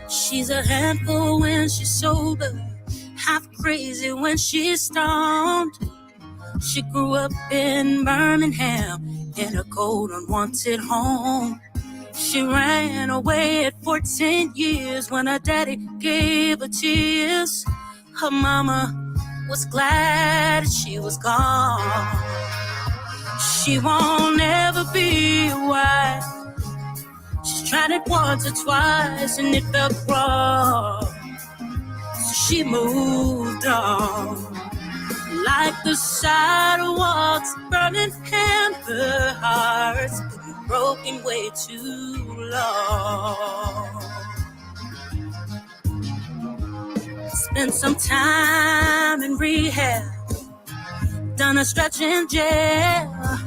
She's a handful when she's sober, half crazy when she's stoned. She grew up in Birmingham in a cold, unwanted home. She ran away at 14 years when her daddy gave her tears. Her mama was glad she was gone. She won't ever be a wife. She's tried it once or twice and it felt wrong. So she moved on. Like the sidewalks burning and her heart's been broken way too long. Spent some time in rehab, done a stretch in jail,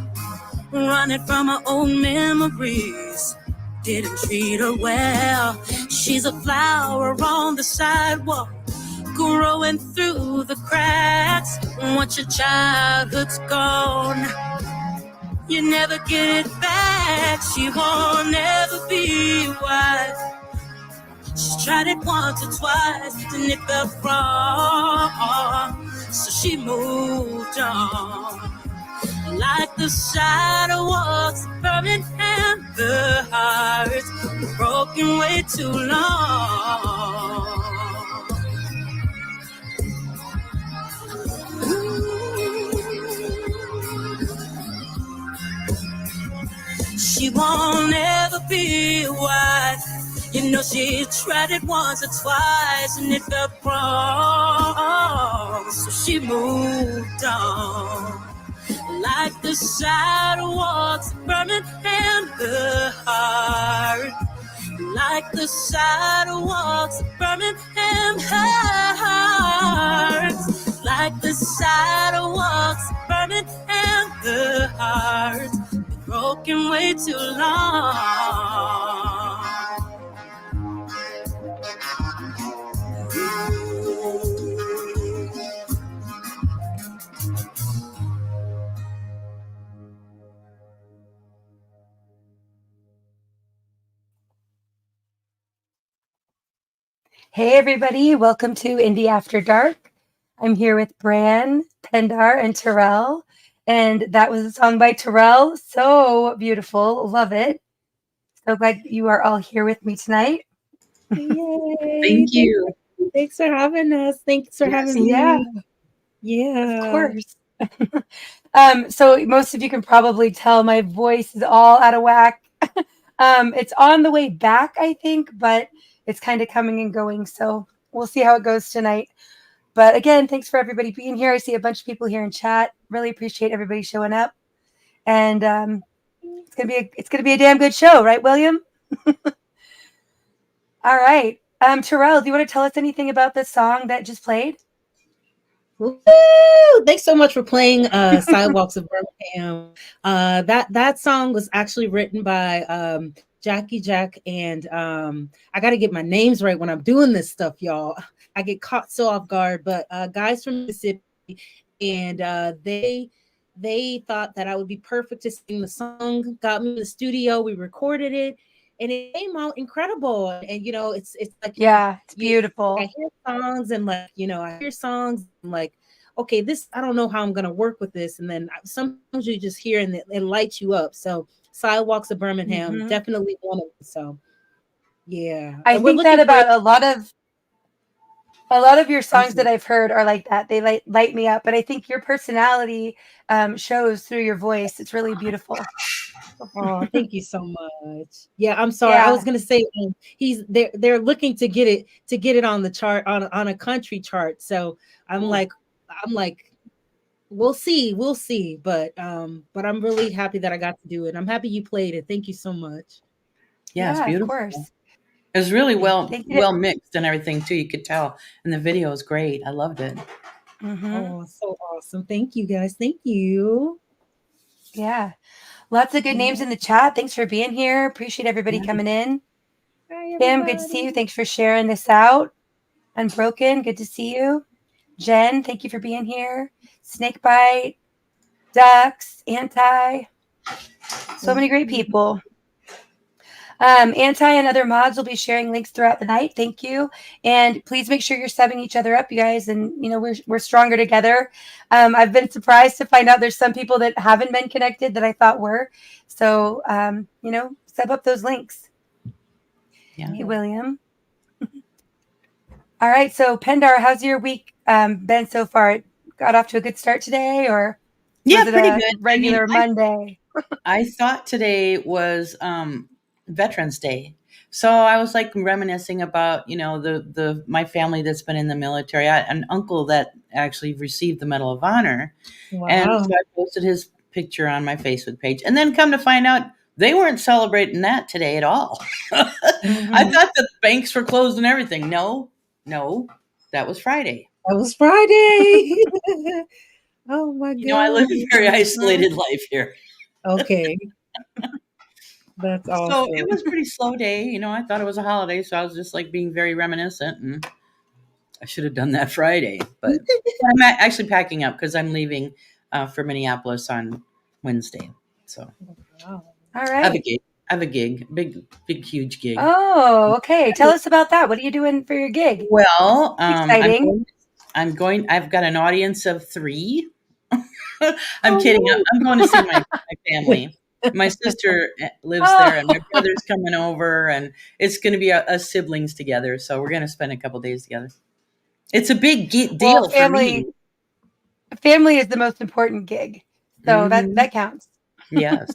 running from her own memories. Didn't treat her well. She's a flower on the sidewalk, growing through the cracks. Once your childhood's gone, you never get it back. She won't ever be wild. She's tried it once or twice and it felt wrong. So she moved on. Like the sidewalks burning and the hearts broken way too long. She won't ever be a wife. You know she tried it once or twice and it felt wrong. So she moved on. Like the sidewalks burning and the heart. Like the sidewalks burning and her heart. Like the sidewalks burning and the heart. Broken way too long. Hey everybody, welcome to Indy After Dark. I'm here with Bran, Pendar, and Terrell. And that was a song by Terrell. So beautiful. Love it. So glad you are all here with me tonight. Yay. Thank you. Thanks for having us. Thanks for having me. Yeah. Of course. So most of you can probably tell my voice is all out of whack. It's on the way back, I think, but it's kind of coming and going. So we'll see how it goes tonight. But again, thanks for everybody being here. I see a bunch of people here in chat. Really appreciate everybody showing up. And it's gonna be a damn good show, right, William? All right. Terrell, do you want to tell us anything about this song that just played? Woo! Thanks so much for playing Sidewalks of Birmingham. That song was actually written by Jackie Jack, and I got to get my names right when I'm doing this stuff, y'all. I get caught so off guard, but guys from Mississippi, and they thought that I would be perfect to sing the song. Got me in the studio, we recorded it, and it came out incredible. And you know, it's like it's beautiful. I hear songs and I hear songs and okay, this, I don't know how I'm gonna work with this, and then sometimes you just hear and it lights you up. So Sidewalks of Birmingham, definitely one of them. So yeah, I think that about a lot of your songs that I've heard are like that. They light me up, but I think your personality shows through your voice. It's really beautiful. Oh, thank you so much. Yeah, I'm sorry. I was gonna say they're looking to get it on the chart on a country chart. So I'm like, we'll see. But I'm really happy that I got to do it. I'm happy you played it. Thank you so much. Yeah, it's beautiful. Of course. It was really well mixed and everything too. You could tell, and the video is great. I loved it. Oh, so awesome! Thank you guys. Thank you. Yeah, lots of good names in the chat. Thanks for being here. Appreciate everybody coming in. Hi, Kim, good to see you. Thanks for sharing this out. Unbroken, good to see you. Jen, thank you for being here. Snakebite, Ducks, Anti, so many great people. Anti and other mods will be sharing links throughout the night. Thank you. And please make sure you're subbing each other up, you guys. And, we're stronger together. I've been surprised to find out there's some people that haven't been connected that I thought were. So, sub up those links. Yeah. Hey, William. All right. So, Pendar, how's your week been so far? It got off to a good start today, or was it pretty a good. regular Monday? I thought today was Veterans Day. So I was like reminiscing about, the my family that's been in the military. I had an uncle that actually received the Medal of Honor. Wow. And so I posted his picture on my Facebook page. And then come to find out they weren't celebrating that today at all. I thought the banks were closed and everything. No, that was Friday. That was Friday. Oh my God. I live a very isolated life here. Okay. That's awesome. So it was a pretty slow day. I thought it was a holiday, so I was just like being very reminiscent, and I should have done that Friday. But I'm actually packing up because I'm leaving for Minneapolis on Wednesday. So, wow. All I right. have a gig, big, huge gig. Oh, okay. Tell us about that. What are you doing for your gig? Well, Exciting. I'm going. I've got an audience of 3. I'm kidding. I'm going to see my family. My sister lives there, and my brother's coming over, and it's going to be us siblings together. So we're going to spend a couple days together. It's a big deal for me. Family is the most important gig, so that counts. Yes,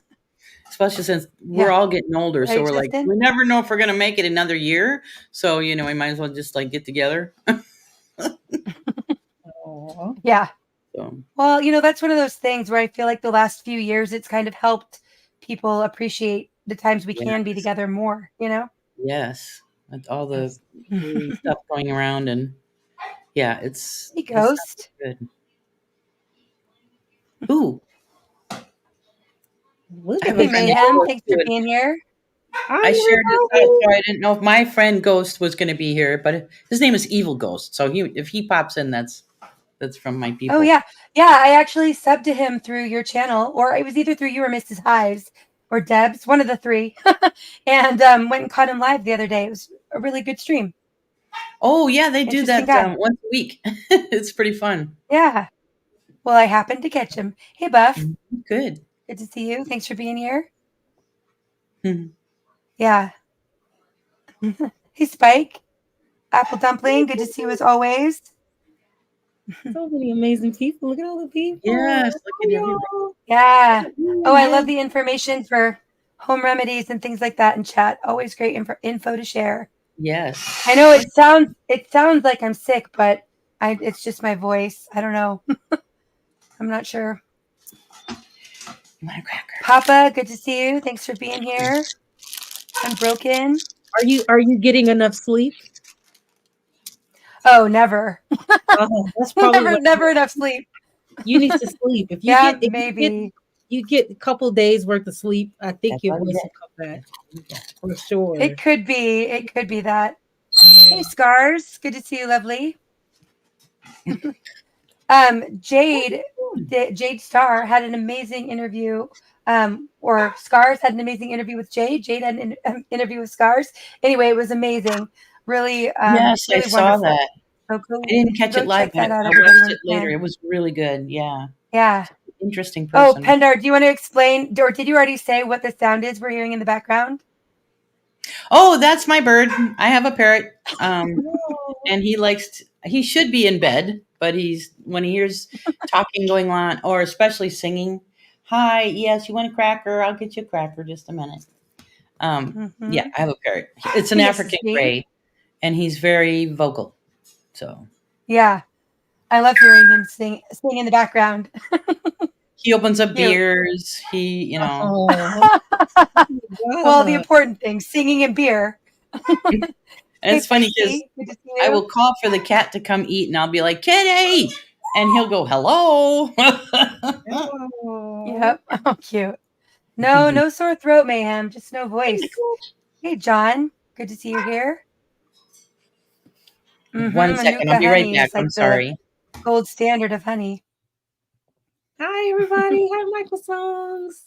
especially since we're all getting older, so we're like, we never know if we're going to make it another year. So we might as well just like get together. Yeah. So. Well, that's one of those things where I feel like the last few years it's kind of helped people appreciate the times we can be together more, Yes. With all the stuff going around, and it's Hey, Ghost. It's good. Ooh. Hey, Mayhem. Thanks for being here. I shared it out, so I didn't know if my friend Ghost was going to be here, but his name is Evil Ghost. So if he pops in, that's from my people. Oh, yeah. Yeah, I actually subbed to him through your channel, or it was either through you or Mrs. Hives or Deb's, one of the 3. And went and caught him live the other day. It was a really good stream. Oh, yeah, they do that once a week. It's pretty fun. Yeah. Well, I happened to catch him. Hey, Buff. Good. Good to see you. Thanks for being here. Mm-hmm. Yeah. Hey, Spike. Apple Dumpling. Good to see you as always. So many amazing people. Look at all the people. Yes. Look at you. Yeah. Oh, I love the information for home remedies and things like that in chat. Always great info to share. Yes. I know it sounds like I'm sick, but it's just my voice. I don't know. I'm not sure. You want a cracker? Papa, good to see you. Thanks for being here. Unbroken. Are you getting enough sleep? Oh, never. That's probably never enough sleep. You need to sleep. If you maybe you get a couple days worth of sleep, I think your voice will come back for sure. It could be that. Yeah. Hey, Scars, good to see you, lovely. Jade Star had an amazing interview. Or Scars had an amazing interview with Jade. Jade had an interview with Scars. Anyway, it was amazing. Really, yes, really I saw wonderful. that. So I didn't catch it live. I watched it later. It was really good. Yeah. Yeah. Interesting person. Oh, Pendar, do you want to explain, or did you already say what the sound is we're hearing in the background? Oh, that's my bird. I have a parrot. And he should be in bed, but when he hears talking going on, or especially singing, hi, yes, you want a cracker? I'll get you a cracker. Just a minute. Yeah, I have a parrot. It's an African gray, and he's very vocal. So yeah, I love hearing him sing in the background. He opens up beers. He, Well, the important thing, singing and beer. And it's funny because I will call for the cat to come eat, and I'll be like, Kitty! And he'll go, hello. Yep. Oh, cute. No sore throat, Mayhem. Just no voice. Hey, John. Good to see you here. 1 second. I'll Manuka be right honey back. is I'm like the sorry. gold standard of honey. Hi, everybody. Hi, Michael Songs.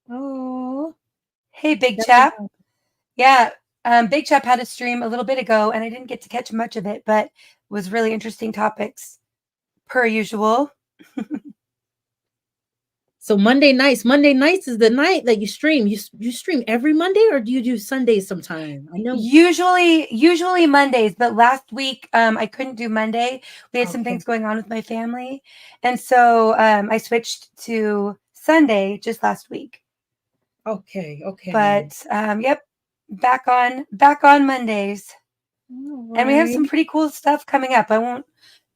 Oh, Hey, Big Chap. Yeah, Big Chap had a stream a little bit ago, and I didn't get to catch much of it, but it was really interesting topics, per usual. So Monday nights is the night that you stream. You stream every Monday, or do you do Sundays sometime? I know. Usually Mondays, but last week I couldn't do Monday. We had some Okay. things going on with my family, and so I switched to Sunday just last week. Okay. But yep, back on Mondays. And we have some pretty cool stuff coming up. I won't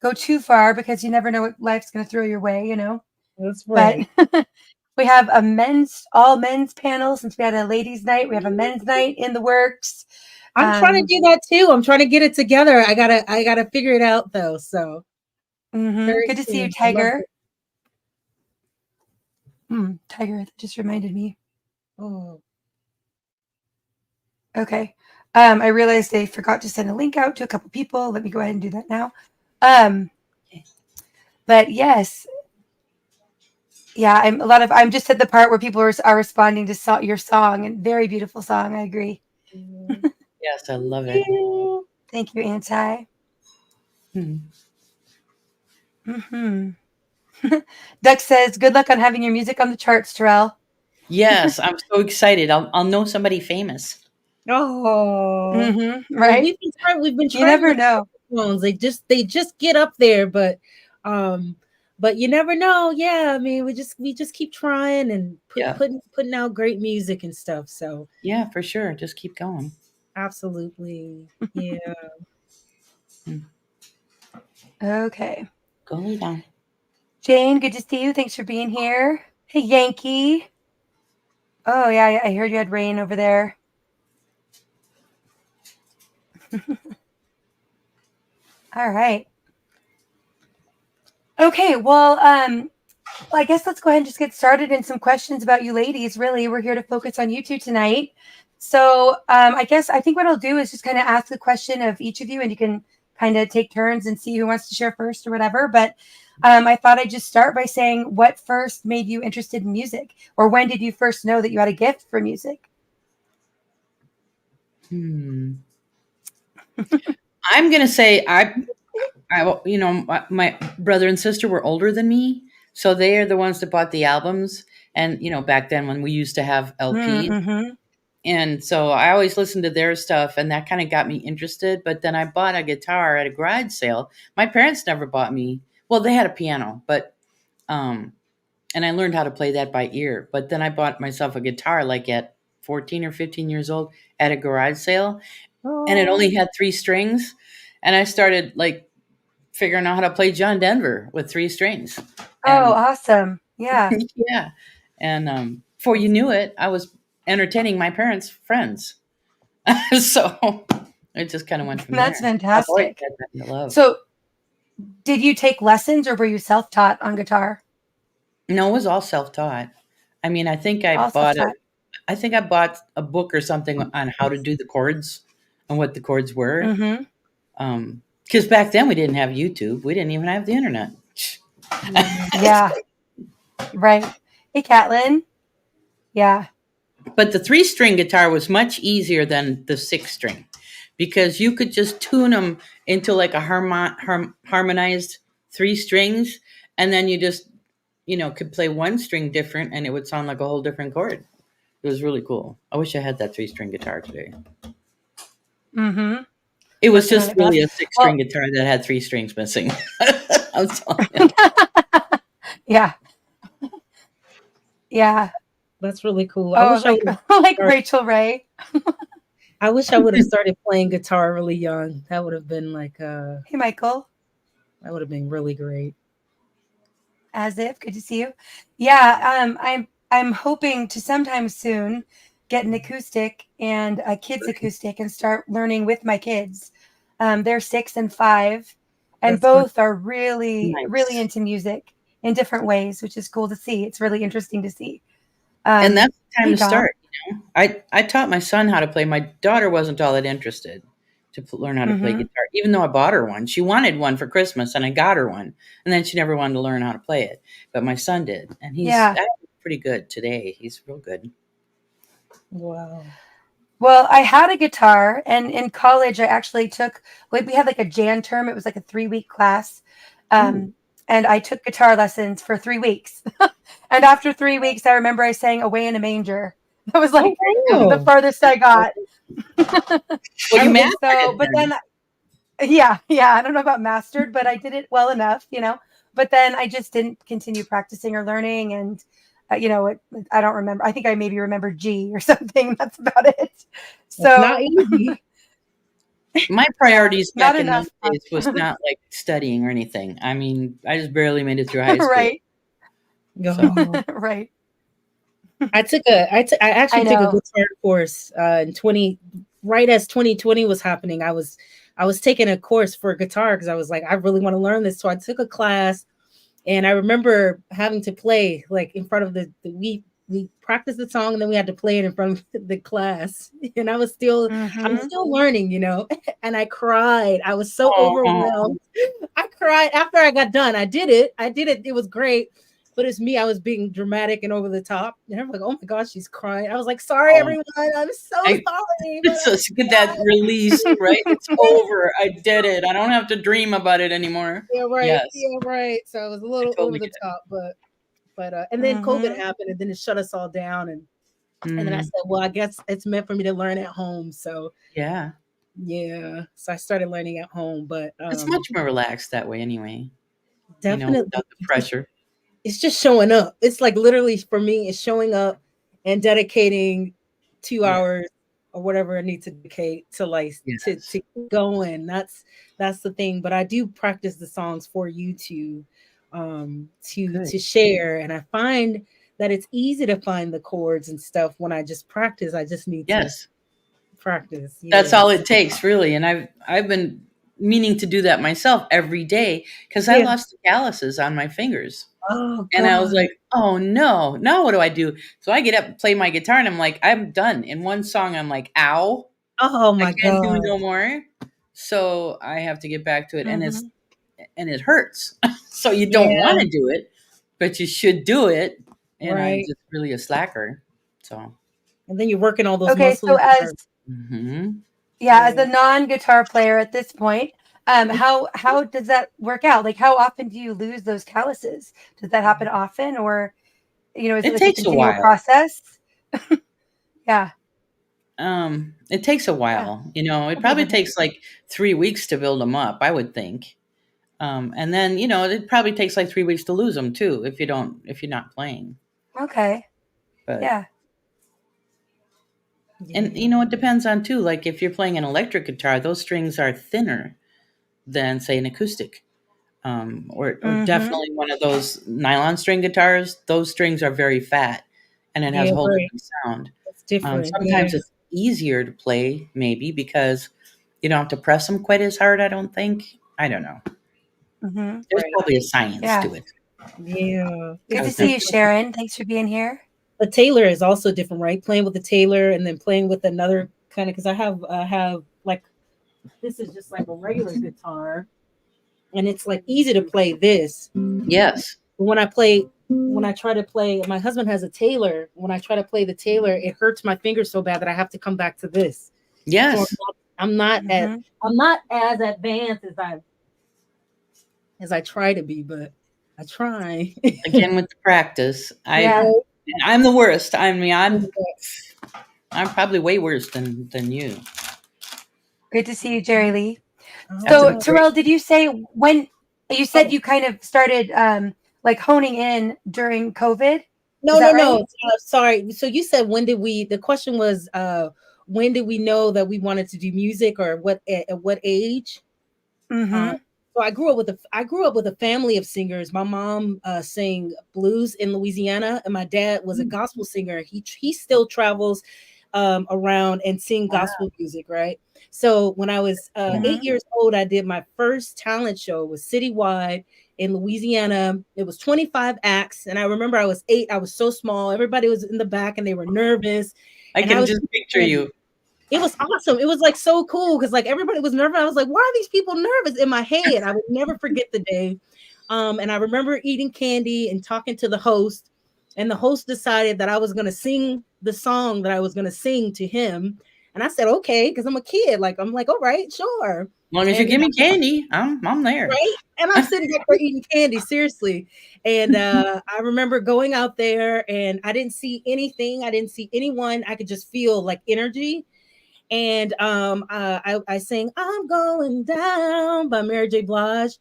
go too far because you never know what life's going to throw your way, you know. That's right. But we have a all men's panel since we had a ladies' night. We have a men's night in the works. I'm trying to do that too. I'm trying to get it together. I gotta figure it out though. So good to see you, Tiger. Tiger, that just reminded me. Oh. Okay. I realized I forgot to send a link out to a couple people. Let me go ahead and do that now. But yes. Yeah, I'm just at the part where people are responding to your song, and very beautiful song. I agree. Yes, I love it. Thank you, Anti. Duck says, "Good luck on having your music on the charts, Terrell." Yes, I'm so excited. I'll know somebody famous. Oh, right. Well, we've been trying. You never know. Phones. They just get up there, but you never know. Yeah, I mean, we just keep trying and putting out great music and stuff. So yeah, for sure. Just keep going. Absolutely, yeah. Okay. Go lay down. Jane, good to see you. Thanks for being here. Hey, Yankee. Oh yeah, I heard you had rain over there. All right. Okay, well, I guess let's go ahead and just get started in some questions about you ladies. Really, we're here to focus on you two tonight. So I think what I'll do is just kind of ask a question of each of you, and you can kind of take turns and see who wants to share first or whatever. But I thought I'd just start by saying, what first made you interested in music, or when did you first know that you had a gift for music? I'm gonna say I my brother and sister were older than me, so they are the ones that bought the albums. And back then when we used to have LPs, and so I always listened to their stuff, and that kind of got me interested. But then I bought a guitar at a garage sale. My parents never bought me. Well, they had a piano, but and I learned how to play that by ear. But then I bought myself a guitar like at 14 or 15 years old at a garage sale, and it only had 3 strings. And I started like figuring out how to play John Denver with 3 strings. Oh, awesome. Yeah. Yeah. And before you knew it, I was entertaining my parents' friends. So it just kind of went from That's there. fantastic. Love. So did you take lessons, or were you self-taught on guitar? No, it was all self-taught. I mean, I think I bought a book or something on how to do the chords and what the chords were. Because back then we didn't have YouTube. We didn't even have the internet. Yeah. Right. Hey, Catlin. Yeah. But the 3-string guitar was much easier than the 6-string, because you could just tune them into like a harmonized 3 strings, and then you just could play 1 string different, and it would sound like a whole different chord. It was really cool. I wish I had that 3-string guitar today. It was just really a 6-string guitar that had 3 strings missing. I'm telling you. Yeah. Yeah. That's really cool. Like Rachel Ray. I wish I would have started playing guitar really young. That would have been like Hey, Michael. That would have been really great. As if, good to see you. Yeah, I'm hoping to sometime soon get an acoustic and a kids acoustic and start learning with my kids. They're 6 and 5, and both are really really into music in different ways, which is cool to see. It's really interesting to see. And that's the time to start. I taught my son how to play. My daughter wasn't all that interested, to learn how to play guitar, even though I bought her one. She wanted one for Christmas, and I got her one, and then she never wanted to learn how to play it. But my son did, and he's actually pretty good today. He's real good. Wow. Well, I had a guitar, and in college, I actually we had like a Jan term. It was like a 3-week class. And I took guitar lessons for 3 weeks. And after 3 weeks, I remember I sang Away in a Manger. That was like the farthest I got. Well, you mastered it but then, yeah, I don't know about mastered, but I did it well enough, But then I just didn't continue practicing or learning. And, I don't remember. I think I maybe remember G or something. That's about it. So it's not easy. My priorities not back in enough. those days was not like studying or anything. I mean, I just barely made it through high school. Right. So. Right. I actually took a guitar course in right as 2020 was happening. I was taking a course for guitar because I was like, I really want to learn this. So I took a class, and I remember having to play like in front of we practiced the song, and then we had to play it in front of the class. And I was still I'm still learning, and I cried. I was so overwhelmed. I cried after I got done. I did it. It was great. But it's me. I was being dramatic and over the top. And I'm like, oh my gosh, she's crying. I was like, sorry, everyone. I'm so sorry. So to get that release, right? It's over. I did it. I don't have to dream about it anymore. Yeah, right. Yes. Yeah, right. So it was a little over the top, but and then COVID happened, and then it shut us all down. And then I said, well, I guess it's meant for me to learn at home. So yeah. So I started learning at home, but it's much more relaxed that way anyway. Definitely without the pressure. It's just showing up. It's like literally for me, it's showing up and dedicating 2 hours or whatever I need to dedicate to to keep going. That's the thing. But I do practice the songs for you to share. And I find that it's easy to find the chords and stuff when I just practice. I just need to practice. That's all it takes, really. And I've been meaning to do that myself every day because I lost the calluses on my fingers. Oh, and I was like, oh no, now what do I do? So I get up and play my guitar, and I'm like, I'm done. In one song, I'm like, ow. Oh my I can't God. do no more. So I have to get back to it. And it hurts. So you don't want to do it, but you should do it. And I'm just really a slacker. So. And then you're working all those muscles. So as a non-guitar player at this point, how does that work out? Like, how often do you lose those calluses? Does that happen often, or is it takes a continual process? Yeah. It takes a while. It probably takes like 3 weeks to build them up, I would think. And then it probably takes like 3 weeks to lose them too if you're not playing. Okay. But, yeah. And it depends on too. Like if you're playing an electric guitar, those strings are thinner than say an acoustic, or definitely one of those nylon string guitars. Those strings are very fat, and it has a whole different sound. It's different. Sometimes it's easier to play, maybe because you don't have to press them quite as hard. I don't think. I don't know. There's probably a science to it. Yeah. Good to see you, Sharon. Thanks for being here. The Taylor is also different, right? Playing with the Taylor and then playing with another kind of, because I have like, this is just like a regular guitar, and it's like easy to play this. Yes. When I try to play, my husband has a Taylor. When I try to play the Taylor, it hurts my fingers so bad that I have to come back to this. Yes. So I'm not as advanced as I try to be, but I try. Again with the practice. I'm the worst. I mean, I'm probably way worse than you. Good to see you, Jerry Lee. So, Terrell, did you say when you said you kind of started like honing in during COVID? No. Sorry. So you said the question was, when did we know that we wanted to do music, or at what age? So I grew up with a family of singers. My mom sang blues in Louisiana, and my dad was a gospel singer. He still travels around and sing gospel music, right? So when I was 8 years old, I did my first talent show. It was citywide in Louisiana. It was 25 acts, and I remember I was 8. I was so small. Everybody was in the back, and they were nervous. I can just picture you. It was awesome. It was like so cool because like everybody was nervous. I was like, why are these people nervous in my head? I would never forget the day. And I remember eating candy and talking to the host, and the host decided that I was going to sing the song that I was going to sing to him. And I said, okay, because I'm a kid. Like, I'm like, all right, sure. As long as you And give me candy, I'm there. right. And I'm sitting back there eating candy, seriously. And I remember going out there and I didn't see anything. I didn't see anyone. I could just feel like energy. And I sang "I'm Going Down" by Mary J. Blige.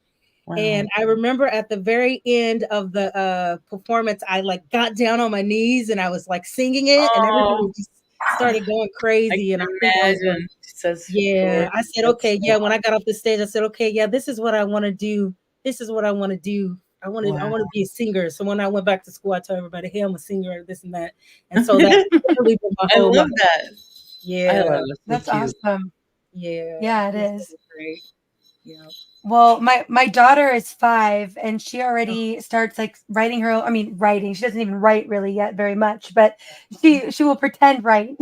Wow. And I remember at the very end of the performance, I like got down on my knees and I was like singing it, and everybody Oh, just started going I crazy. And I can think I was like, imagine. Says yeah, gorgeous. I said, That's okay, so yeah. When I got off the stage, I said, okay, yeah, this is what I want to do. This is what I want to do. I wow. want to be a singer. So when I went back to school, I told everybody, hey, I'm a singer, this and that. And so that's literally been I love that. I yeah, love it. So That's cute. awesome. yeah, Yeah, it it's is. so great. Yeah. Well, my daughter is 5 and she already starts like writing her own, I mean writing. She doesn't even write really yet very much, but she will pretend write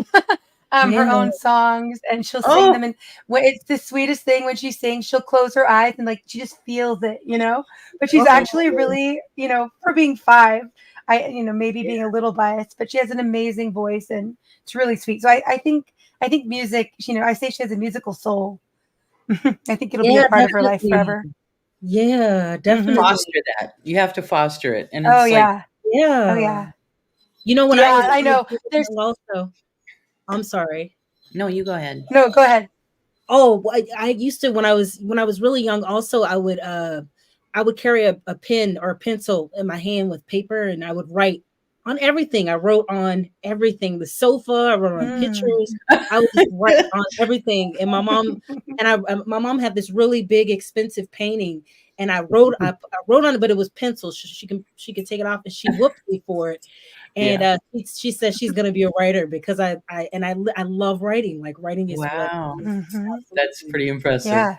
her Yeah. own songs and she'll sing Oh, them, and it's the sweetest thing when she sings, she'll close her eyes and like she just feels it, you know? But she's actually Oh, really, for being 5, maybe being yeah. a little biased, but she has an amazing voice and it's really sweet. So I think music, I say she has a musical soul. I think it'll be a Yeah, part of her life definitely. forever. Yeah, Hmm. definitely. foster that. You have to foster it. And Oh it's like, yeah. Oh Yeah. yeah. You know, when I Yeah, was I know. There's also, I'm sorry. no, you go ahead. no, go ahead. Oh, I used to when I was really young. Also, I would carry a pen or a pencil in my hand with paper, and I would write on everything. I wrote on everything, the sofa. I wrote on Mm. pictures. I would just write on everything. And my mom had this really big, expensive painting, and I wrote on it, but it was pencil. She could take it off, and she whooped me for it. And Yeah. she says she's going to be a writer because I love writing. Like writing is what Wow. Hmm. That's absolutely. pretty impressive. Yeah.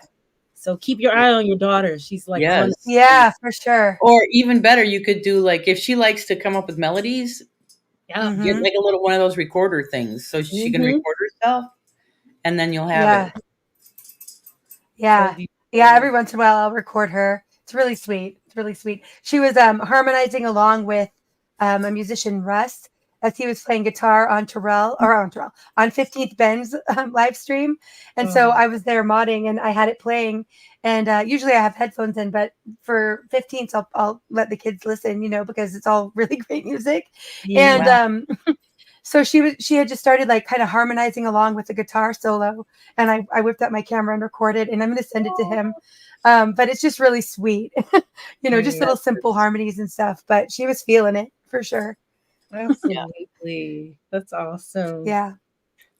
So keep your eye on your daughter. She's like on Yes. the Yeah, for sure. Or even better, you could do like if she likes to come up with melodies, yeah. get Hmm. like a little one of those recorder things so she can Mm-hmm. record herself and then you'll have Yeah. it. So Yeah. Yeah. beautiful. Every once in a while I'll record her. It's really sweet. It's really sweet. She was harmonizing along with a musician, Russ, as he was playing guitar on 15th Ben's live stream. And so Oh, I was there modding and I had it playing. And usually I have headphones in, but for 15th, I'll let the kids listen, because it's all really great music. yeah. And Wow. so she had just started like kind of harmonizing along with the guitar solo, and I whipped out my camera and recorded, and I'm going to send it to him. But it's just really sweet, just Yeah. little simple harmonies and stuff. But she was feeling it for sure. Yeah. Absolutely. That's awesome. Yeah.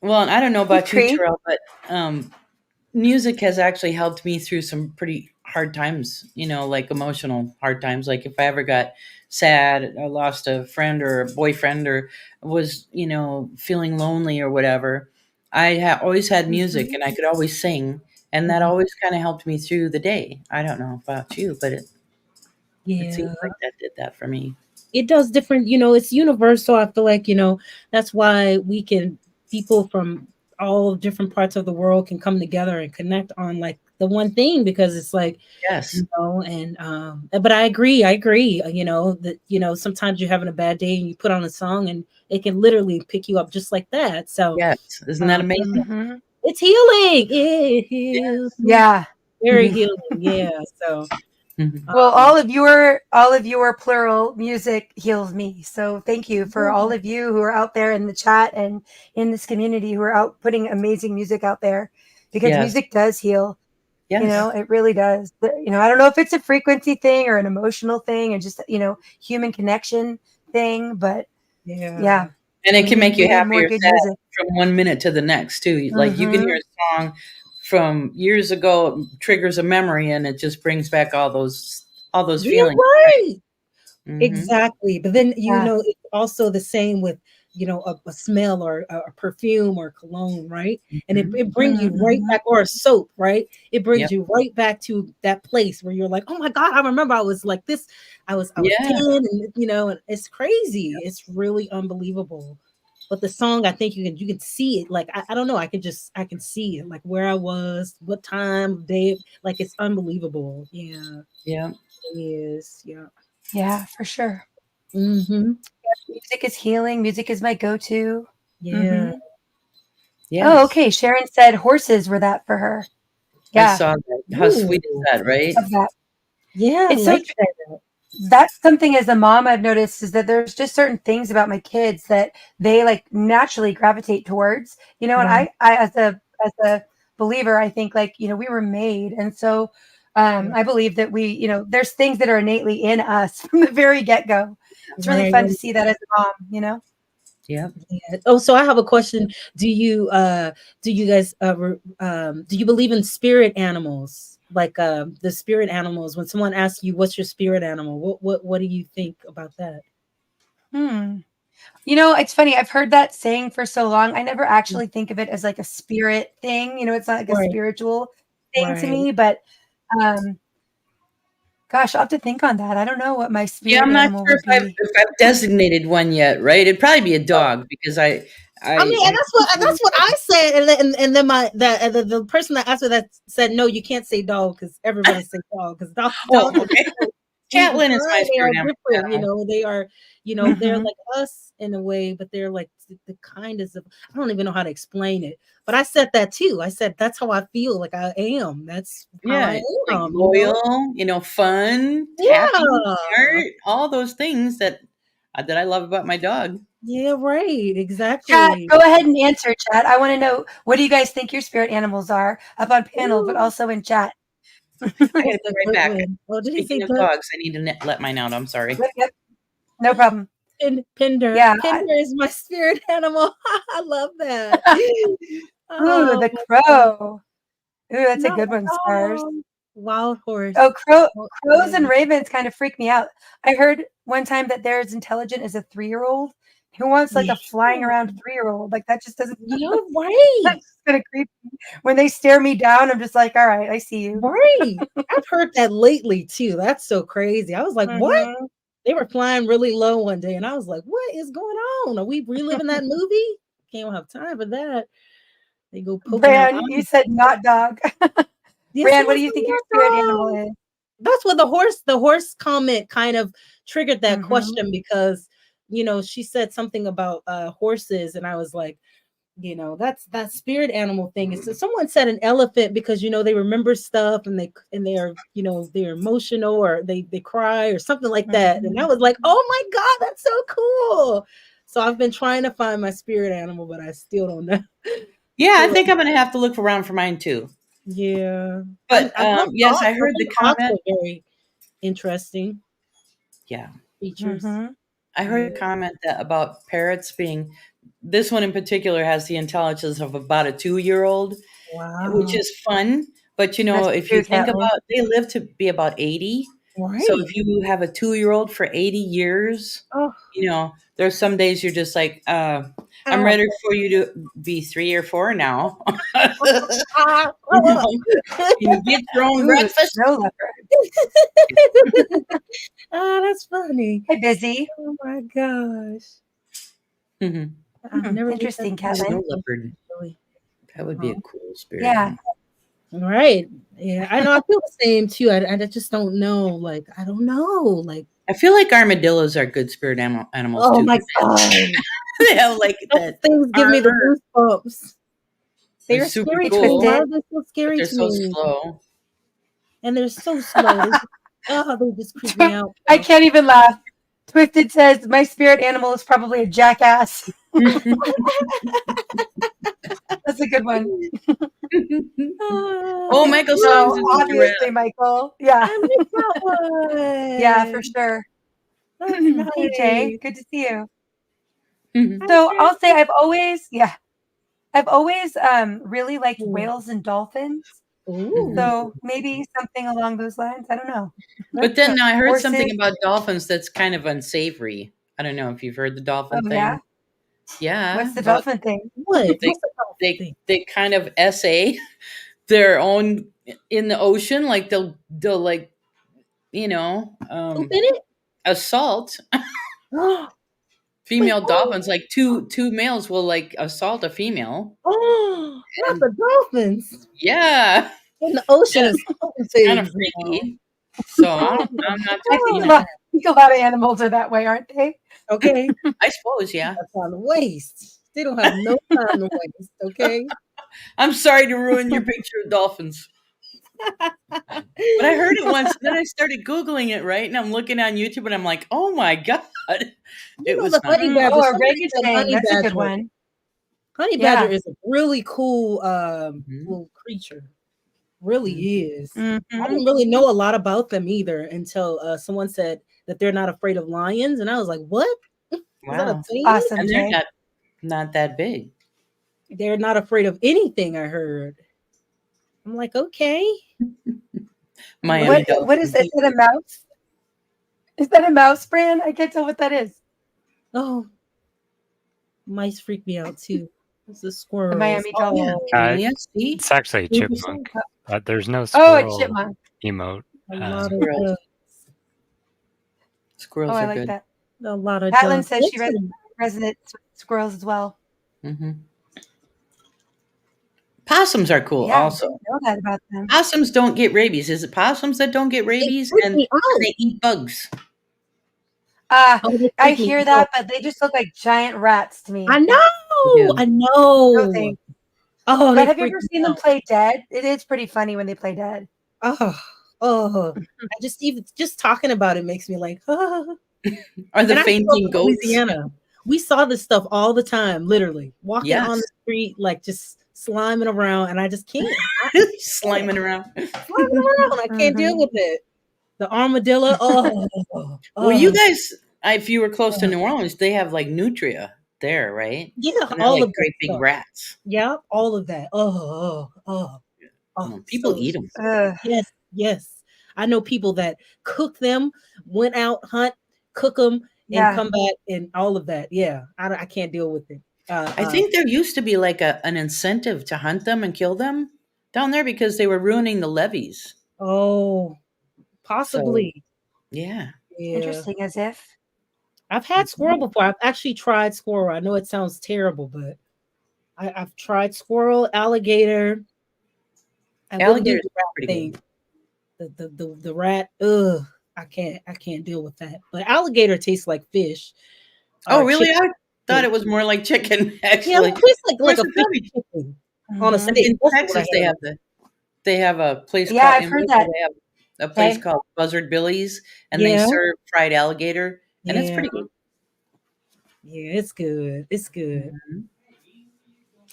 Well, and I don't know Hey, about you, Cree. Terrell, but music has actually helped me through some pretty hard times, like emotional hard times. Like if I ever got sad, I lost a friend or a boyfriend or was, feeling lonely or whatever, I always had music Mhm. and I could always sing. And that Mhm. always kind of helped me through the day. I don't know about you, but it seems Yeah. like that did that for me. It does different, it's universal. I feel like, that's why people from all different parts of the world can come together and connect on like the one thing because it's like, Yes. and but I agree, that, sometimes you're having a bad day and you put on a song and it can literally pick you up just like that. So Yes. Isn't that um, amazing? Hmm. it's healing. It heals me. Yeah. Very healing. Yeah. So Mhm. Well, um, all of your plural music heals me. So thank you for all yeah, of you who are out there in the chat and in this community who are out putting amazing music out there, because Yes. music does heal. Yes. It really does. I don't know if it's a frequency thing or an emotional thing and just, human connection thing, but yeah. yeah, And it we can need make you we need happy more or good sad music. from 1 minute to the next too. Like you can hear Mhm. a song from years ago, it triggers a memory, and it just brings back all those Yeah, feelings. right. Hmm. Exactly. But then, Yeah. it's also the same with, a smell or a perfume or cologne, right? And it, Hmm. it brings you right Mhm. back, or a soap, right? It brings Yep. you right back to that place where you're like, oh my God, I remember I was like this. I was Yeah. 10 and and it's crazy. It's really unbelievable. But the song, I think you can see it. Like I don't know, I can see it, like where I was, what time of day, like it's unbelievable. Yeah, Yeah. it is. Yeah. Yeah, for sure. Mm-hmm. Music is healing. Music is my go-to. Yeah. Hmm. Oh, Yes. okay. Sharon said horses were that for her. I Yeah, saw that. How Ooh. sweet is that, right? love that. Yeah, I It's so like true. that. That's something as a mom I've noticed is that there's just certain things about my kids that they like naturally gravitate towards. You know, and Right. I as a believer, I think like, you know, we were made. And so Right. I believe that we, you know, there's things that are innately in us from the very get-go. It's really Right. fun to see that as a mom, you know? Yeah. Yeah. Oh, so I have a question. Do you guys do you believe in spirit animals? Like the spirit animals, when someone asks you what's your spirit animal, what do you think about that? Hmm. You know, it's funny. I've heard that saying for so long. I never actually think of it as like a spirit thing. You know, it's not like a Right. spiritual thing to Right. me, but um, gosh, I'll have to think on that. I don't know what my Yeah, spirit I'm not animal sure would be. if I've designated one yet, right? It'd probably be a dog because I mean, and I that's what I said, and then the person that asked me that said no, you can't say dog because everybody say dog because oh, dogs are okay. so sweet and Catlin is my kind. They are spirit different, animal. they are, they're Mhm. like us in a way, but they're like the kindest of. I don't even know how to explain it, but I said that too. I said that's how I feel. Like I am. That's how Yeah, I like am. loyal, fun, happy, Yeah. smart, all those things that I love about my dog. Yeah. Right. Chat, Exactly. go ahead and answer, chat. I want to know what do you guys think your spirit animals are up on panel, but Ooh, also in chat. I gotta that's be a right good back. one. Oh, did he say Speaking of good? dogs, I need to let mine out. I'm sorry. Yep, yep, no problem. Pinder. Yeah. Pinder is my spirit animal. I love that. Ooh, Oh the my God. crow. Ooh, that's a Not good one, Stars. wild horse. Oh, crows Yeah. and ravens kind of freak me out. I heard one time that they're as intelligent as a 3-year-old. Who wants like Yeah. a flying around 3-year-old? Like that just doesn't. You're right. That's just gonna creep me. When they stare me down, I'm just like, all right, I see you. Right. I've heard that lately too. That's so crazy. I was like, what? Hmm. They were flying really low one day, and I was like, what is going on? Are we reliving that movie? Can't have time for that. They go poking out Bran, you eyes. said not dog. Yes, Bran, what yes, do you think your spirit animal yes. is? That's what the horse comment kind of triggered that Hmm. question because she said something about horses, and I was like, that's that spirit animal thing. So someone said an elephant because they remember stuff, and they are they're emotional, or they cry or something like that, and I Hmm. was like, oh my god, that's so cool. So I've been trying to find my spirit animal, but I still don't know. Yeah, I Still think don't- I'm gonna have to look around for mine too. yeah. But I love yes, I dogs. I heard the think dogs comment. are very interesting Yeah, features. Hmm. I heard Yeah. the comment that about parrots being. This one in particular has the intelligence of about a 2-year-old, which Wow. is fun. But That's if you true, think Catlin. about, they live to be about 80. So Right. if you have a 2-year-old for 80 years, Oh, there's some days you're just like, I'm ah, ready for you to be 3 or 4 now. ah, you ah. know, can you get your own Ooh, breakfast? snow leopard. Ah, that's funny. Hi, busy. Oh my gosh. Mhm. I've never looked at Interesting, A that Catlin. snow leopard. really. That would be a Huh. cool spirit Yeah. animal. Right. Yeah, I know. I feel the same too. I just don't know. Like, I don't know. Like, I feel like armadillos are good spirit animals oh too. my God. They have like Those that things give me the armor. goosebumps. They They're are super scary Hey, to me. cool, Why Twisted. are they so but scary they're to so me? slow. And they're so slow. They just creep me out I now. can't even laugh. Twisted says my spirit animal is probably a jackass. That's a good one. Ah, Oh, thank Michael Songs No, is a you. giraffe. obviously, Michael. Yeah. I missed that Yeah, for one. sure. That's Hey, Jay. nice. Good to see you. Mhm. Hi, So I'll say Jay. I've always really liked Ooh. whales and dolphins. Mhm. Ooh, So maybe something along those lines. I don't know. But that's then now I heard something Horses. about dolphins that's kind of unsavory. I don't know if you've heard the dolphin Oh yeah. thing. Yeah, What's the about dolphin thing? what? they What's the dolphin they thing? they kind of essay their own in the ocean, like they'll like you know Poop in it? assault. female Wait, dolphins, like two males will like assault a female. oh, not And the dolphins yeah, in the ocean yeah, is something kind of things now. freaky. So I'm not I too keen on that. think a lot of animals are that way, aren't they? Okay, I suppose, yeah. that's on the waste. They don't have no time to waste. Okay. I'm sorry to ruin your picture of dolphins. But I heard it once, and then I started Googling it, right? And I'm looking on YouTube, and I'm like, oh my God. You It know was the not. honey badger. Oh, Somebody said orangutan. honey That's a good badger. one. Honey Yeah. badger is a really cool Mhm. little creature. Really is. I Mhm. didn't really know a lot about them either until someone said that they're not afraid of lions, and I was like, "What? Is that a Wow. thing?" Awesome, And they're Jay. not that big. They're not afraid of anything. I heard. I'm like, okay. Miami What is Dolphins. this? Is that a mouse? Is that a mouse brand? I can't tell what that is. Oh, mice freak me out too. It's the The squirrels. Miami Oh, yeah. Dolphins. Yeah, see? It's actually a Beautiful. chipmunk. There's no Oh, a squirrel chipmunk. emote. A lot of Squirrels. ducks. Oh, Squirrels I are like good. that. A lot of Patlin ducks. says she resonates with squirrels as well. Hmm. Possums are cool Yeah, I also. didn't know that about them. Possums don't get rabies. Is it possums that don't get They rabies? freak And me out. they eat bugs. Oh, they I freak me hear out. that, but they just look like giant rats to me. I know. Yeah. I No know. thanks. Oh, But they have you freak ever me seen them out. play dead? It is pretty funny when they play dead. Oh. I just talking about it makes me like, oh. Are the And I grew up fainting in goats? Louisiana. We saw this stuff all the time, literally walking on Yes. the street, like just sliming around, and I just can't. Sliming around. Sliming around, I can't deal with it. The armadillo. Well, you Oh, guys, if you were close to New Orleans, they have like nutria there, right? yeah, And they're all like of that great big stuff. rats. Yeah, all of that. Oh, People so eat them. Ugh. yes. I know people that cook them, went out, hunt, cook them, and Yeah. come back, and all of that. Yeah, I can't deal with it. I think there used to be like an incentive to hunt them and kill them down there because they were ruining the levees. Oh, possibly. Yeah. Yeah. Interesting, as if. I've had squirrel before. I've actually tried squirrel. I know it sounds terrible, but I've tried squirrel, alligator. I wouldn't do Alligators the are rat pretty thing. good. The rat. Ugh, I can't deal with that. But alligator tastes like fish. Oh, or really? chicken. I thought it was more like chicken, Yeah, actually. it tastes like Where's a the fish Philly? chicken on a Mhm. steak. In That's what I Texas, had. they have a place Yeah, called I've heard that. They have a place Okay. called Buzzard Billy's, and they Yeah, serve fried alligator, and it's yeah, pretty good. yeah. It's good. It's good. Mhm.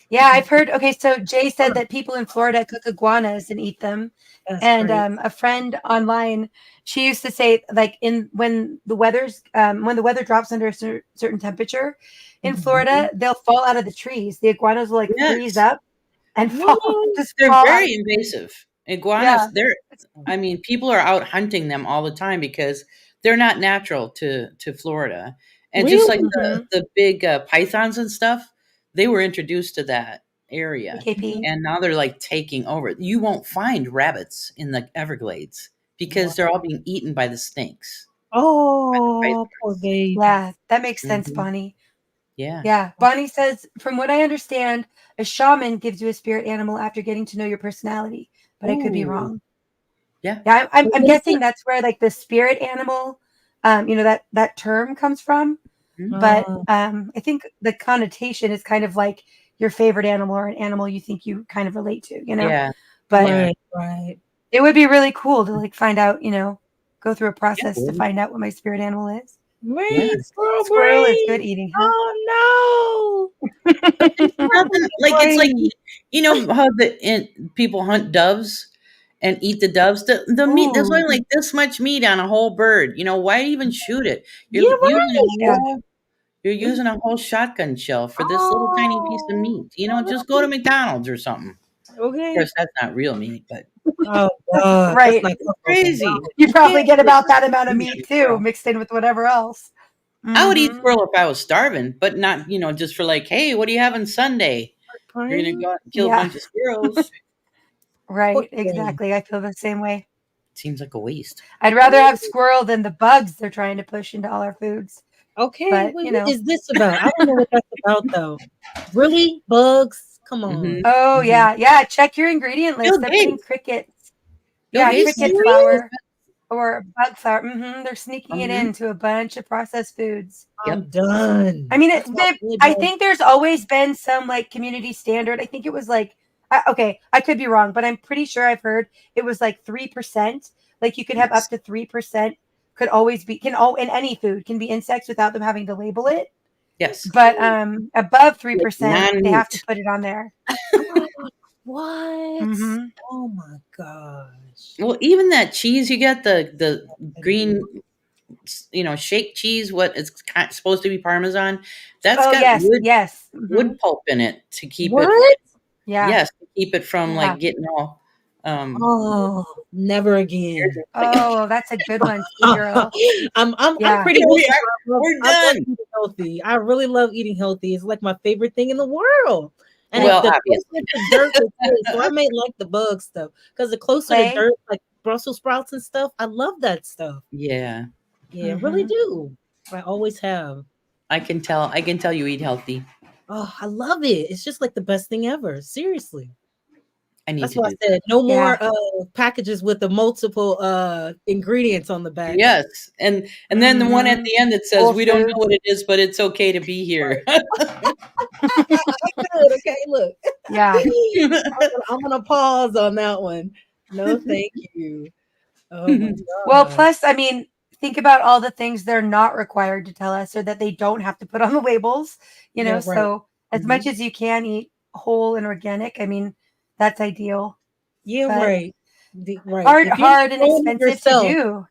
Yeah, I've heard. Okay, so Jay said that people in Florida cook iguanas and eat them. That's And great. a friend online, she used to say, like, when the weather drops under a certain temperature in Mhm. Florida, they'll fall out of the trees. The iguanas will like freeze Yes. up and fall, What? just They're fall out. very invasive. Iguanas, Yeah. people are out hunting them all the time because they're not natural to Florida. And just like Really? Mhm. the big pythons and stuff, they were introduced to that area. KP. And now they're like taking over. You won't find rabbits in the Everglades because Wow. they're all being eaten by the snakes. Oh, poor baby. Yeah, that makes sense, Mhm. Bonnie. Yeah. Yeah, Bonnie says, from what I understand, a shaman gives you a spirit animal after getting to know your personality, but I could be Ooh. wrong. Yeah. Yeah, I'm What is guessing it? that's where like the spirit animal, that term comes from. Mhm. But Oh, I think the connotation is kind of like your favorite animal or an animal you think you kind of relate to, Yeah. But right, right. it would be really cool to like find out, go through a Yeah, process to wouldn't find out what my spirit animal is. Yeah. Brain, squirrel Squirrel is good brain. eating, huh? Oh It's nothing like it's like brain. you know how people hunt doves and eat the doves. The meat, there's only Ooh, like this much meat on a whole bird. Why even shoot it? yeah, You're using Yeah. a whole shotgun shell for this little tiny piece of Oh, meat. Just go to McDonald's or something. Of okay. course, that's not real meat, but Oh God, Right. that's not crazy. You probably Yeah. get about that amount of meat too, Squirrel. mixed in with whatever else. I would eat Mhm. squirrel if I was starving, but not just for like, hey, what are you having Sunday? You're gonna brain. go out and kill a Yeah. bunch of squirrels. Right, Pork brain. exactly. I feel the same way. Seems like a waste. I'd rather have squirrel than the bugs they're trying to push into all our foods. Okay, But, well, you what know. is this about? I don't know what that's about though. Really? Bugs? Come Mhm. on. Oh, Mhm. yeah. Check your ingredient Bill list. They're putting Gates. crickets. Bill Yeah, Are you Gates cricket knows serious? flour or bug flour. They're sneaking it Mhm. into a bunch of processed foods. I'm Yep. I done. mean, That's why I really I don't. think there's always been some like community standard. I think it was like, okay, I could be wrong, but I'm pretty sure I've heard it was like 3%. Like you could have up Yes. to 3%. Could always be in any food can be insects without them having to label it. Yes. But above Like 3%, they have to non-meat. put it on there. What? Hmm Oh my gosh. Well, even that cheese you get, the green, shake cheese, what it's supposed to be Parmesan, that's Oh got yes. wood pulp in it to keep it. What? Yeah, Yes, to keep it from yeah. like getting all. Oh, never again. Oh, that's a good one, too, girl. I'm Yeah. pretty Here we healthy. are. We're I love done. eating healthy. I really love eating healthy. It's like my favorite thing in the world. And if Well, the obviously. closer to dirt, the good. So I may like the bug stuff because the closer to Clay. dirt, like Brussels sprouts and stuff, I love that stuff. Yeah, Yeah, I really Hmm do. I always have. I can tell. I can tell you eat healthy. Oh, I love it. It's just like the best thing ever. Seriously. I need That's to why do I that. said no Yeah. more packages with the multiple ingredients on the back. Yes, and then the one at hmm the end that says Whole we don't know Foods. what it is, but it's okay to be here. Good. Okay, look. Yeah. I'm gonna pause on that one. No, thank you. Oh my Well, god. plus, I mean, think about all the things they're not required to tell us or that they don't have to put on the labels, Yeah, right. So as Mhm. much as you can eat whole and organic, I mean, that's ideal. Yeah, But right. Right. If you're hard and growing it expensive to yourself, do.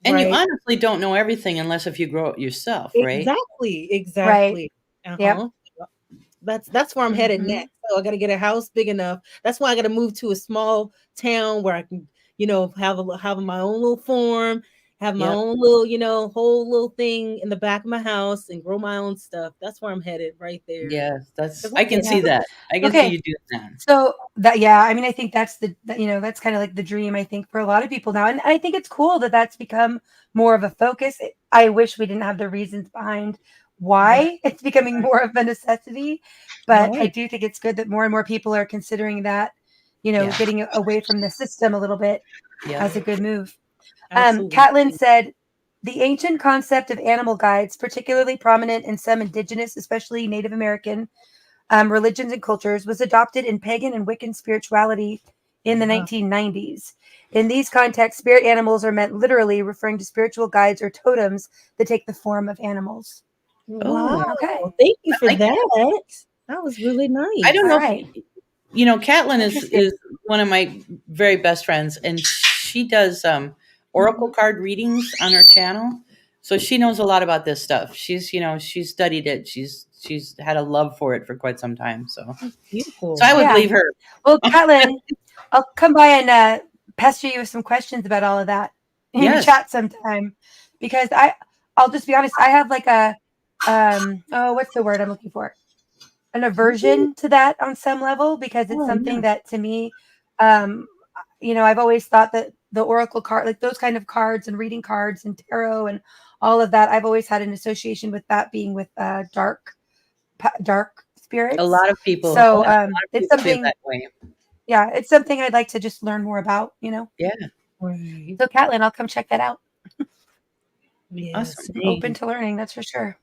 And you right? honestly don't know everything unless if you grow it yourself, right? Exactly. Right. Exactly. Yep. Uh-huh. That's where I'm headed hmm next. So I got to get a house big enough. That's why I got to move to a small town where I can, have my own little farm, have my Yep. own little, whole little thing in the back of my house and grow my own stuff. That's where I'm headed right there. Yes, that's. 'Cause I can Yeah. see that. I can see Okay. you doing that. So yeah, I mean, I think that's that's kind of like the dream, I think, for a lot of people now. And I think it's cool that that's become more of a focus. I wish we didn't have the reasons behind Right. why it's becoming more of a necessity. But I Right. do think it's good that more and more people are considering that, Yeah. getting away from the system a little bit Yep. as a good move. Absolutely. Catlin said, the ancient concept of animal guides, particularly prominent in some indigenous, especially Native American religions and cultures, was adopted in pagan and Wiccan spirituality in the Wow. 1990s. In these contexts, spirit animals are meant literally, referring to spiritual guides or totems that take the form of animals. Wow. Oh, Okay. Thank you I for like that. that. That was really I don't All nice. know right. if Catelyn Interesting. is one of my very best friends, and she does oracle card readings on her channel. So she knows a lot about this stuff. She's studied it. She's had a love for it for quite some time. So That's beautiful. I would Yeah. believe her. Well, Catlin, I'll come by and pester you with some questions about all of that in your Yes. chat sometime, because I'll just be honest. I have like a what's the word I'm looking for? An aversion to that on some level, because it's Oh something yeah. that to me, um, I've always thought that the oracle card, like those kind of cards and reading cards and tarot and all of that, I've always had an association with that being with dark A spirits. lot of people, So it's people feel something, that way. yeah, it's something I'd like to just learn more about. Yeah. Right. So Catlin, I'll come check that out. Yes. Awesome. I'm open to learning, that's for sure.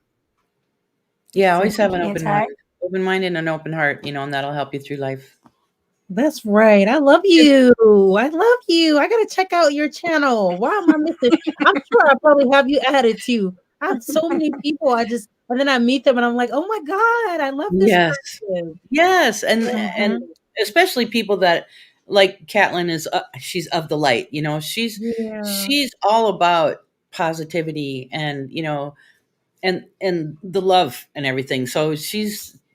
Yeah. So Always have an thank you, open Anti. mind and an open heart, and that'll help you through life. That's right. I love you. I love you. I gotta check out your channel. Why am I missing? I'm sure I probably have you added to. I have so many people. And then I meet them and I'm like, oh my God, I love this Yes. person. Yes, and Mhm. especially people that like Catelyn is. She's of the light. Yeah. She's all about positivity and and the love and everything. So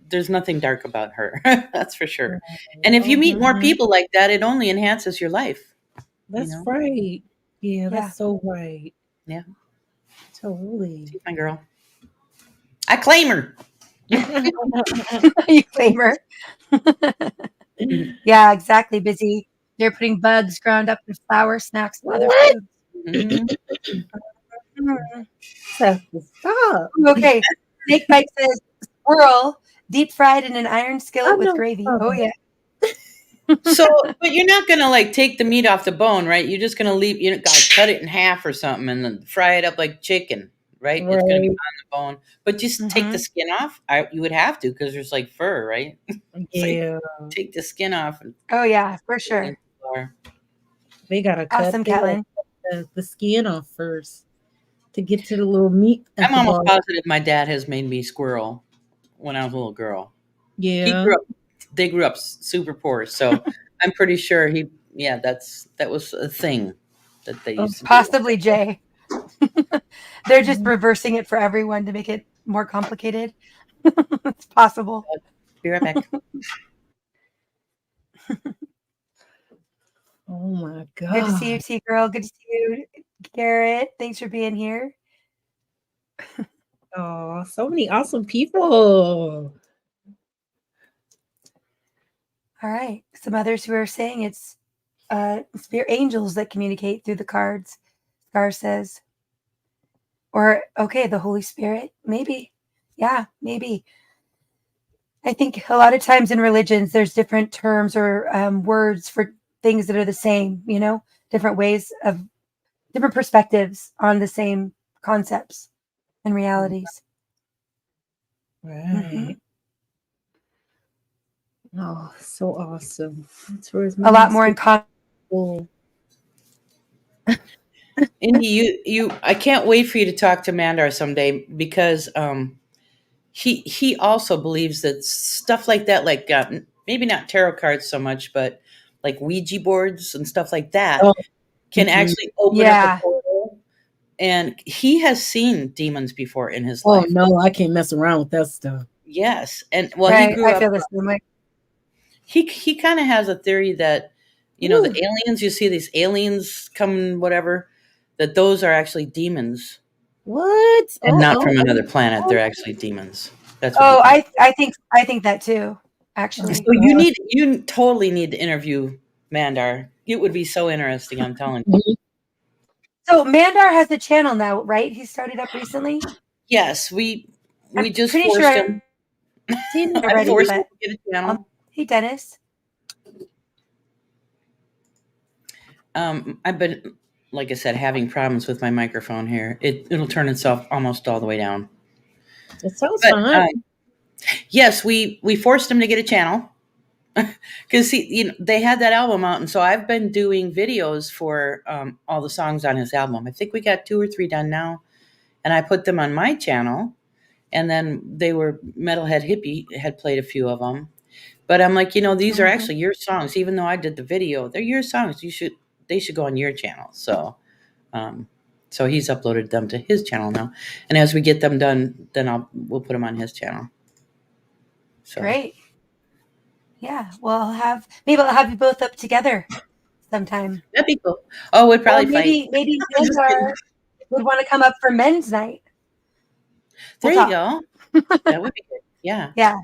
there's nothing dark about her. That's for sure. And if you Oh, meet more Mhm. people like that, it only enhances your life. You that's know. right. Yeah, Yeah. that's so right. Yeah, Totally. she's my girl. I claim her. You claim her. Yeah, exactly. Busy. They're putting bugs ground up in flour, snacks, and other What? foods. Mhm. Have to stop. Okay. Snake Bite says squirrel deep fried in an iron I skillet with know. gravy. Oh yeah. So, but you're not gonna like take the meat off the bone, right? You're just gonna leave, cut it in half or something and then fry it up like chicken, right? It's gonna be Right. on the bone, but just take the skin off. You would have to because there's like fur, right? So you Yeah. take the skin off and Oh yeah, for put it in sure. the flour. They gotta Awesome, Catlin. cut the skin off first to get to the little meat at I'm the almost bottom. positive my dad has made me squirrel when I was a little girl. Yeah. They grew up super poor, so I'm pretty sure that was a thing that they used to do. Possibly Jay. They're just reversing it for everyone to make it more complicated. It's possible. Be right back. Oh my God. Good to see you, T girl. Good to see you, Garrett. Thanks for being here. Oh, so many awesome people. All right. Some others who are saying it's spirit angels that communicate through the cards. Scar says. Or okay, the Holy Spirit. Maybe. Yeah, maybe. I think a lot of times in religions, there's different terms or words for things that are the same, different ways of different perspectives on the same concepts and realities. Right. Oh, so awesome. That's where A lot more in common. Indy, I can't wait for you to talk to Mandar someday because he also believes that stuff like that, like maybe not tarot cards so much, but like Ouija boards and stuff like that can actually open up a portal. And he has seen demons before in his life. Oh no, I can't mess around with that stuff. Yes, and well, Right, he grew up. I feel the same way. He kind of has a theory that the aliens, you see these aliens come, whatever, that those are actually demons. What? And not from another planet. They're actually demons. That's what I think that too, actually. So you totally need to interview Mandar. It would be so interesting, I'm telling you. So Mandar has a channel now, right? He started up recently? Yes, we just pretty forced sure him. I forced him to get a channel. Hey, Dennis. I've been, like I said, having problems with my microphone here. It'll turn itself almost all the way down. It sounds fun. Yes, we forced him to get a channel because they had that album out, and so I've been doing videos for all the songs on his album. I think we got 2 or 3 done now, and I put them on my channel. And then they were Metalhead Hippie had played a few of them, but I'm like, these are actually your songs. Even though I did the video, they're your songs. They should go on your channel. So, so he's uploaded them to his channel now, and as we get them done, then we'll put them on his channel. So. Great. Yeah, well, maybe I'll have you both up together sometime. That'd be cool. Oh, we'd probably fight. Maybe Mandar would want to come up for men's night. There you go. That would be good. Yeah. Yeah.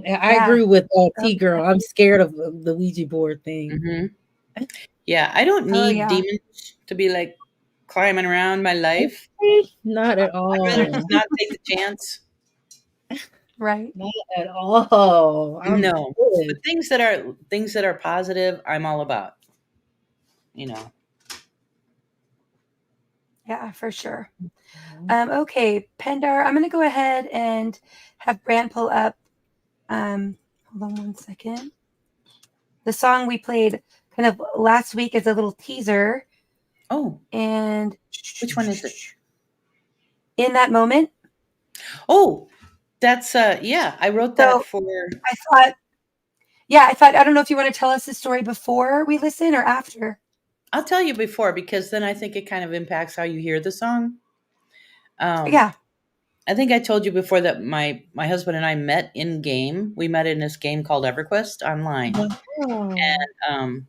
I agree with T girl. I'm scared of the Ouija board thing. Mm-hmm. Yeah, I don't need demons to be like climbing around my life. Not at all. I'd rather just not take the chance. Right. Not at all. No. But things that are positive, I'm all about. Yeah, for sure. Okay, Pendar, I'm going to go ahead and have Brand pull up. Hold on one second. The song we played kind of last week is a little teaser. Oh. And which one is it? In That Moment. Oh, that's I wrote that for. I thought, I don't know if you want to tell us the story before we listen or after. I'll tell you before, because then I think it kind of impacts how you hear the song. Yeah. I think I told you before that my husband and I met in game. We met in this game called EverQuest online. Oh. And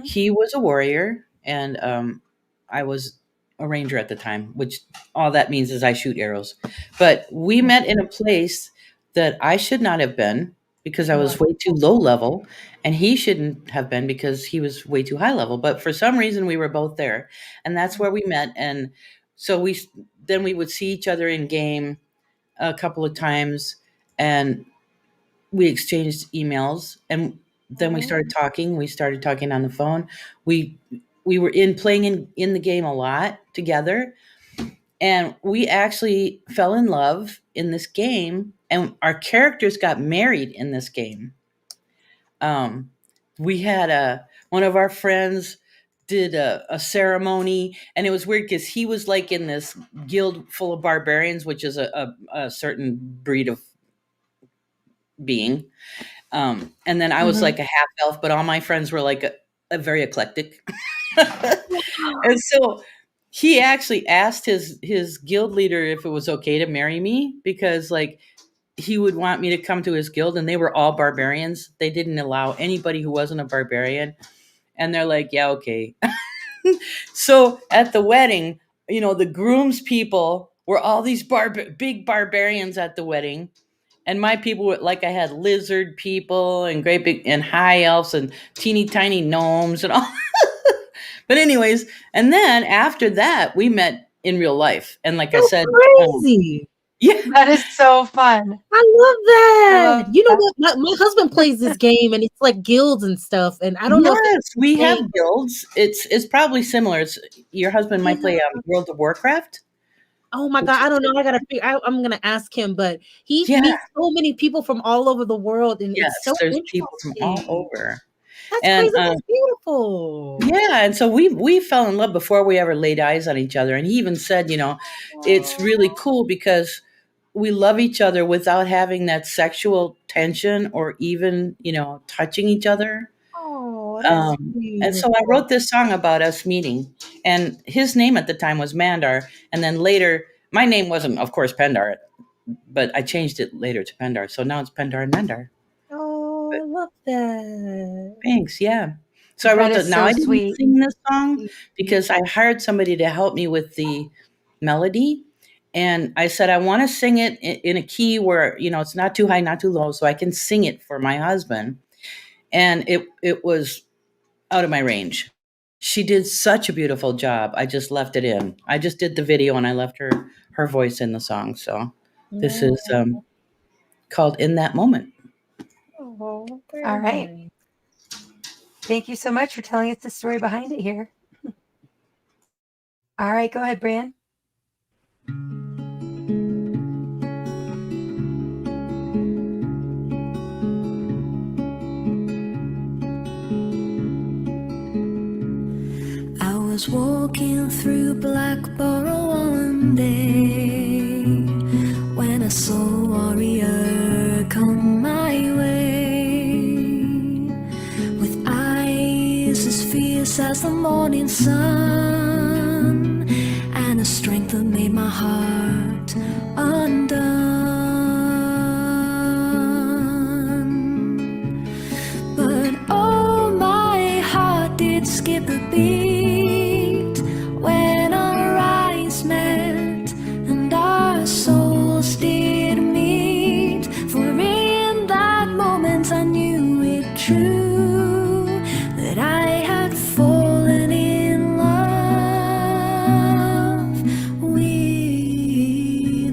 he was a warrior, and I was a ranger at the time, which all that means is I shoot arrows. But we met in a place that I should not have been because I was way too low level, and he shouldn't have been because he was way too high level. But for some reason, we were both there, and that's where we met. And So we would see each other in game a couple of times, and we exchanged emails, and then we started talking. We started talking on the phone. We were playing in the game a lot together, and we actually fell in love in this game, and our characters got married in this game. We had one of our friends did a ceremony, and it was weird because he was like in this guild full of barbarians, which is a certain breed of being. And then I was like a half elf, but all my friends were like a very eclectic. And so he actually asked his guild leader if it was okay to marry me, because like he would want me to come to his guild, and they were all barbarians. They didn't allow anybody who wasn't a barbarian. And they're like, yeah, okay. So at the wedding, the groom's people were all these big barbarians at the wedding. And my people were like, I had lizard people and great big and high elves and teeny tiny gnomes and all. But anyways, and then after that, we met in real life. And like I said, crazy. Yeah, that is so fun. I love that. You know what? My husband plays this game, and it's like guilds and stuff. And I don't know. Yes, we have guilds. It's probably similar. Your husband might play World of Warcraft. Oh my God, I don't know. I gotta figure. I'm gonna ask him, but he meets so many people from all over the world, and it's so there's interesting. people from all over. That's crazy. That's beautiful. Yeah, and so we fell in love before we ever laid eyes on each other. And he even said, it's really cool because we love each other without having that sexual tension or even, touching each other. Oh, that's and so I wrote this song about us meeting, and his name at the time was Mandar. And then later, my name wasn't, of course, Pendar, but I changed it later to Pendar. So now it's Pendar and Mandar. Oh, I love that. Thanks. Yeah. So I wrote that. Now I didn't sing this song because I hired somebody to help me with the melody. And I said, I want to sing it in a key where, it's not too high, not too low, so I can sing it for my husband. And it was out of my range. She did such a beautiful job. I just left it in. I just did the video and I left her voice in the song. So this is called In That Moment. Oh, all right. Nice. Thank you so much for telling us the story behind it here. All right, go ahead, Bran. I was walking through Blackborough one day when I saw a warrior come my way, with eyes as fierce as the morning sun, and a strength that made my heart undone. But oh, my heart did skip a beat when our eyes met and our souls did meet. For in that moment I knew it true, that I had fallen in love with you.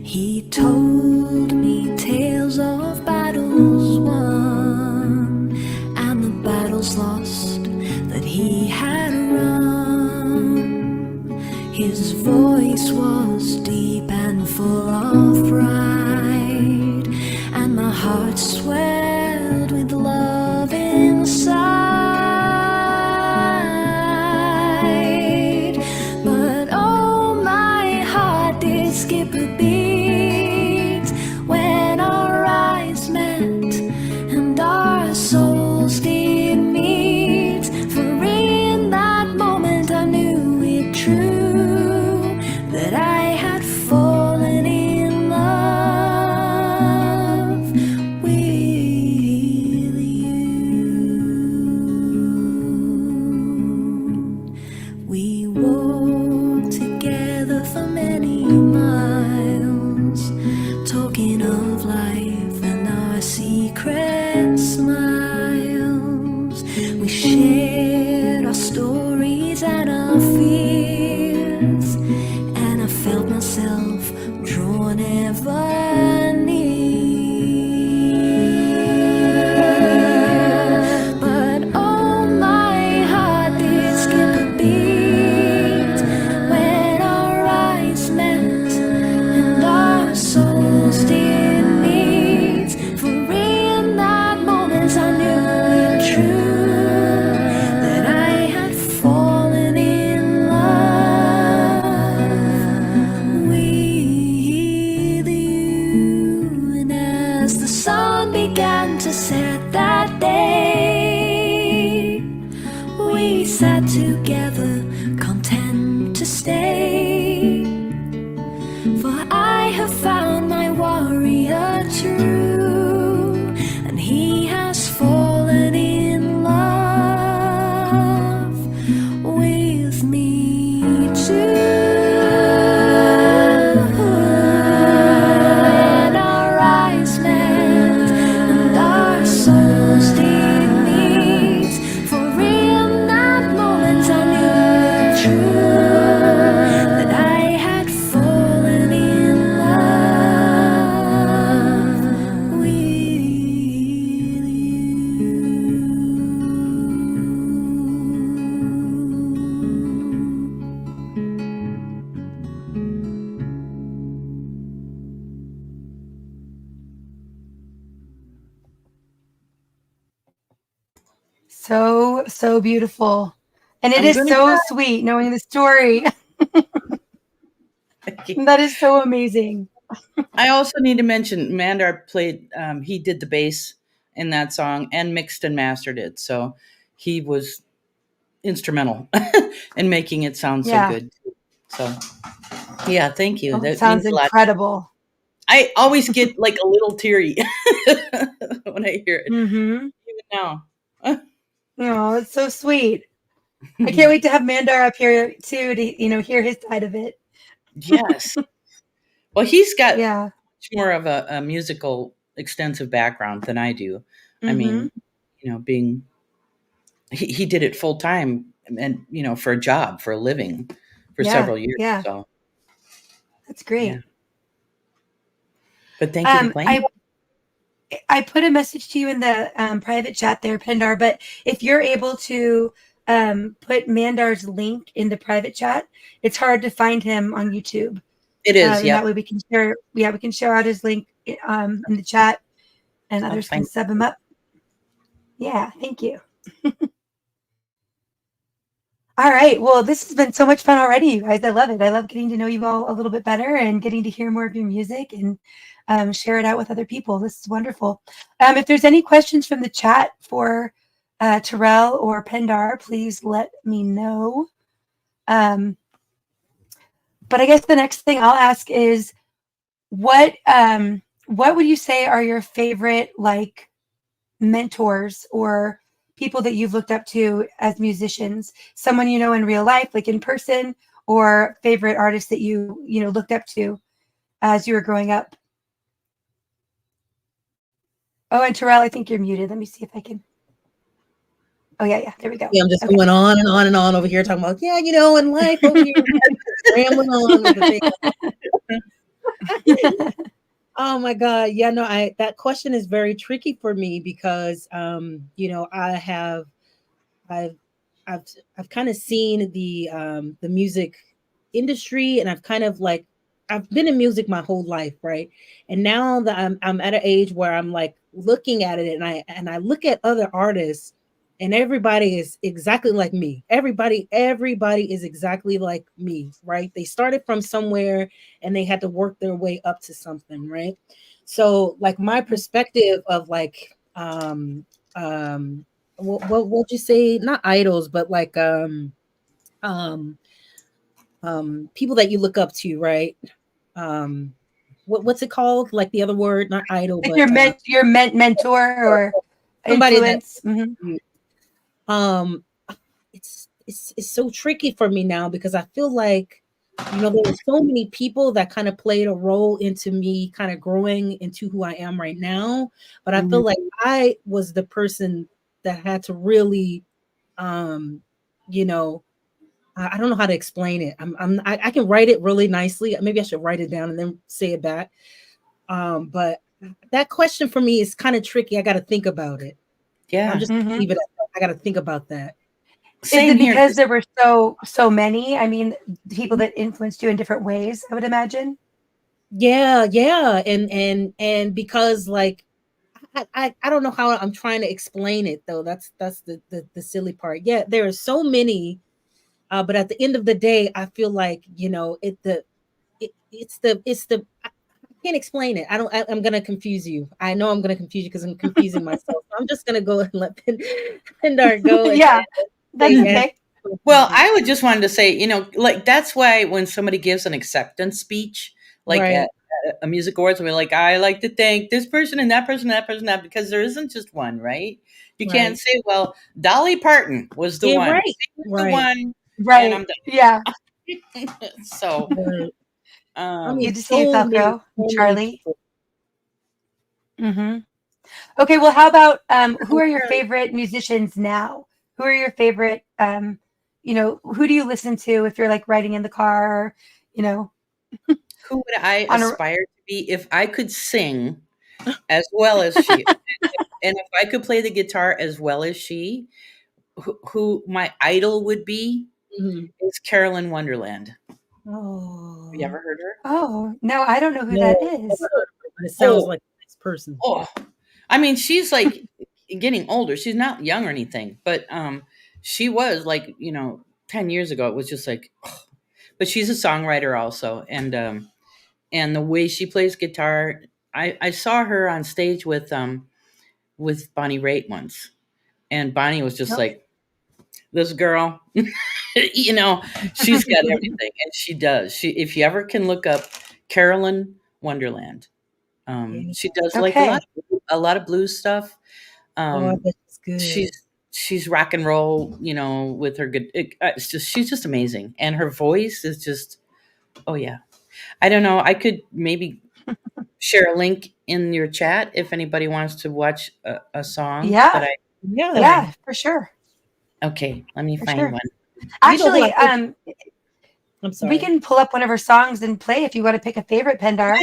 He told me tales of battles won and the battles lost that he had run. His voice was deep and full of pride, and my heart swelled with love inside. But oh, my heart did skip a beat when our eyes met and our souls did meet. For in that moment I knew it true, that I had sat together, content to stay. For I have found my warrior true, and he has fallen in love with me too. And our eyes met, and our souls did meet. For in that moment I knew true that I had fallen in love with So beautiful. And it I'm is gonna so sweet knowing the story. cry. That is so amazing. I also need to mention Mandar played. He did the bass in that song and mixed and mastered it, so he was instrumental in making it sound so Yeah. good. So yeah, thank you. Oh, it That means sounds a lot. incredible. I always get like a little teary when I hear it. Mm-hmm. Even now. Oh, it's so sweet. I can't wait to have Mandar up here too to, hear his side of it. Yes. Well, he's got Yeah. much more of a musical extensive background than I do. I Mm-hmm. mean, being he did it full time and for a job, for a living for Yeah. several years. Yeah. So That's yeah. great. But thank you for playing. I put a message to you in the private chat there, Pendar, but if you're able to put Mandar's link in the private chat, it's hard to find him on YouTube. It is, And that yep. way we can share out his link in the chat and I'll others can find sub him up. Yeah, thank you. All right. Well, this has been so much fun already, you guys. I love it. I love getting to know you all a little bit better and getting to hear more of your music and share it out with other people. This is wonderful. If there's any questions from the chat for Terrell or Pendar, please let me know. But I guess the next thing I'll ask is what would you say are your favorite mentors or people that you've looked up to as musicians, someone you know in real life, like in person, or favorite artists that you looked up to as you were growing up? Oh, and Terrell, I think you're muted. Let me see if I can. Oh yeah, there we go. Yeah, I'm just Okay. going on and on and on over here talking about, in life over here, rambling on with the thing. Oh my God. Yeah, no, that question is very tricky for me because I've kind of seen the music industry, and I've kind of I've been in music my whole life, right? And now that I'm at an age where I'm like looking at it, and I look at other artists, and everybody is exactly like me. Everybody is exactly like me, right? They started from somewhere and they had to work their way up to something, right? So like my perspective of what would you say? Not idols, but people that you look up to, right? What's it called? Like the other word, not idol, Like but your mentor or somebody that influence. Mm-hmm. um it's so tricky for me now because I feel like there were so many people that kind of played a role into me kind of growing into who I am right now, but I feel like I was the person that had to really you know I don't know how to explain it. I can write it really nicely. Maybe I should write it down and then say it back. But that question for me is kind of tricky. I got to think about it. I'm Yeah. just gonna leave it at that. I got to think about that. Is Same it here. because there were so many? I mean, people that influenced you in different ways, I would imagine. Yeah, and because I don't know how I'm trying to explain it though. That's the silly part. Yeah, there are so many, but at the end of the day, I feel like it's the I can't explain it. I'm gonna confuse you. I know I'm gonna confuse you because I'm confusing myself. So I'm just gonna go and let Pindar go and Yeah, that's say, okay. Well, I would just wanted to say, like that's why when somebody gives an acceptance speech, like Right. at a music awards, we're like, I like to thank this person and that person, that person, that, because there isn't just one, right? You can't Right. say, well, Dolly Parton was the Yeah, one. right. She was the Right. one, and I'm Right. Yeah. done. So, Right. I mean, Good to see you, so many, Velcro. And so many Charlie. people. Mm-hmm. Okay, well, how about who are your Okay. favorite musicians now? Who are your favorite, who do you listen to if you're like riding in the car, you know, who would I on a, aspire to be if I could sing as well as she, and if I could play the guitar as well as she? Who my idol would be Mhm. is Carolyn Wonderland. Have you Oh, ever heard her? oh, no, I don't know who that no, never is. heard of her, but it sounds Oh, like a nice person. oh. I mean, she's like getting older. She's not young or anything, but she was like, 10 years ago, it was just like, but she's a songwriter also. And the way she plays guitar, I saw her on stage with Bonnie Raitt once. And Bonnie was just Okay. like, this girl, she's got everything, and she does. If you ever can look up Carolyn Wonderland, Yeah. she does like Okay. a lot of blues stuff. Oh, I Um, bet it's she's good. she's rock and roll, with her good. It's just she's just amazing, and her voice is just oh yeah. I don't know. I could maybe share a link in your chat if anybody wants to watch a song that Yeah. I. Yeah. Yeah, for sure. Okay, let me For find sure. one. You know who I Actually, think? I'm we sorry. can pull up one of her songs and play if you want to pick a favorite, Pendar.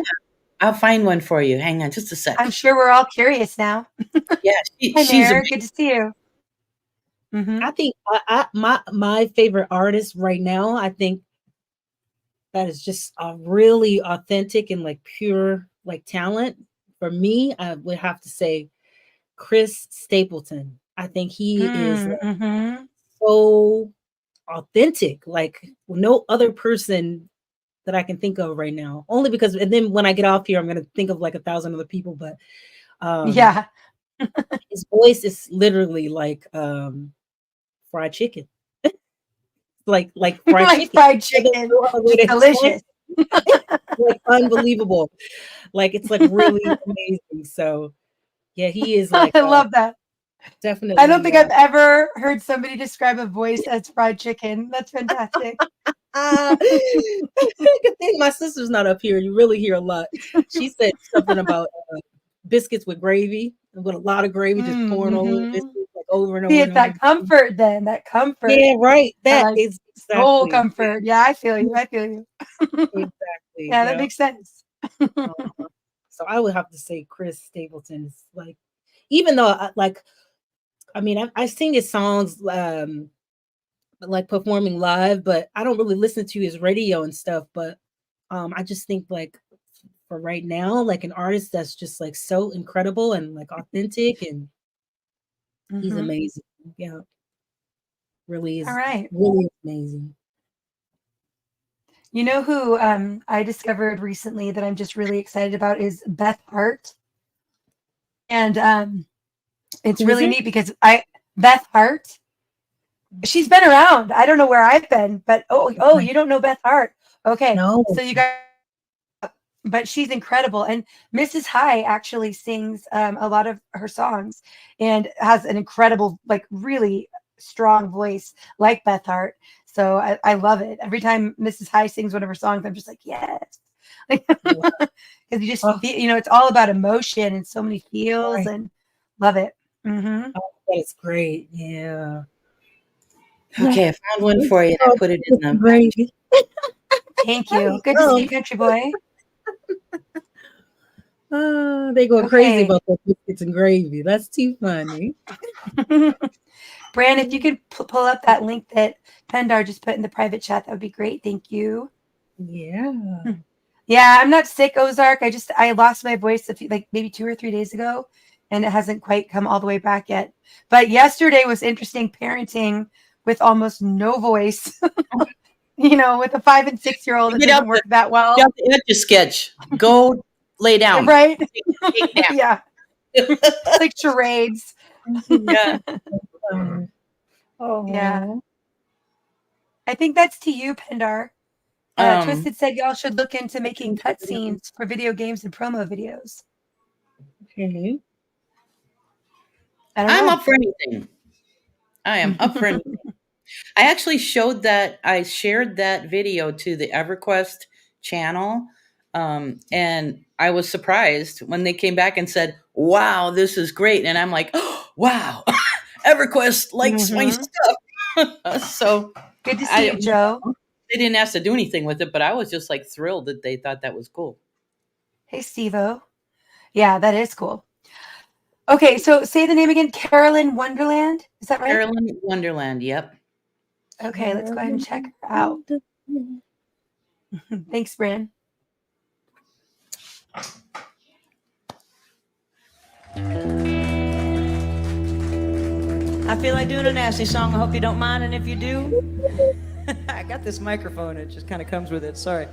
I'll find one for you. Hang on just a I'm sec. sure we're all curious now. Yeah, Hi, she's Mayor. amazing. Good to see you. Mm-hmm. I think my favorite artist right now, I think that is just a really authentic and like pure like talent. For me, I would have to say Chris Stapleton. I think he is like, Mm-hmm. so authentic, like no other person that I can think of right now. Only because, and then when I get off here, I'm gonna think of like 1,000 other people. But um, Yeah. his voice is literally like fried chicken, like fried Like chicken. fried There's chicken. no other way Just to explain delicious. it. Like unbelievable. Like it's like really amazing. So yeah, he is like I love that. I don't definitely think I've ever heard somebody describe a voice as fried chicken. That's fantastic. good thing my sister's not up here. You really hear a lot. She said something about biscuits with gravy, with a lot of gravy just pouring over the Mm-hmm. biscuits like over and See, over and it's over that again. comfort then, that comfort. Yeah, right. I That like is soul exactly comfort. Yeah, I feel you. I feel you. exactly. Yeah, that Yeah. makes sense. So I would have to say Chris Stapleton is like, even though I mean, I sing his songs like performing live, but I don't really listen to his radio and stuff. But I just think like for right now, like an artist that's just like so incredible and like authentic, and he's Mm-hmm. amazing. Yeah, really All is right. really amazing. You know who I discovered recently that I'm just really excited about is Beth Hart. And it's Who is really it? neat because Beth Hart, she's been around. I don't know where I've been, but oh, Okay. you don't know Beth Hart. Okay. No. So you guys, but she's incredible. And Mrs. High actually sings a lot of her songs and has an incredible, like really strong voice like Beth Hart. So I love it. Every time Mrs. High sings one of her songs, I'm just like, yes. Wow. Because you just Oh, feel, it's all about emotion and so many feels right. and love it. Mm-hmm. Oh, that's great. Yeah. Yeah. Okay, I found one for you, and I Oh, put it in it's the back. great. Thank There you. you Good to see go. you, country boy. They go crazy Okay. about those biscuits and gravy. That's too funny. Bran, if you could pull up that link that Pendar just put in the private chat, that would be great. Thank you. Yeah. Yeah, I'm not sick, Ozark. I lost my voice like maybe 2 or 3 days ago, and it hasn't quite come all the way back yet. But yesterday was interesting parenting with almost no voice. With a 5 and 6-year-old, it Get out doesn't work that get well, out the Etch a Sketch. Go lay down. right? Take a Yeah, it's like charades. nap. Yeah. Um, Yeah. Oh. I think that's to you, Pendar. Um, Twisted said y'all should look into making cutscenes for video games and promo videos. Okay. I don't I'm know. up for anything. I am up for anything. I actually I shared that video to the EverQuest channel. And I was surprised when they came back and said, wow, this is great. And I'm like, oh, wow, EverQuest likes my stuff. So Good to see you, Joe. they didn't ask to do anything with it, but I was just like thrilled that they thought that was cool. Hey, Steve-O. Yeah, that is cool. Okay, so say the name again. Carolyn Wonderland. Is that right? Carolyn Wonderland. Yep. Okay, let's go ahead and check her out. Thanks, Bryn. I feel like doing a nasty song. I hope you don't mind, and if you do, I got this microphone. It just kind of comes with it. Sorry.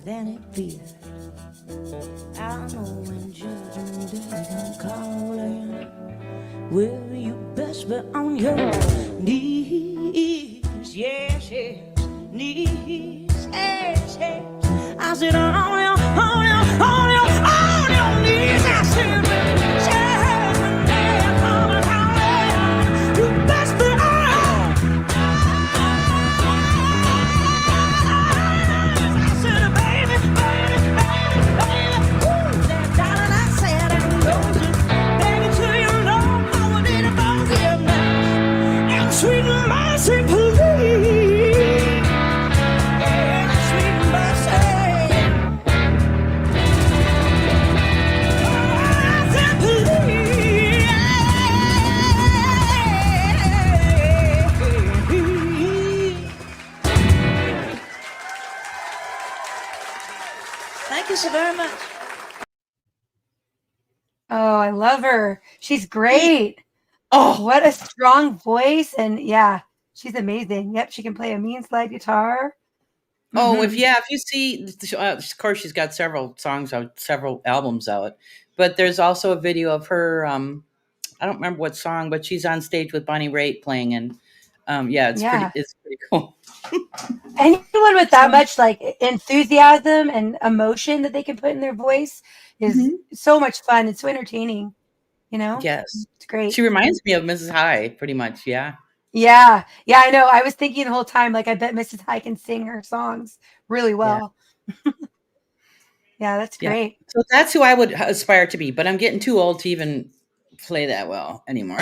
than it feels. I know when judgment day come calling, well, you best be on your knees. Yes, yes, knees. Yes, yes. I said on your knees. I said judgment day come calling, you best be on your knees. I said, baby, baby, baby, baby, ooh, that darling, I said I know you. Baby, till you know how I did it both of you now. And sweet mercy, please. Yeah, sweet mercy. Oh, I said, please. Thank you so very much. Oh, I love her. She's great. Oh, What a strong voice. And yeah, she's amazing. Yep, she can play a mean slide guitar. oh, Mhm. if you see, of course, she's got several songs out, several albums out, but there's also a video of her. I don't remember what song, but she's on stage with Bonnie Raitt playing, and yeah, Yeah. it's pretty cool. Anyone with that much like enthusiasm and emotion that they can put in their voice is so much fun. It's so entertaining, you know? Yes, It's great. she reminds me of Mrs. High, pretty much. Yeah, Yeah. Yeah, I know. I was thinking the whole time, like, I bet Mrs. High can sing her songs really yeah, well. Yeah, that's yeah. great. So that's who I would aspire to be, but I'm getting too old to even play that well anymore.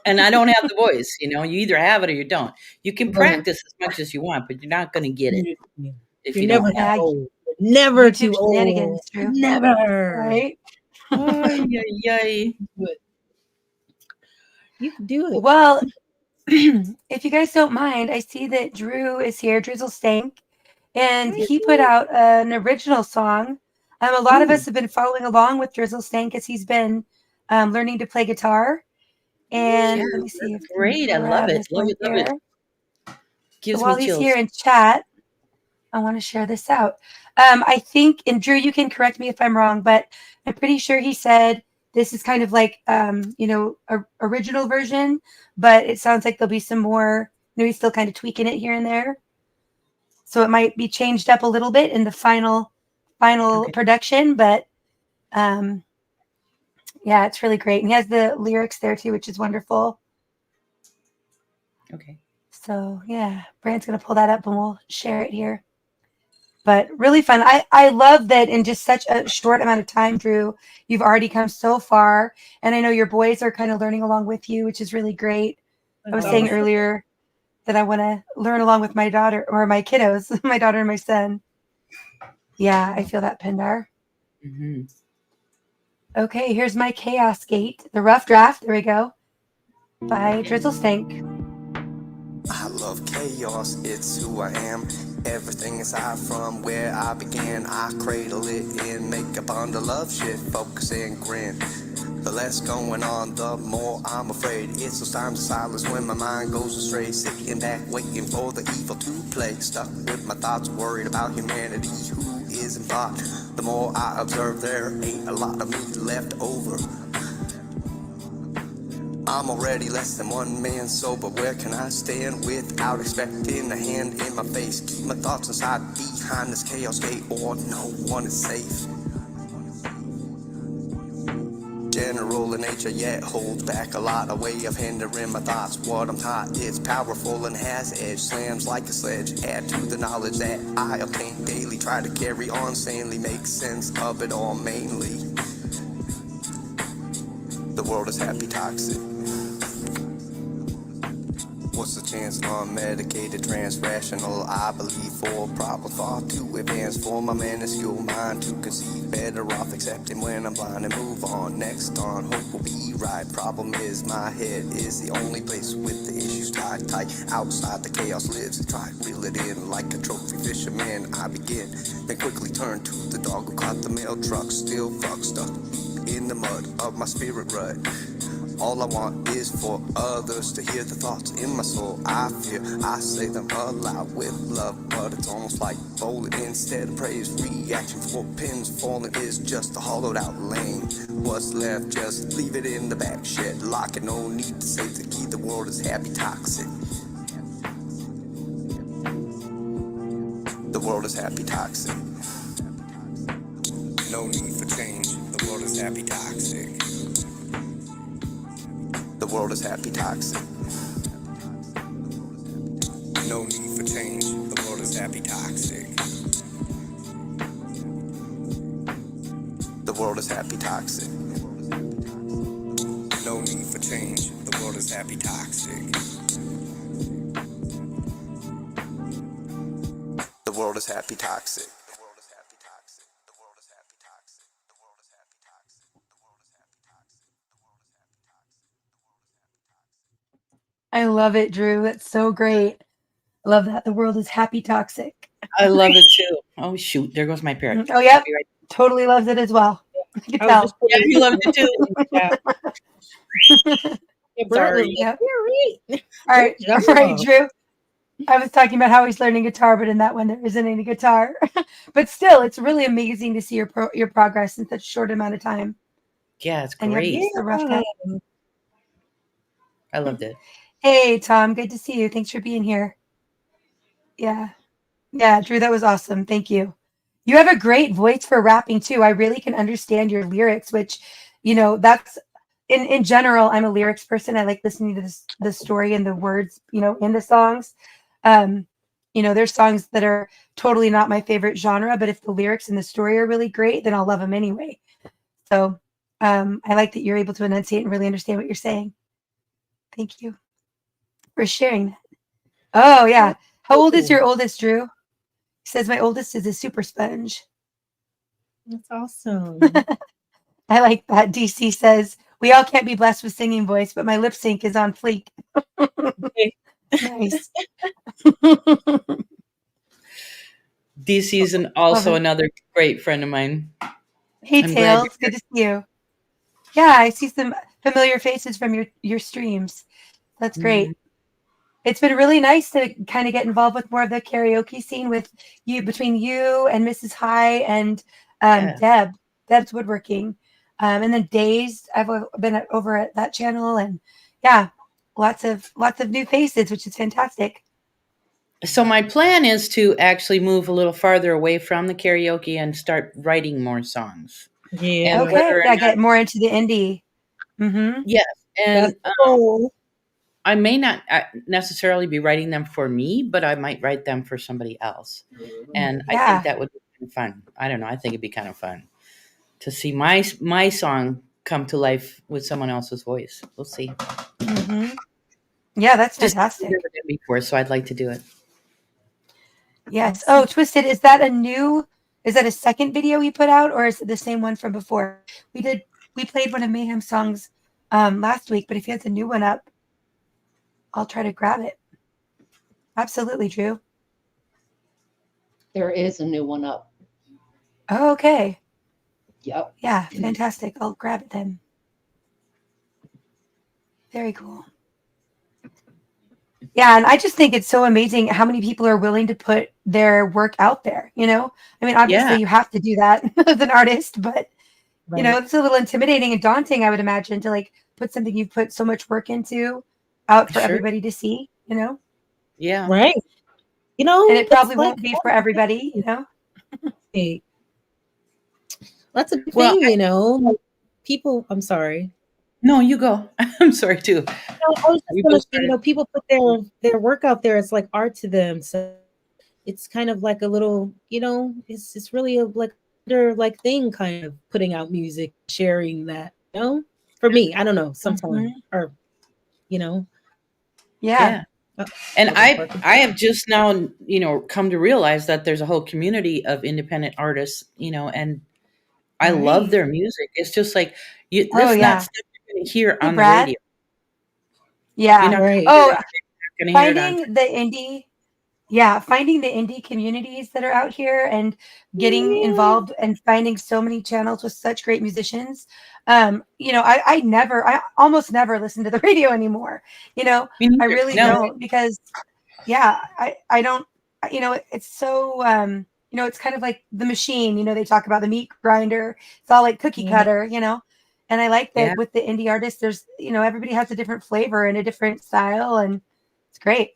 And I don't have the voice. You either have it or you don't. You can Right. practice as much as you want, but you're not going to get it if You're you never don't have too Yeah, old. You're never YouTube too old. shenanigans, Drew. Never. Right? it. Ay, ay, ay. You can do it. Well, if you guys don't mind, I see that Drew is here, Drizzle Stank, and he put out an original song. A lot of us have been following along with Drizzle Stank as he's been learning to play guitar. And Yeah, let me see if I can great. I love grab it. this Love link it. Love here. it. Gives So while me he's chills. here in chat, I want to share this out. I think, and Drew, you can correct me if I'm wrong, but I'm pretty sure he said this is kind of like, original version, but it sounds like there'll be some more, he's still kind of tweaking it here and there. So it might be changed up a little bit in the final Okay. production, but yeah, it's really great. And he has the lyrics there too, which is wonderful. Okay. So yeah, Brand's going to pull that up and we'll share it here. But really fun. I love that in just such a short amount of time, Drew, you've already come so far. And I know your boys are kind of learning along with you, which is really great. I was saying earlier that I want to learn along with my daughter or my kiddos, my daughter and my son. Yeah, I feel that, Pindar. Mm-hmm. Okay, here's my Chaos Gate, the rough draft. There we go. By Drizzle Stank. I love chaos, it's who I am. Everything aside from where I began, I cradle it in, make a bundle of shit, focus and grin. The less going on, the more I'm afraid. It's those times of silence when my mind goes astray, sitting back waiting for the evil to play. Stuck with my thoughts, worried about humanity, who isn't thought. The more I observe, there ain't a lot of me left over. I'm already less than one man sober. Where can I stand without expecting a hand in my face? Keep my thoughts inside behind this chaos gate, or no one is safe. General in nature, yet holds back a lot, a way of hindering my thoughts. What I'm taught is powerful and has edge, slams like a sledge. Add to the knowledge that I obtain daily, try to carry on sanely, make sense of it all mainly. The world is happy toxic. What's the chance? Unmedicated, transrational, I believe, for problem thought to advance, for my minuscule mind to conceive. Better off accepting when I'm blind and move on. Next on, hope will be right. Problem is my head is the only place with the issues tight. Outside the chaos lives, try to reel it in like a trophy fisherman. I begin, then quickly turn to the dog who caught the mail truck. Still fucked, stuck in the mud of my spirit rut. All I want is for others to hear the thoughts in my soul. I fear I say them aloud with love, but it's almost like bowling instead of praise. Reaction for pins falling is just a hollowed out lane. What's left, just leave it in the back shed. Lock it, no need to save the key. The world is happy toxic. The world is happy toxic. No need for change. The world is happy toxic. The world is happy toxic. No need for change. The world is happy toxic. The world is happy toxic. No need for change. The world is happy toxic. The world is happy toxic. The world is happy toxic. The world is happy toxic. The world is happy toxic. The world is happy toxic. The world is happy toxic. I love it, Drew. That's so great. I love that. The world is happy toxic. I love it too. Oh shoot, there goes my parrot. Oh, yeah. Be right- Totally loves it as well. I can I was tell. just Yeah, putting he loved it too. yeah. Sorry. Yeah. Right. All right. Good All job. right, Drew. I was talking about how he's learning guitar, but in that one there isn't any guitar. But still, it's really amazing to see your progress in such a short amount of time. Yeah, it's And great. it's a rough time. I loved it. Hey, Tom, good to see you. Thanks for being here. Yeah. Yeah, Drew, that was awesome. Thank you. You have a great voice for rapping too. I really can understand your lyrics, which, that's in general, I'm a lyrics person. I like listening to the story and the words, in the songs. There's songs that are totally not my favorite genre, but if the lyrics and the story are really great, then I'll love them anyway. So I like that you're able to enunciate and really understand what you're saying. Thank you for sharing that. Oh, yeah. How old is your oldest, Drew? He says my oldest is a super sponge. That's awesome. I like that. DC says, we all can't be blessed with singing voice, but my lip sync is on fleek. Nice. DC is also another great friend of mine. Hey, I'm glad Tails. Good to see you. Yeah, I see some familiar faces from your streams. That's great. It's been really nice to kind of get involved with more of the karaoke scene with you, between you and Mrs. High and Deb's Woodworking. And then Dazed, I've been over at that channel, and yeah, lots of new faces, which is fantastic. So my plan is to actually move a little farther away from the karaoke and start writing more songs. Yeah. And Okay. Yeah, get more into the indie. Mm-hmm. Yes. And That's cool. I may not necessarily be writing them for me, but I might write them for somebody else. And I think that would be kind of fun. I don't know. I think it'd be kind of fun to see my song come to life with someone else's voice. We'll see. Mm-hmm. Yeah, that's fantastic. I've never done it before, so I'd like to do it. Yes. Oh, Twisted, is that a second video we put out, or is it the same one from before? We played one of Mayhem's songs last week, but if he has a new one up, I'll try to grab it. Absolutely, Drew. There is a new one up. Oh, okay. Yep. Yeah, fantastic. I'll grab it then. Very cool. Yeah, and I just think it's so amazing how many people are willing to put their work out there, I mean, obviously you have to do that as an artist, but it's a little intimidating and daunting, I would imagine, to put something you've put so much work into out for everybody to see, Yeah. Right. And it probably won't be for everybody, That's a thing, people, I'm sorry. No, you go. I'm sorry too. I was just gonna say, people put their work out there. It's like art to them. So it's kind of like a little, it's really a thing, kind of putting out music, sharing that, for me, I don't know, sometimes, or, Yeah. And I have just now, come to realize that there's a whole community of independent artists, and I love their music. It's just like that's not stuff you're going to hear on the radio. Yeah. Right. Oh, finding the indie. yeah, finding the indie communities that are out here and getting involved and finding so many channels with such great musicians. I almost never listen to the radio anymore. Me I neither. really No. don't, because yeah, I don't, it's so, it's kind of like the machine, they talk about the meat grinder. It's all like cookie cutter, and I like Yeah. that with the indie artists, there's, everybody has a different flavor and a different style, and it's great.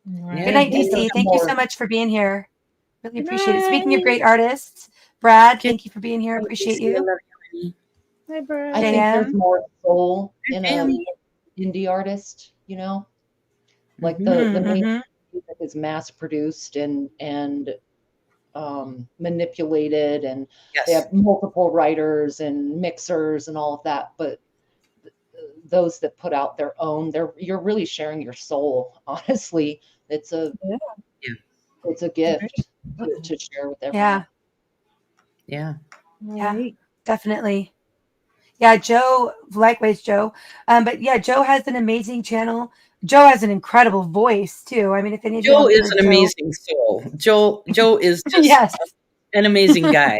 Right. Good night, And DC. there's Thank you so more. much for being here. Really Good appreciate it. Speaking of night. great artists, Brad, Kiss thank you for being here. you, Appreciate Casey. I you. love you. Hi, Brad. I think there's JM. more soul in a Sam. indie artist, like Mhm. the main Mm-hmm. music is mass produced and manipulated, and they Yes. have multiple writers and mixers and all of that. But those that put out their own, you're really sharing your soul. Honestly, it's a Yeah. Yeah. it's a gift to share with everyone. Yeah. Yeah. Yeah. Right. Definitely. Yeah, Joe, likewise, Joe. But yeah, Joe has an amazing channel. Joe has an incredible voice too. I mean, if any of you Joe haven't is heard an Joe, amazing soul. Joe is just yes, an amazing guy.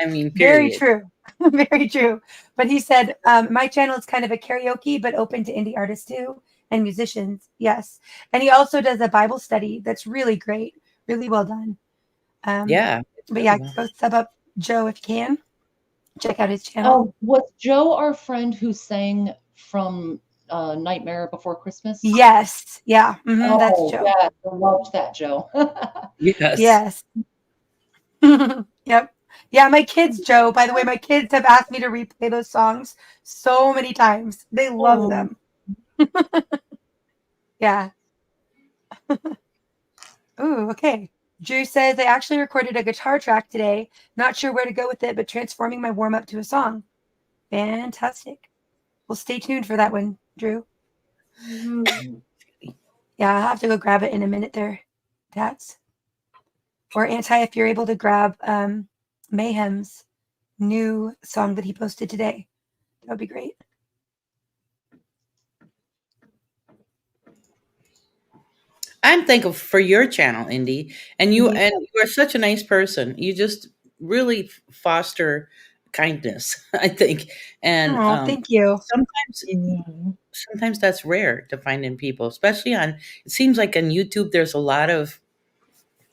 I mean, very period. true. Very true. But he said, my channel is kind of a karaoke, but open to indie artists too and musicians. Yes. And he also does a Bible study that's really great, really well done. Yeah. It's But really yeah, well. go sub up Joe if you can. Check out his channel. Oh, was Joe our friend who sang from Nightmare Before Christmas? Yes. Yeah. That's Oh, Joe. yeah, I loved that, Joe. Yes. Yes. Yep. Yeah, my kids, Joe, by the way, my kids have asked me to replay those songs so many times. They love Oh, them. Yeah. Ooh, okay. Drew says I actually recorded a guitar track today. Not sure where to go with it, but transforming my warm up to a song. Fantastic. Well, stay tuned for that one, Drew. Yeah, I'll have to go grab it in a minute there, Tats. Or Anti, if you're able to grab Mayhem's new song that he posted today, that would be great. I'm thankful for your channel, Indy, and you Yeah. and you are such a nice person. You just really foster kindness, I think, and Oh, thank you. sometimes Yeah. sometimes that's rare to find in people, especially on. It seems like on YouTube, there's a lot of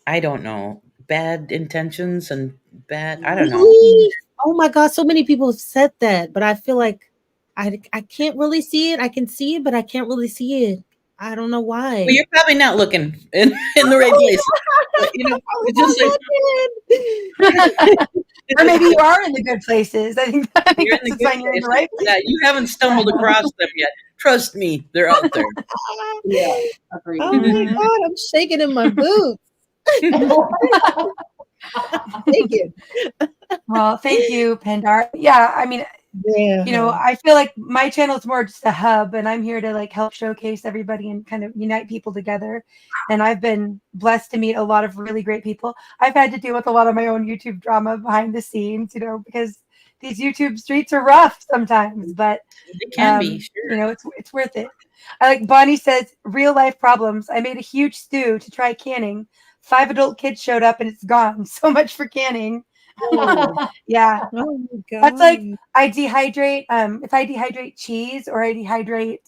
I don't know bad intentions and bad. I don't know. Really? Oh my God, so many people have said that, but I feel like I can't really see it. I can see it, but I can't really see it. I don't know why. Well, you're probably not looking in the right places. But, it's just like Or maybe you are in the good places. I think you're in that's the a good sign you're in the places. right Yeah, place. you haven't stumbled across them yet. Trust me, they're out there. yeah, agreed. Oh my Mhm. God, I'm shaking in my boots. Shaking. Well, thank you, Pendar. Yeah, I mean, Yeah. I feel like my channel is more just a hub, and I'm here to like help showcase everybody and kind of unite people together. And I've been blessed to meet a lot of really great people. I've had to deal with a lot of my own YouTube drama behind the scenes, because these YouTube streets are rough sometimes, but It can be, sure. it's worth it. I like Bonnie says, real life problems. I made a huge stew to try canning. 5 adult kids showed up and it's gone. So much for canning. Yeah. Oh my God. That's like I dehydrate. If I dehydrate cheese or I dehydrate,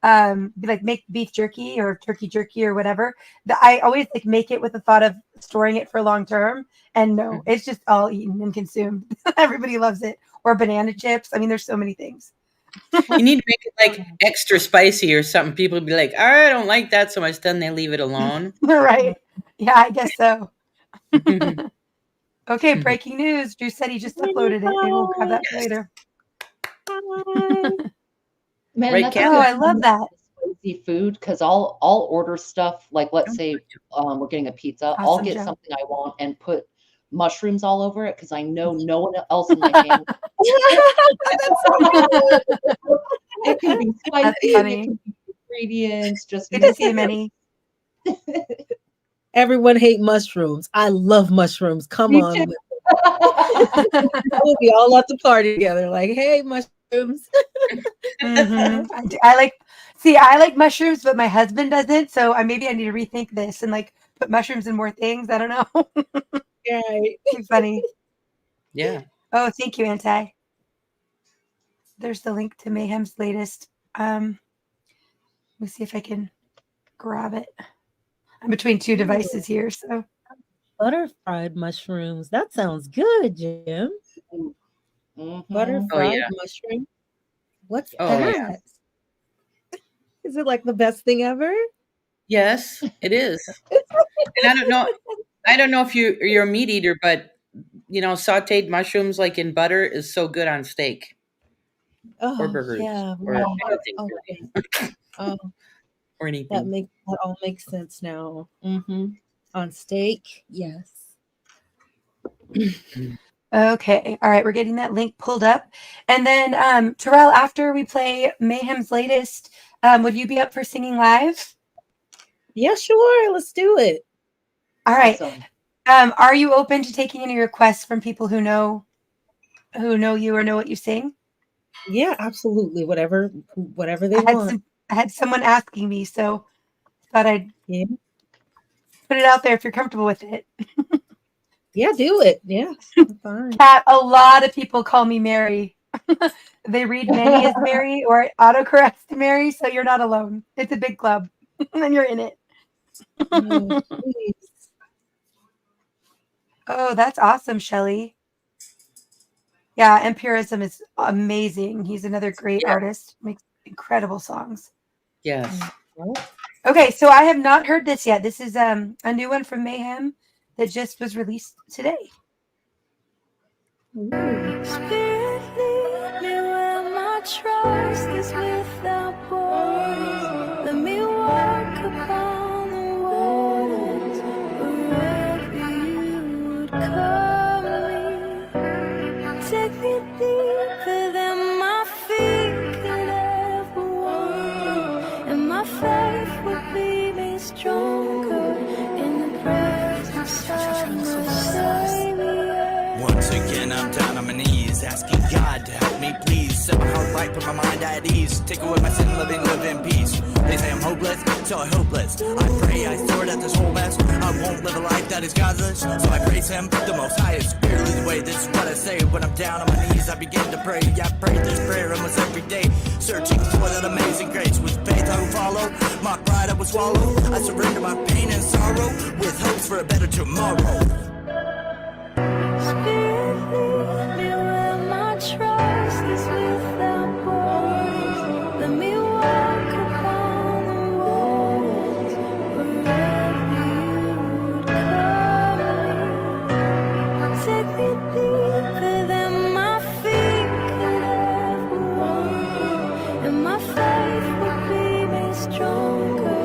like make beef jerky or turkey jerky or whatever, I always like make it with the thought of storing it for long term. And no, it's just all eaten and consumed. Everybody loves it. Or banana chips. I mean, there's so many things. You need to make it like extra spicy or something. People would be like, I don't like that so much. Then they leave it alone. Right. Yeah, I guess so. Yes. Okay, breaking news. Drew said he just uploaded it. Maybe we'll grab that for later. Man, Right, that's Kat? Oh, I love that. spicy food, because I'll order stuff like, let's say we're getting a pizza. I'll Awesome, get Joe. something I want and put mushrooms all over it because I know no one else in my family. It can be spicy. That's It funny. can be ingredients. Just Good to mix see you, it. Minnie. Everyone hate mushrooms. I love mushrooms. Come Me on. too. We'll be all at the party together. Like, hey, mushrooms. I like See, I like mushrooms, but my husband doesn't. So maybe I need to rethink this and like put mushrooms in more things. I don't know. Right. Too funny. Yeah. Oh, thank you, Anti. There's the link to Mayhem's latest. Let me see if I can grab it. I'm between two devices here, so Butter fried mushrooms. That sounds good, Jim. Butter Mhm. Oh fried yeah. mushroom. What's Oh that? yeah. Is it like the best thing ever? Yes, it is. And I don't know if you're a meat eater, but sauteed mushrooms like in butter is so good on steak or Oh burgers yeah. or Wow. anything Okay. really, Oh, or anything. that all makes sense now. On steak, yes. okay. All right, we're getting that link pulled up. And then Terrell, after we play Mayhem's latest, would you be up for singing live? Yeah, sure. Let's do it. All right. Awesome. Are you open to taking any requests from people who know you or know what you sing? Yeah, absolutely. Whatever they want. I had someone asking me, so thought I'd Yeah. put it out there if you're comfortable with it. Yeah, do it. Yeah. Fine. Kat, a lot of people call me Mary. They read Many as Mary or autocorrect to Mary, so you're not alone. It's a big club, and you're in it. Oh, please. Oh, that's awesome, Shelley. Yeah, Empirism is amazing. He's another great Yeah. artist. Makes incredible songs. Yes. Okay, so I have not heard this yet. This is a new one from Mayhem that just was released today. Spirit, lead me where my trust is without borders. Let me walk upon the waters wherever you would call me. Take me deeper than my feet could ever wander, and my faith will be made stronger in the presence of my Savior. Once again, I'm down on my knees, asking God to help me, please. Set my heart right, put my mind at ease. Take away my sin, live in peace. They say I'm hopeless, so I hopeless. I pray, I sort out this whole mess. I won't live a life that is godless, so I praise Him, the Most Highest. Spirit leads the way, this is what I say. When I'm down on my knees, I begin to pray. I pray this prayer almost every day, searching for that amazing grace. With faith I will follow, my pride I will swallow. I surrender my pain and sorrow, with hopes for a better tomorrow. Spirit, lead me where my trust is without borders. Let me walk upon the waters wherever you would call me. Take me deeper than my feet could ever wander, and my faith will be made stronger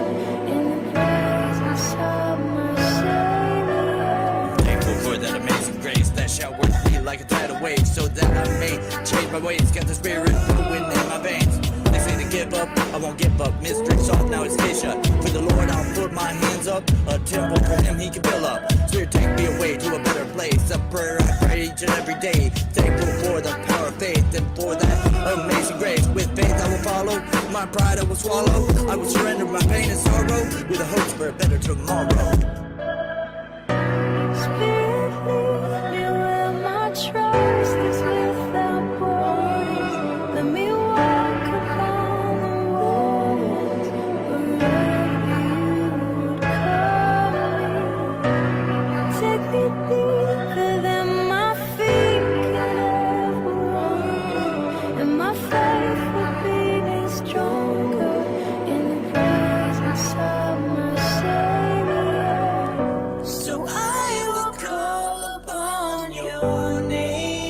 in the presence of my Savior. Thankful for that amazing grace that shall work me like a tidal wave, so that I may change my ways. Got the spirit flowing in my veins. They say to give up, I won't give up. Mystery solved, now it's case shut. For the Lord, I'll put my hands up. A temple for Him, He can fill up. Spirit, take me away to a better place. A prayer I pray each and every day. Thankful for the power of faith and for that amazing grace. With faith I will follow, my pride I will swallow. I will surrender my pain and sorrow, with the hopes for a better tomorrow. Spirit, lead me where my trust is without borders. Let me walk upon the waters wherever you would call me. Take me deeper than my feet could ever wander, and my faith will be made stronger in the presence of my Savior. So I will call upon your name.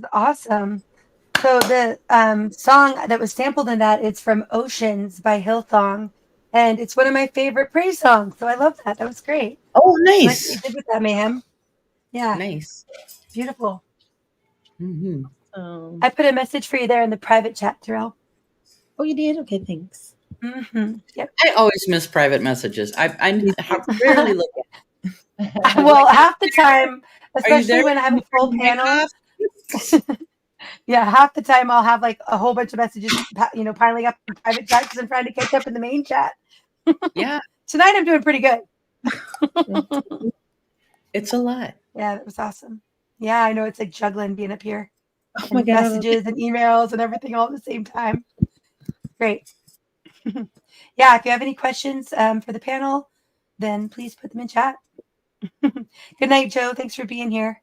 was awesome. So the song that was sampled in that is from Oceans by Hillsong, and it's one of my favorite praise songs. So I love that. That was great. Oh, I like what you nice. did with that, Mayhem. Yeah, Nice. beautiful. Hmm. I put a message for you there in the private chat, Terrell. Oh, you did? Okay, thanks. Yep. I always miss private messages. I rarely look at Well, half the time, Are you especially there? when I have a full Turn the mic panel, off? yeah, half the time I'll have like a whole bunch of messages, piling up in private chat because I'm trying to catch up in the main chat. Yeah, Tonight I'm doing pretty good. it's a lot. Yeah, it was awesome. Yeah, I know it's like juggling being up here Oh my and God. messages and emails and everything all at the same time. Great. Yeah, if you have any questions for the panel, then please put them in chat. Good night, Joe. Thanks for being here.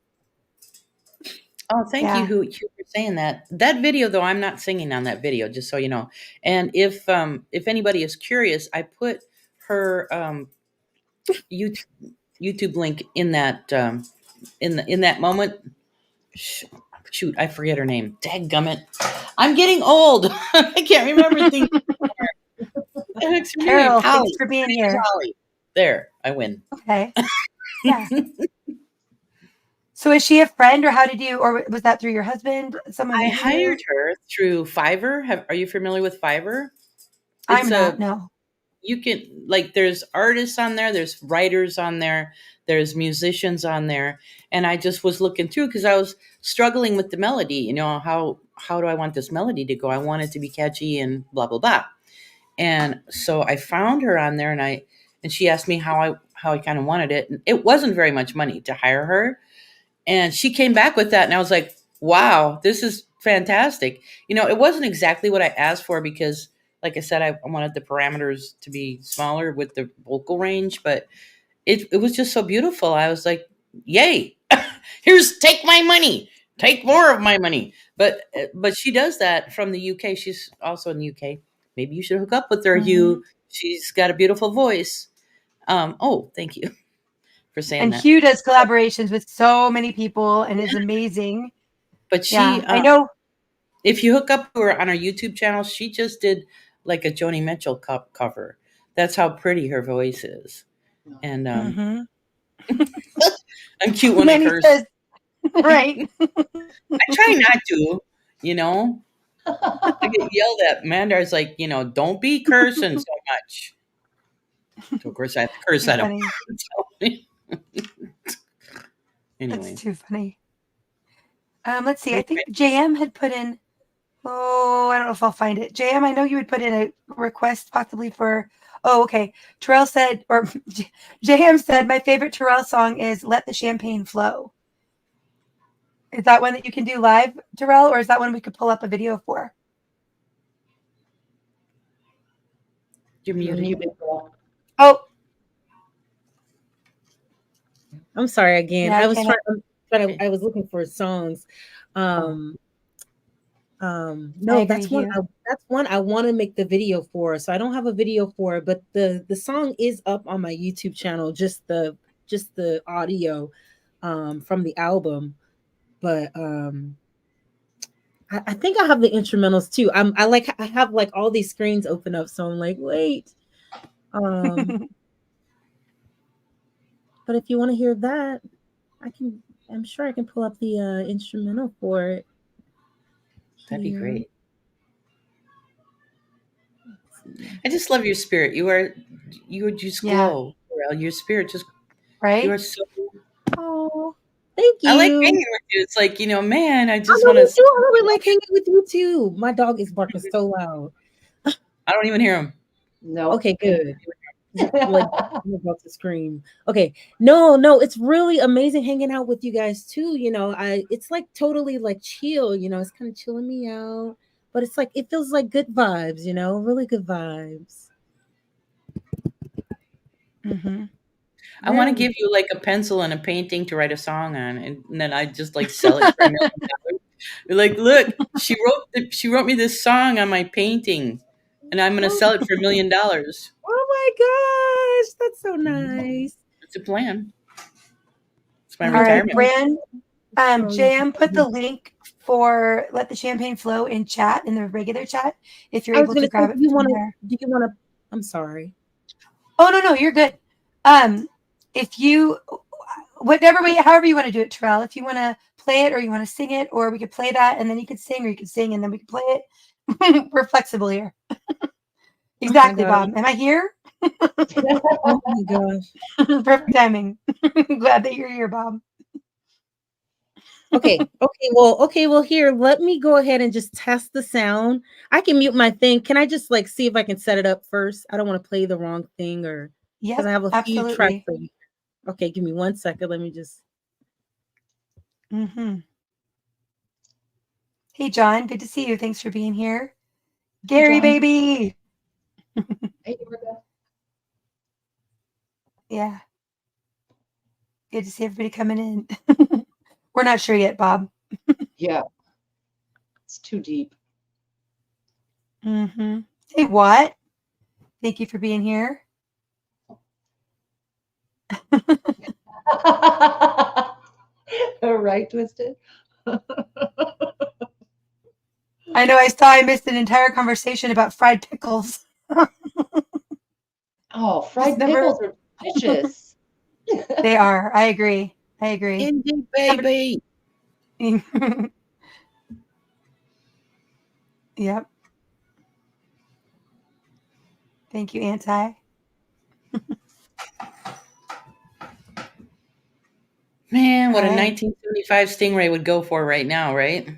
Oh, thank you, Yeah. who for saying that. That video, though, I'm not singing on that video, just so you know. And if anybody is curious, I put her YouTube link in that in that moment. Shoot, I forget her name. Dadgummit. I'm getting old. I can't remember things. What the heck's her name? Carol, thanks Holly. for Her being name is here. Holly. There, I win. Okay. Yeah. So is she a friend, or how did you, or was that through your husband? Someone I that you knew? hired her through Fiverr. Are you familiar with Fiverr? I'm It's not. a No. you can like there's artists on there, there's writers on there, there's musicians on there, and I just was looking through because I was struggling with the melody. How do I want this melody to go? I want it to be catchy and blah blah blah. And so I found her on there, and she asked me how I kind of wanted it. And it wasn't very much money to hire her, and she came back with that, and I was like, wow, this is fantastic. It wasn't exactly what I asked for because, like I said, I wanted the parameters to be smaller with the vocal range, but it was just so beautiful. I was like, yay, take my money, take more of my money. But she does that from the UK. She's also in the UK. Maybe you should hook up with her, Hugh. She's got a beautiful voice. Oh, thank you for saying And that. Hugh does collaborations with so many people and is amazing. But Yeah, I know. if you hook up to her on her YouTube channel, she just did like a Joni Mitchell cover. That's how pretty her voice is. And I'm cute when I Manny curse. says, right. I try not to, you know. I get yelled at. Mandar's like, don't be cursing so much. So of course I have to curse Too at him. funny. Anyway. That's too funny. Let's see. I think JM had put in. Oh, I don't know if I'll find it. JM, I know you would put in a request possibly for. Oh, okay. Terrell said, or JM said, my favorite Terrell song is "Let the Champagne Flow." Is that one that you can do live, Terrell, or is that one we could pull up a video for? You're muted. Oh, I'm sorry again. yeah, I was I was looking for songs. No, that's one. That's one I want to make the video for. So I don't have a video for it, but the song is up on my YouTube channel. Just the audio from the album, but I think I have the instrumentals too. I have like all these screens open up, so I'm like, wait. But if you want to hear that, I'm sure I can pull up the instrumental for it. That'd be great. I just love your spirit. You just glow. Well, your spirit just right. You are so. Oh, thank you. I like hanging with you. It's like, man, I just want to. I really like hanging with you too. My dog is barking so loud. I don't even hear him. No. Okay, good. Like I'm about to scream. Okay, no, it's really amazing hanging out with you guys too. It's like totally like chill. It's kind of chilling me out, but it's like it feels like good vibes. Really good vibes. I want to give you like a pencil and a painting to write a song on, and then I just like sell it for $1 million. Like, look, she wrote me this song on my painting, and I'm going to sell it for $1 million. Oh my gosh, that's so nice. It's a plan. It's my All retirement. right, Brand. JM put the link for Let the Champagne Flow in chat, in the regular chat, if you're I was able going to to say, grab it from there. do you want to, I'm sorry. Oh, no, you're good. If you, however you want to do it, Terrell, if you want to play it or you want to sing it, or we could play that and then you could sing, or you could sing and then we could play it. We're flexible here. Exactly, Oh Bob. Am I here? Oh my gosh. Perfect timing. Glad that you're here, Bob. Okay. Well, here, let me go ahead and just test the sound. I can mute my thing. Can I just like see if I can set it up first? I don't want to play the wrong thing, or because I Yep, have a few tracks. absolutely. Okay, give me 1 second. Let me just. Mm-hmm. Hey, John. Good to see you. Thanks for being here. Gary, John. baby. Hey, Georgia. Yeah. Good to see everybody coming in. We're not sure yet, Bob. Yeah, it's too deep. Mm-hmm. Hey, what? Thank you for being here. Right, Twisted? I know I missed an entire conversation about fried pickles. Oh, Just fried never. pickles are delicious. They are. I agree. Indy, baby. Yep. Thank you, Anti. Man, what All a right. 1975 Stingray would go for right now, right?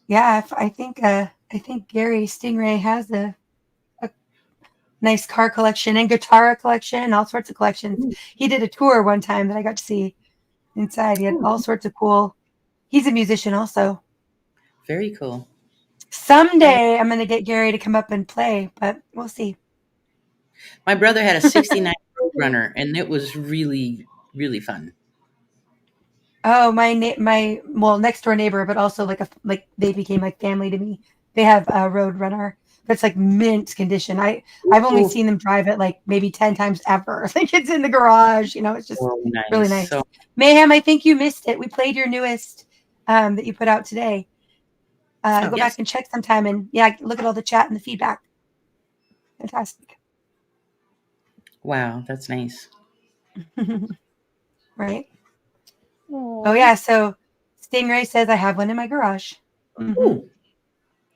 Yeah, I think Gary Stingray has a nice car collection and guitar collection, all sorts of collections. He did a tour one time that I got to see inside. He had all sorts of cool. He's a musician also. Very cool. Someday I'm going to get Gary to come up and play, but we'll see. My brother had a 69 Roadrunner, and it was really, really fun. Oh, my next door neighbor, but also like they became like family to me. They have a Roadrunner that's like mint condition. I've only seen them drive it like maybe 10 times ever. Like it's in the garage, it's just really nice. So, Mayhem, I think you missed it. We played your newest that you put out today. Go yes. back and check sometime, and look at all the chat and the feedback. Fantastic. Wow, that's nice. Right. Oh yeah, so Stingray says I have one in my garage. Mm-hmm. Ooh,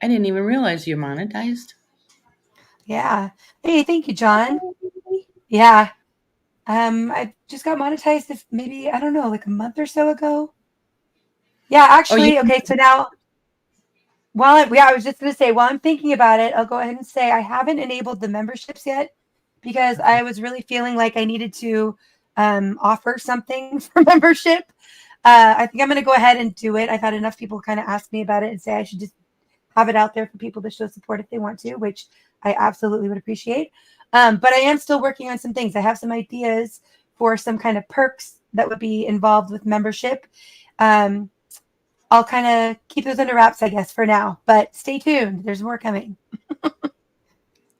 I didn't even realize you monetized. Yeah. Hey, thank you, John. Yeah. I just got monetized maybe, I don't know, like a month or so ago. Yeah, actually, okay, so now I was just gonna say, while I'm thinking about it, I'll go ahead and say I haven't enabled the memberships yet because I was really feeling like I needed to offer something for membership. I think I'm gonna go ahead and do it. I've had enough people kind of ask me about it and say I should just have it out there for people to show support if they want to, which I absolutely would appreciate. But I am still working on some things. I have some ideas for some kind of perks that would be involved with membership. I'll kind of keep those under wraps, I guess, for now. But stay tuned. There's more coming.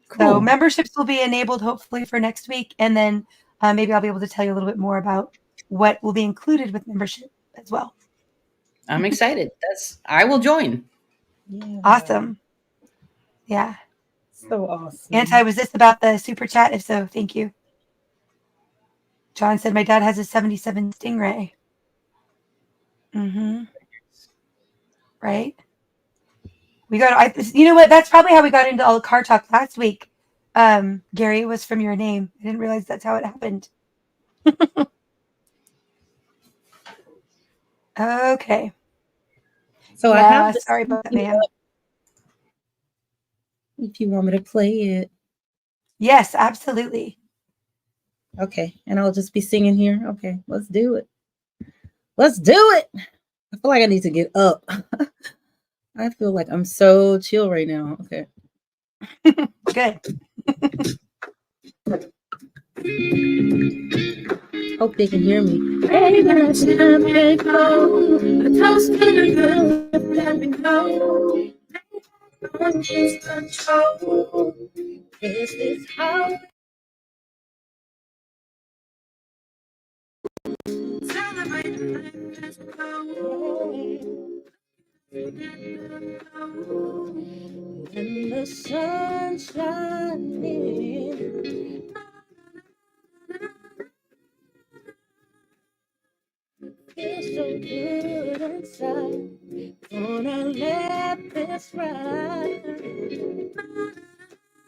Cool. So memberships will be enabled hopefully for next week. And then maybe I'll be able to tell you a little bit more about what will be included with membership as well. I'm excited. I will join. Yeah. Awesome. Yeah. So awesome. Anti, was this about the super chat? If so, thank you. John said my dad has a 77 Stingray. Mm-hmm. Right? You know what? That's probably how we got into all the car talk last week. Gary, was from your name. I didn't realize that's how it happened. Okay. So I have this. Sorry about that, ma'am. If you want me to play it. Yes, absolutely. Okay, and I'll just be singing here. Okay, let's do it. Let's do it. I feel like I need to get up. I feel like I'm so chill right now. Okay. Good. Hope they can hear me. And the sun shining, feels so good inside. Gonna let this ride.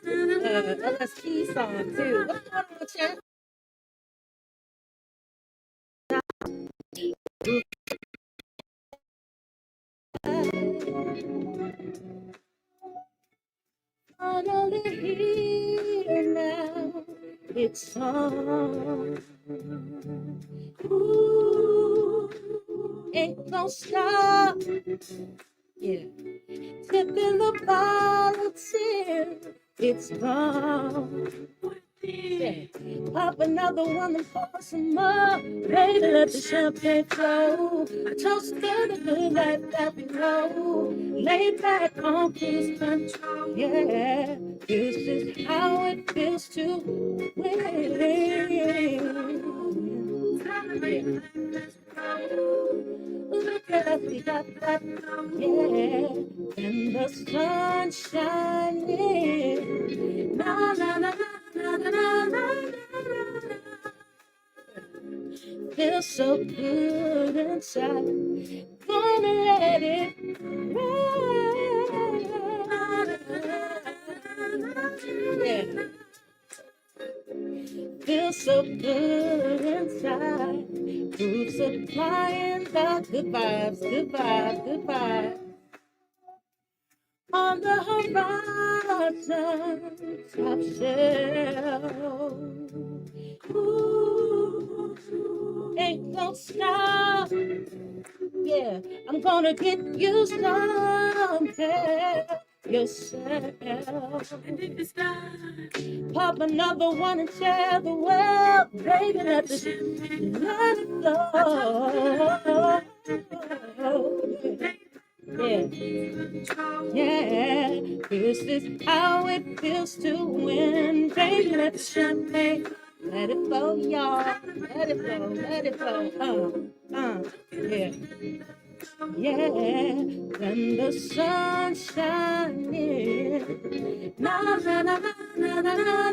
LSP song too. What's going on, chat? Finally here now, it's on. Ooh, ain't gonna stop. Yeah, tipping the bottle till it's gone. Yeah. Pop another one and pour some more. Baby, let the champagne flow. Toast to the good life that we know. Lay back on cruise control. Yeah, this is how it feels to win. Look at us, we got that. Yeah, and the sun shining. Na na na na na na na. Feels so good inside. Gonna let it ride. Yeah. Feels so good inside. Groove supplying the good vibes, good vibes, good vibes. On the horizon, top shelf. Ooh, ain't gonna stop. Yeah, I'm gonna get you some help yourself. And if it's not, pop another one and share the world. Baby, let it flow. Yeah. Yeah, this is how it feels to win. Baby, let the champagne, let it flow, y'all. Let it flow, let it flow. Yeah. Yeah, when the sun shining. Na na na na na na na na.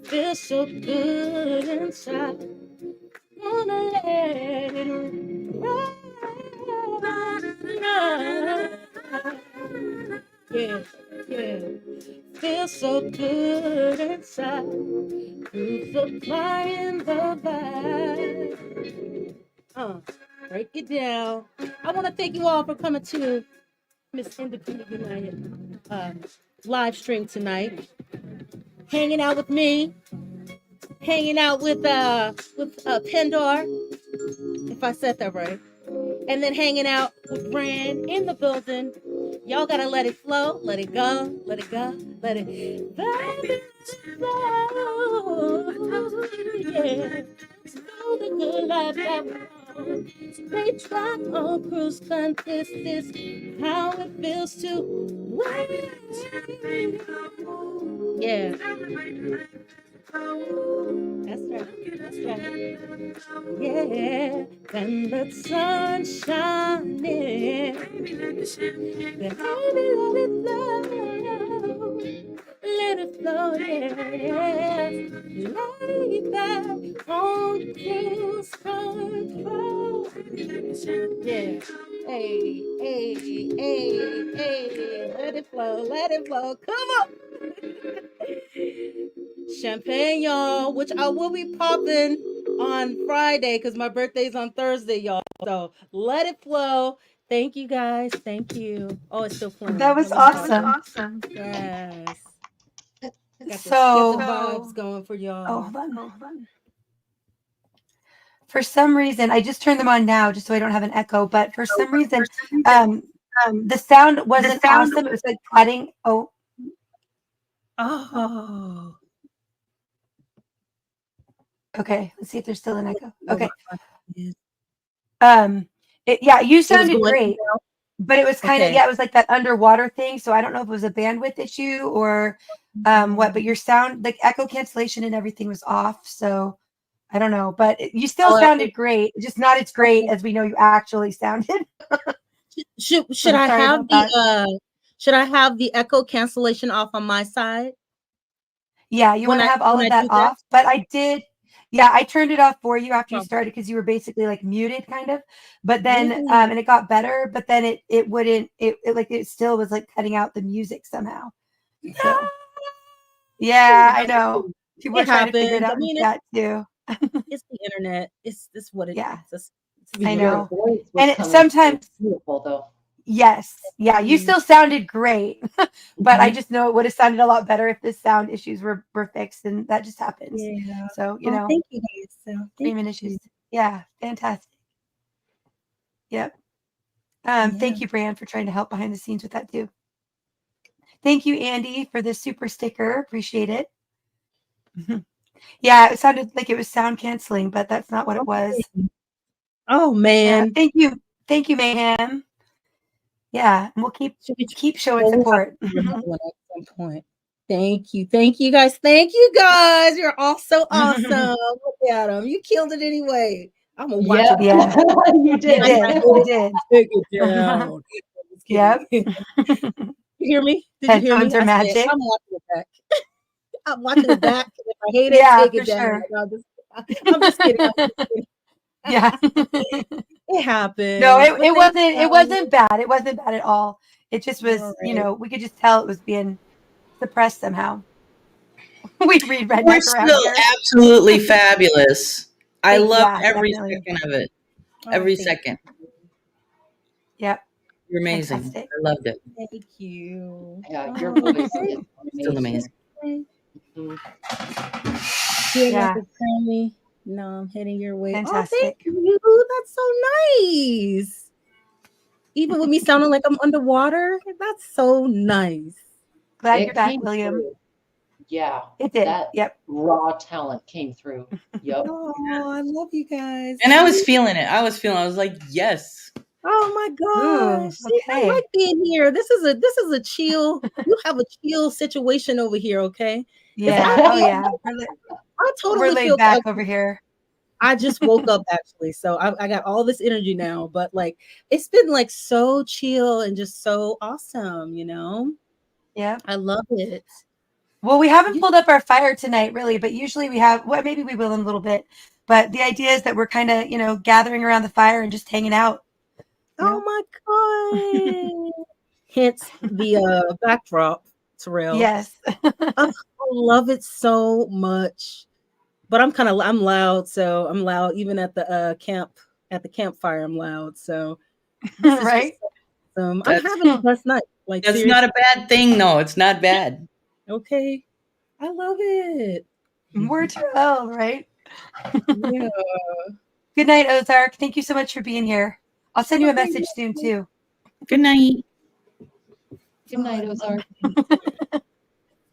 Feels so good inside. Gonna let it ride. Yeah, yeah. Feels so good inside. Who's supplying the vibe? Break it down. I want to thank you all for coming to Miss Independent United live stream tonight. Hanging out with me. Hanging out with Pendor, if I said that right. And then hanging out with Brand in the building. Y'all gotta let it flow, let it go, let it go, let it flow. Yeah, know the good life that we want. They try on cruise control. This is how it feels to win. Yeah. That's right. That's right. Yeah, when the sun shining, baby, let it flow, let it flow, yeah. Lay back on cruise control. Yeah. Hey, hey, hey, hey, let it flow, come on. Champagne, y'all, which I will be popping on Friday because my birthday's on Thursday, y'all. So let it flow. Thank you guys. Thank you. Oh, it's still flowing. That was awesome. Yes. Got So, the vibes going for y'all. oh, hold on. For some reason, I just turned them on now just so I don't have an echo, but for some reason, the sound wasn't awesome. It was like cutting. Oh. Okay, let's see if there's still an echo. Okay. You sounded great, but it was kind of, it was like that underwater thing. So I don't know if it was a bandwidth issue or what, but your sound, like echo cancellation and everything was off. So I don't know, but you still I'll have sounded great. Just not as great as we know you actually sounded. Should I'm I sorry have about that. should I have the echo cancellation off on my side Yeah, you want to have all of when I that do that? off, but I did. Yeah, I turned it off for you after you Oh, started because you were basically like muted kind of. But then really? and it got better, but then it wouldn't it like it still was like cutting out the music somehow. So yeah, I know. People are It trying to figure it happens. I out in mean, chat too. it's the internet. It's what it Yeah, is. It's I what it Your is. know. voice was And coming through sometimes beautiful, though. yes, yeah, you Mm. still sounded great, but I Mhm. just know it would have sounded a lot better if the sound issues were fixed, and that just happens. Yeah. So, Oh, thank you guys. So thank human issues. you. Yeah, fantastic. Yep. Yeah. Thank you, Bran, for trying to help behind the scenes with that too. Thank you, Andy, for the super sticker. Appreciate it. Yeah, it sounded like it was sound canceling, but that's not what it was. Okay. Oh Yeah, man. thank you. Thank you, Mayhem. Yeah, and we'll keep showing Well, we'll have to support. do another one at some point. Thank you. Thank you guys. Thank you guys. You're all so awesome. Look at them. You killed it anyway. I'm gonna watch Yeah, it. Yeah, you you did. did. You did. Take it down. Just Yep. kidding. You hear me? Did you hear me? Headphones are I said, magic. I'm watching it back. I'm watching it back. If I hate it, Yeah, take for it down. sure. I'm just kidding. I'm just kidding. Yeah. It No, happens. But it thank wasn't you it guys. wasn't bad. It wasn't bad at all. It just All was, right. we could just tell it was being suppressed somehow. We read We're redneck around still here. absolutely fabulous. I loved Yeah, every definitely. second of it. Oh, Every thank second. Yep. You're amazing. Fantastic. I loved it. Thank you. Yeah, Oh, your voice okay. is Still amazing. amazing. Mhm. Here, Yeah. like apparently. No, I'm heading your way. Oh, thank Fantastic. you. That's so nice. Even with me sounding like I'm underwater, that's so nice. Glad you're It back, came William. through. Yeah, It did. that Yep. raw talent came through. Yep. Oh, I love you guys. And I was feeling it. I was like, yes. Oh my Ooh, gosh. See, I okay. like being here. This is a chill. You have a chill situation over here, okay? Because Yeah. Oh yeah. I We're totally laid feel back over here. I just woke up actually, so I got all this energy now. But like, it's been like so chill and just so awesome, you know. Yep. I love it. Well, we haven't You, pulled up our fire tonight, really, but usually we have. Well, maybe we will in a little bit. But the idea is that we're kind of, gathering around the fire and just hanging out. oh my god! Hence the backdrop, Terrell. Yes. I love it so much. But I'm loud, so I'm loud even at the campfire. I'm loud, so this is just Right. awesome. I'm That's having the best night. Like that's not seriously, a bad thing, though. It's not bad. okay. I love it. More Terrell, right? Yeah. Good night, Ozark. Thank you so much for being here. I'll send you a Okay. message soon too. Good night. Good night, Ozark.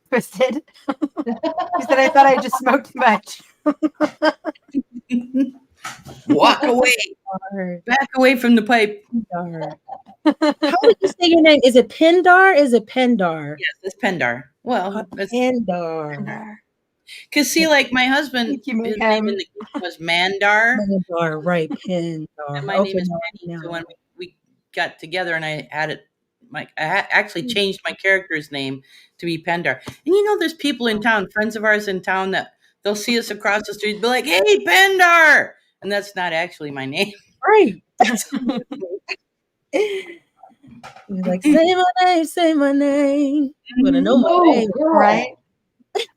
Twisted. She said I thought I just smoked too much. Walk away. Darn, Back away from the pipe. darn. How would you say your name? Is it Pendar? Is it Pendar? Yes, it's Pendar. Well, it's Pendar. because see, like my husband, Thank you, his name in the game was Mandar, Pendar, right? Pendar. and my Okay, name is now, Penny. So now. when we got together, and I had it, actually changed my character's name to be Pendar. And there's people in town, friends of ours in town, that they'll see us across the street, be like, "Hey, Pendar," and that's not actually my name. Right. You're like, say my name. But I know my Oh, name. girl. Right?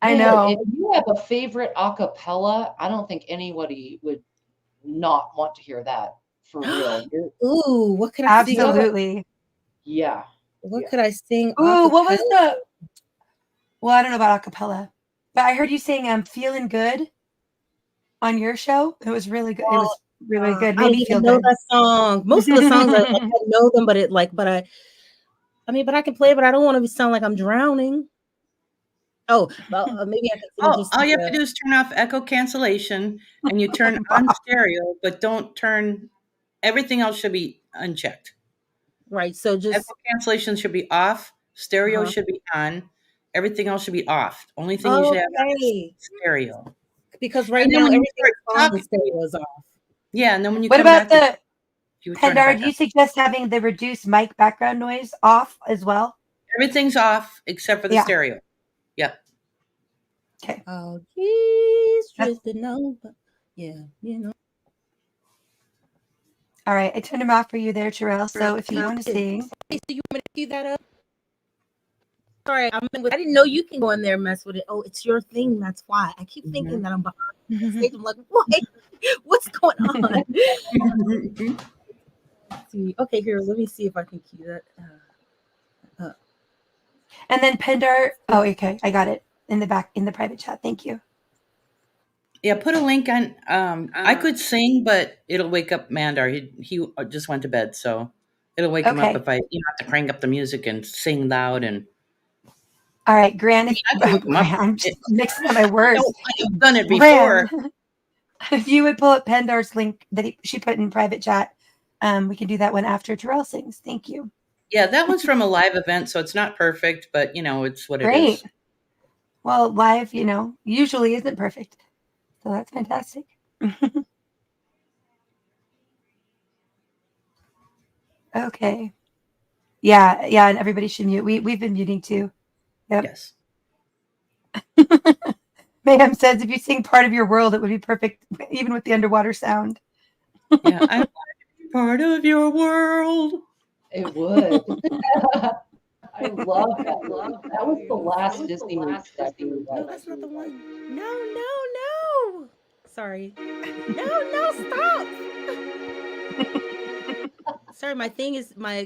I Man, know. if you have a favorite a cappella, I don't think anybody would not want to hear that for real. Ooh, what could I sing? Absolutely. Yeah. What could I sing? Ooh, what was acapella? the? Well, I don't know about acapella, but I heard you saying "I'm feeling good" on your show. It was really good. It was really good. I Made don't me feel even know good. that song. Most of the songs I know them, but but I can play, but I don't want to sound like I'm drowning. Oh, well, maybe I can sing Oh, just all you have to do is turn off echo cancellation, and you turn on stereo, but don't turn. Everything else should be unchecked. right. So just Echo cancellation should be off. Stereo should be on. Everything else should be off. Only thing you should have on is okay. stereo. because right And then now when you everything's start on the talking, stereos off. yeah, and then when you What come about back, the you turn it Pendar? back Do on. you suggest having the reduced mic background noise off as well? Everything's off except for the Yeah. stereo. Yep. Okay. Oh, he's That's, drifting over. Yeah, all right. I turned them off for you there, Terrell. So if you want to sing, Hey, so you want me to cue that up? Sorry, I didn't know you can go in there and mess with it. Oh, it's your thing. That's why. I keep thinking that I'm behind the stage. I'm like, what? What's going on? Let's see. Okay, here. Let me see if I can cue that. and then Pendar. Oh, okay. I got it in the back in the private chat. Thank you. Yeah, put a link on. I could sing, but it'll wake up Mandar. He just went to bed, so it'll wake him up Okay. if I have to crank up the music and sing loud. And All right, Gran. If I can wake him up. I'm just mixing up my words. I've done it Gran, before. if you would pull up Pendar's link that she put in private chat, we can do that one after Terrell sings. Thank you. Yeah, that one's from a live event, so it's not perfect, but it's what it Great. is. Well, live, usually isn't perfect. So that's fantastic. Okay. Yeah, and everybody should mute. We've been muting too. Yep. Yes. Mayhem says if you sing part of your world, it would be perfect, even with the underwater sound. Yeah, I want to be part of your world. It would. I love that movie. That was the last Disney movie that I really No, liked. that's not the one. No. Sorry. No, stop. Sorry, my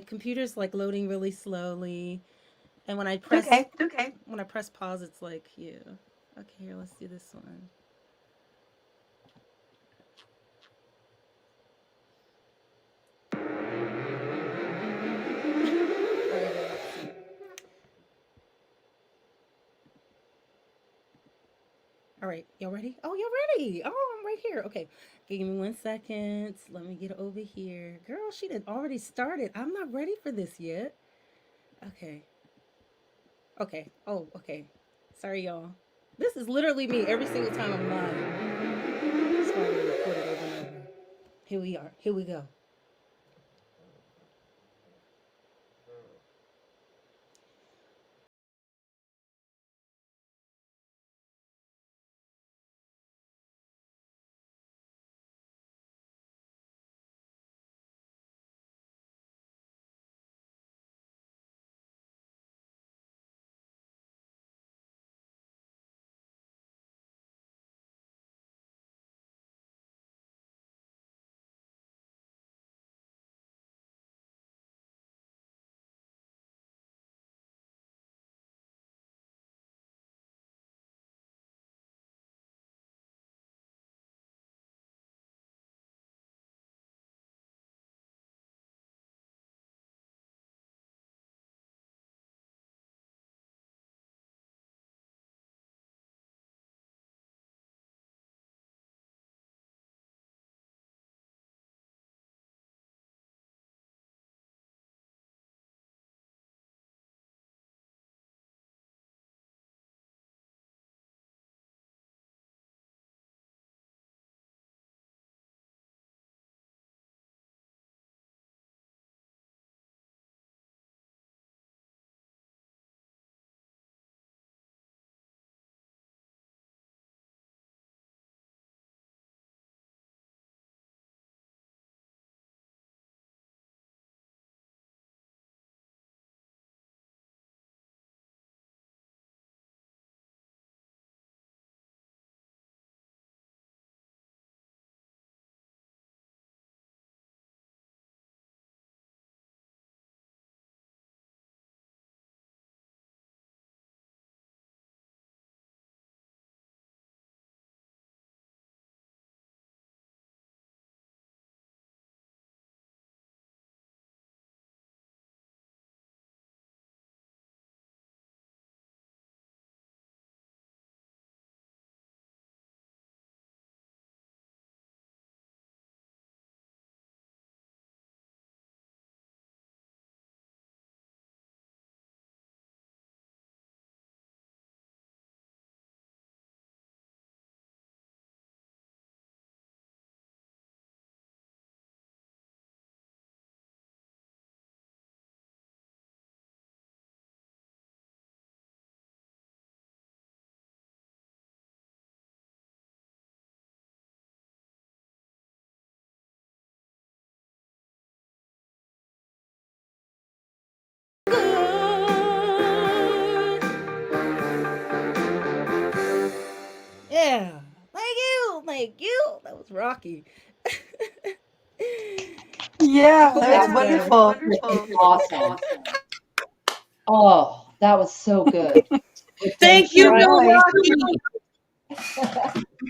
computer's like loading really slowly. And when I press pause, it's like, yeah. Okay, here, let's do this one. All right, y'all ready? Oh, y'all ready? Oh, I'm right here. Okay, give me 1 second. Let me get over here. Girl, she did already started. I'm not ready for this yet. Okay. Oh, okay. Sorry, y'all. This is literally me every single time I'm live. That's why we record it over and over. Here we are. Here we go. yeah, like you. That was Rocky. Yeah, that was That was wonderful. freaking awesome. Oh, that was so good. With them Thank you, Your shrine. voice, Milwaukee.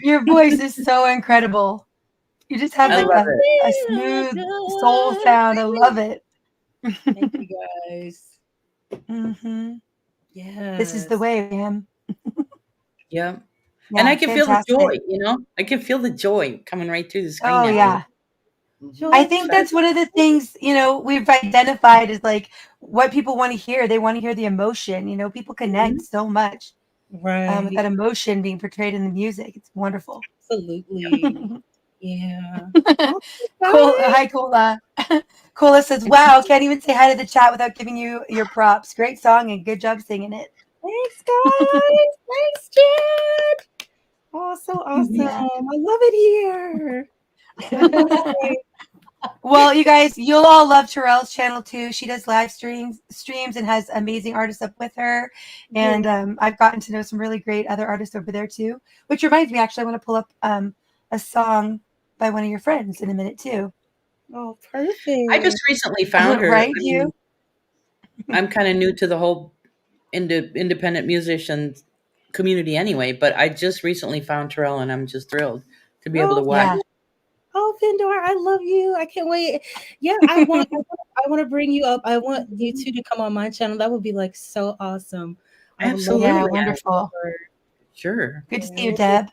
your voice is so incredible. You just have I like love it. a smooth soul sound. I love it. Thank you guys. hmm This is the Yes. way, man. Yeah. And I Yeah, can feel the fantastic. joy, I can feel the joy coming right through the screen Oh at you. yeah. I Joy think for that's one of the things, we've identified is like what people want to hear. They want to hear the emotion. People connect so much with right. that emotion being portrayed in the music. It's wonderful. Absolutely. Yeah. Oh, Cool. guys. Hi, Cola. Cola says, "Wow, can't even say hi to the chat without giving you your props. Great song and good job singing it." Thanks, guys. Thanks, Jen. Oh, so awesome. Yeah. I love it here. Well, you guys, you'll all love Terrell's channel too. She does live streams and has amazing artists up with her. And I've gotten to know some really great other artists over there too. Which reminds me, actually, I want to pull up a song by one of your friends in a minute too. Oh, I just perfect. recently found her. Right, I you? mean, I'm kind of new to the whole independent musician community anyway, but I just recently found Terrell and I'm just thrilled to be able to Oh, watch. Yeah. oh, Vindor, I love you. I can't wait. Yeah, I want to bring you up. I want you two to come on my channel. That would be like so awesome. I would love Yeah, Absolutely. wonderful. Sure. Good to see Yeah, you, it'd be Deb.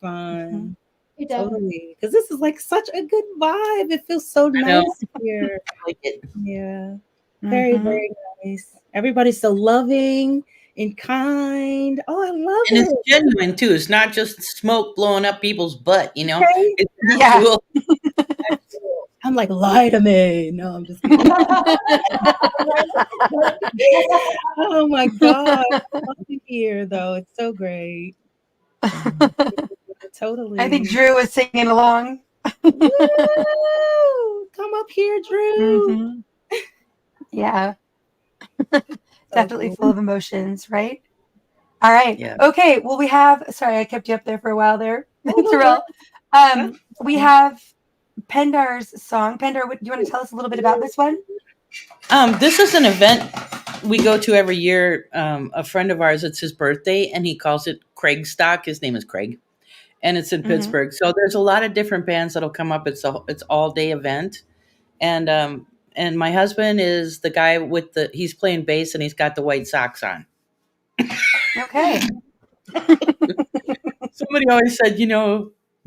fun. Hey, Deb. Totally. Because this is like such a good vibe. It feels so I know. nice here. I like it. Yeah. Very, Mhm. very nice. Everybody's so loving and kind. Oh, I love And it's it. genuine too. It's not just smoke blowing up people's butt, Okay. It's Yeah. actual. I'm like, lie to me. No, I'm just kidding. Oh my God. I love to hear though. It's so great. Totally. I think Drew was singing along. Woo! Come up here, Drew. Mhm. Yeah. So Definitely cool. full of emotions, right? All right. Yeah. Okay. Well, we have. Sorry, I kept you up there for a while there, Oh, no Terrell. worries. We have Pendar's song. Pendar, do you want to tell us a little bit about this one? This is an event we go to every year. A friend of ours, it's his birthday, and he calls it Craig Stock. His name is Craig, and it's in Pittsburgh. So there's a lot of different bands that'll come up. It's all day event, and my husband is the guy he's playing bass and he's got the white socks on. Okay. Somebody always said,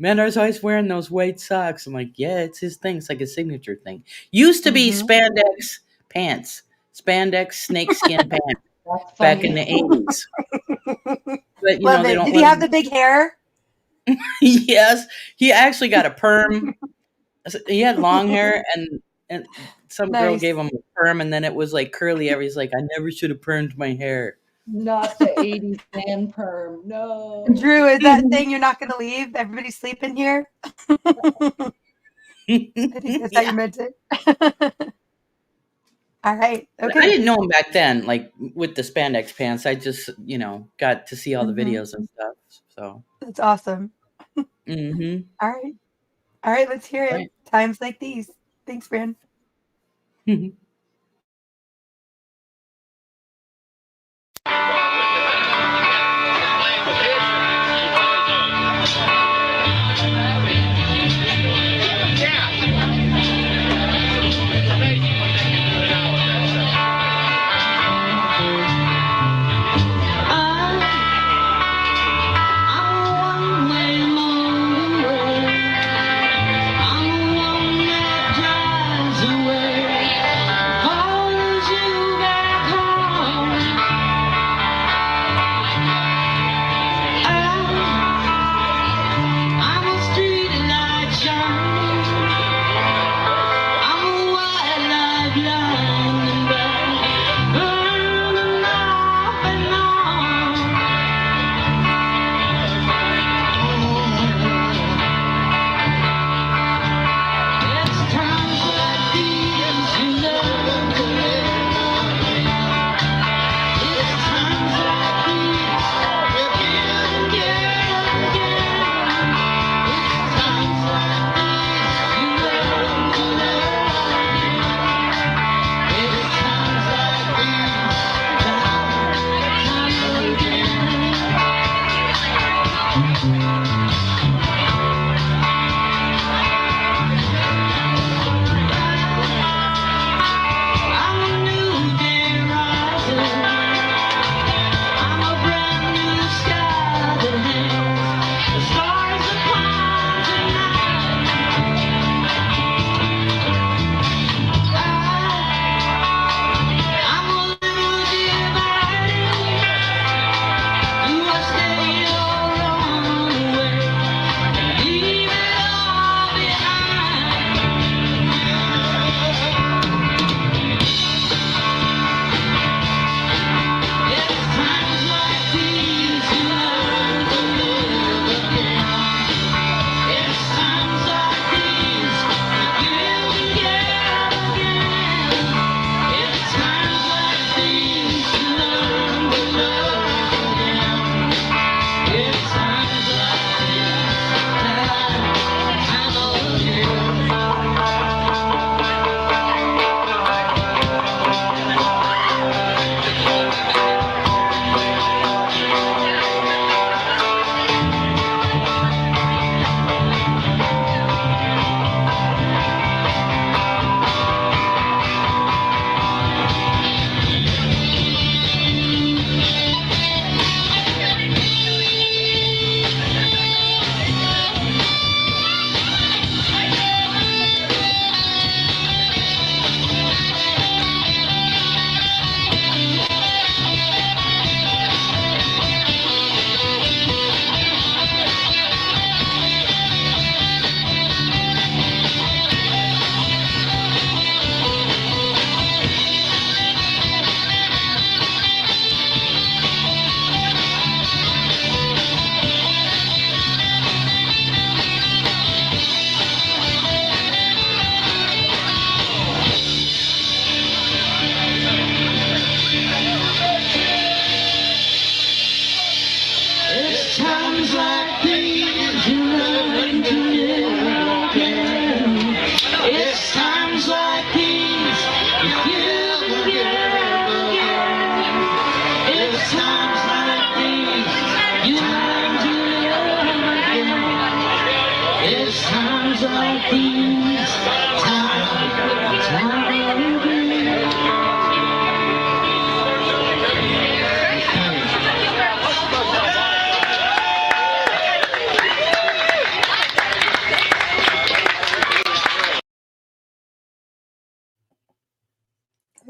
Mandar's always wearing those white socks. I'm like, yeah, it's his thing. It's like a signature thing. Used to be spandex pants, spandex snakeskin pants That's back funny. in the 80s. But, Love they it. don't Did he have the big hair? Yes, he actually got a perm. He had long hair, and some girl Nice. gave him a perm, and then it was like curly hair. He's like, I never should have permed my hair. Not the 80s man perm. No. Drew, is that thing you're not going to leave? Everybody's sleeping here? I think that's how you meant it. All right. Okay. I didn't know him back then, like with the spandex pants. I just, got to see all the videos and stuff. So That's awesome. mm-hmm. All right. All right. Let's hear it. Right. Times like these. Thanks, Fran.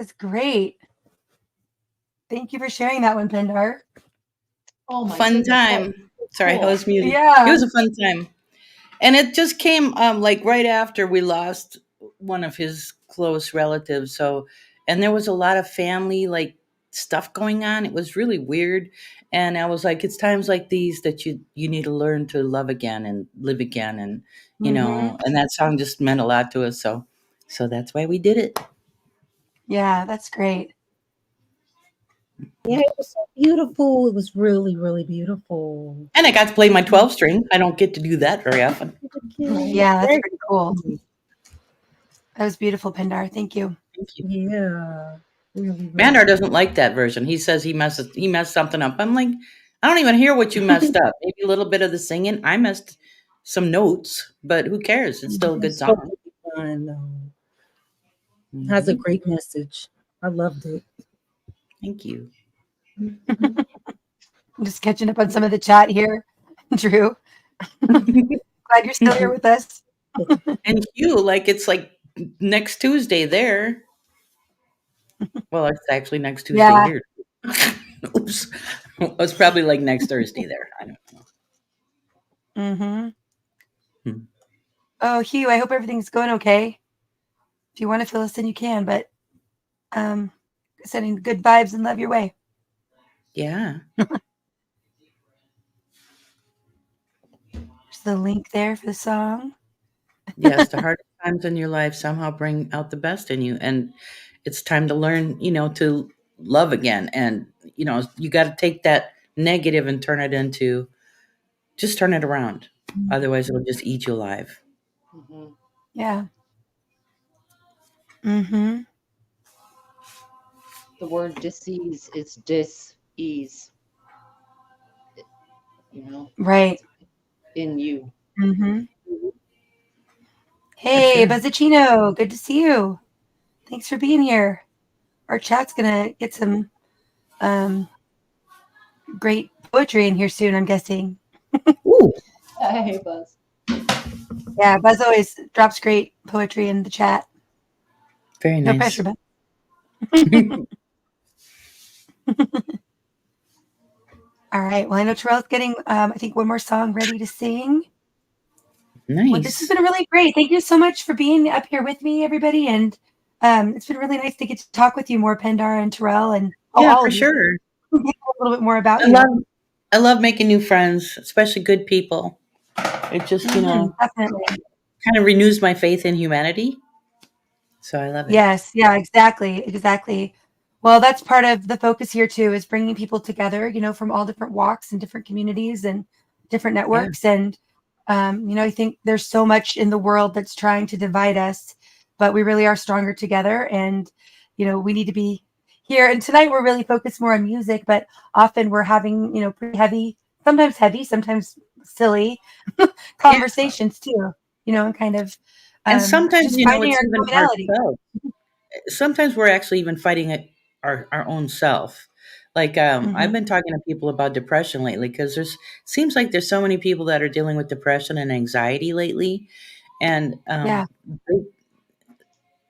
That's great. Thank you for sharing that one, Pendar. Oh my Fun goodness, that time. was Sorry, I cool. was muted. It Yeah. was a fun time. And it just came like right after we lost one of his close relatives. So, and there was a lot of family like stuff going on. It was really weird. And I was like, it's times like these that you need to learn to love again and live again. And, Mm-hmm. and that song just meant a lot to us. So that's why we did it. Yeah, that's great. Yeah, it was so beautiful. It was really, really beautiful. And I got to play my 12 string. I don't get to do that very often. Yeah, that's Very pretty cool. cool. That was beautiful, Pendar. Thank you. Thank you. Yeah. Really, really. Mandar doesn't like that version. He says he messed something up. I'm like, I don't even hear what you messed up. Maybe a little bit of the singing. I messed some notes, but who cares? It's still a good It's so song. fun, though. Has a Mhm. great message. I loved it. Thank you. Mhm. I'm just catching up on some of the chat here. Drew, glad you're still here with us. And Hugh, like it's like next Tuesday there. Well, it's actually next Tuesday Yeah. here. Oops. It was probably like next Thursday there. I don't know. Mm-hmm. Hmm. Oh, Hugh, I hope everything's going okay. If you want to fill us in, you can, but um, sending good vibes and love your way. Yeah. There's the link there for the song. Yes, the hardest times in your life somehow bring out the best in you. And it's time to learn, to love again. And, you got to take that negative and just turn it around. Otherwise, it'll just eat you alive. Mhm. Yeah. Mm-hmm. The word disease is dis-ease, you know, Right. in you. Mm-hmm. For Hey, sure. Buzzacino, good to see you. Thanks for being here. Our chat's gonna get some great poetry in here soon, I'm guessing. Ooh, Hey, Buzz. Yeah, Buzz always drops great poetry in the chat. very No pressure, nice. Buzz. All right. Well, I know Terrell's getting, I think, one more song ready to sing. Well, this has Nice. been really great. Thank you so much for being up here with me, everybody. And it's been really nice to get to talk with you more, Pendar and Terrell, and Yeah, all for of you. sure. A little bit more about I you. love I love making new friends, especially good people. It just, Definitely. kind of renews my faith in humanity. So I love it. Yes. Yeah, exactly. Exactly. Well, that's part of the focus here too, is bringing people together, from all different walks and different communities and different Yeah. networks. And, I think there's so much in the world that's trying to divide us, but we really are stronger together. And, we need to be here. And tonight we're really focused more on music, but often we're having, pretty heavy, sometimes silly Yeah. conversations too, and kind of And sometimes, just finding it's our even commonality. ourselves. Sometimes we're actually even fighting it our own self. Like I've Hmm. been talking to people about depression lately because there's seems like there's so many people that are dealing with depression and anxiety lately, and Yeah. they,